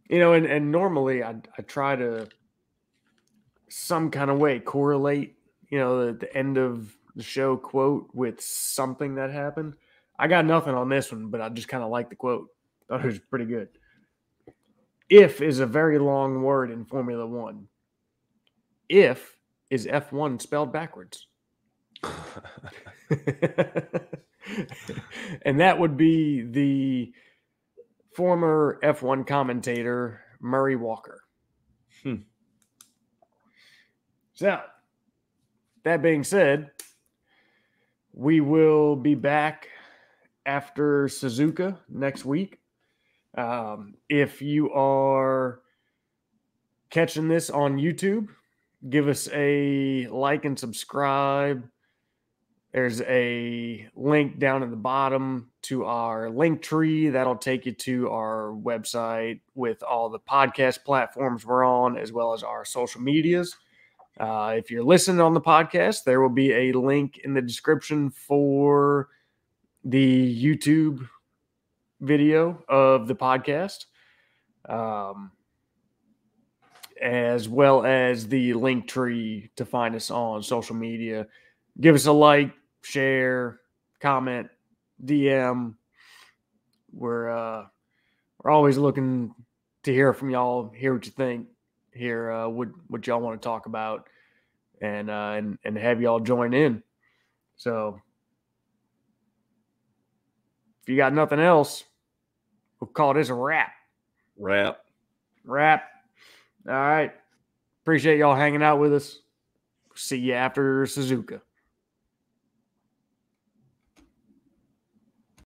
And normally I try to some kind of way correlate, the end of the show quote with something that happened. I got nothing on this one, but I just kind of like the quote. Thought it was pretty good. If is a very long word in Formula One. If is F1 spelled backwards. And that would be the former F1 commentator, Murray Walker. So, that being said, we will be back after Suzuka next week. If you are catching this on YouTube, give us a like and subscribe. There's a link down at the bottom to our link tree. That'll take you to our website with all the podcast platforms we're on, as well as our social medias. If you're listening on the podcast, there will be a link in the description for the YouTube video of the podcast, as well as the link tree to find us on social media. Give us a like, share, comment, DM. We're always looking to hear from y'all, hear what you think, hear what y'all want to talk about, and have y'all join in. So if you got nothing else, we'll call this a wrap. Wrap. All right. Appreciate y'all hanging out with us. See you after Suzuka.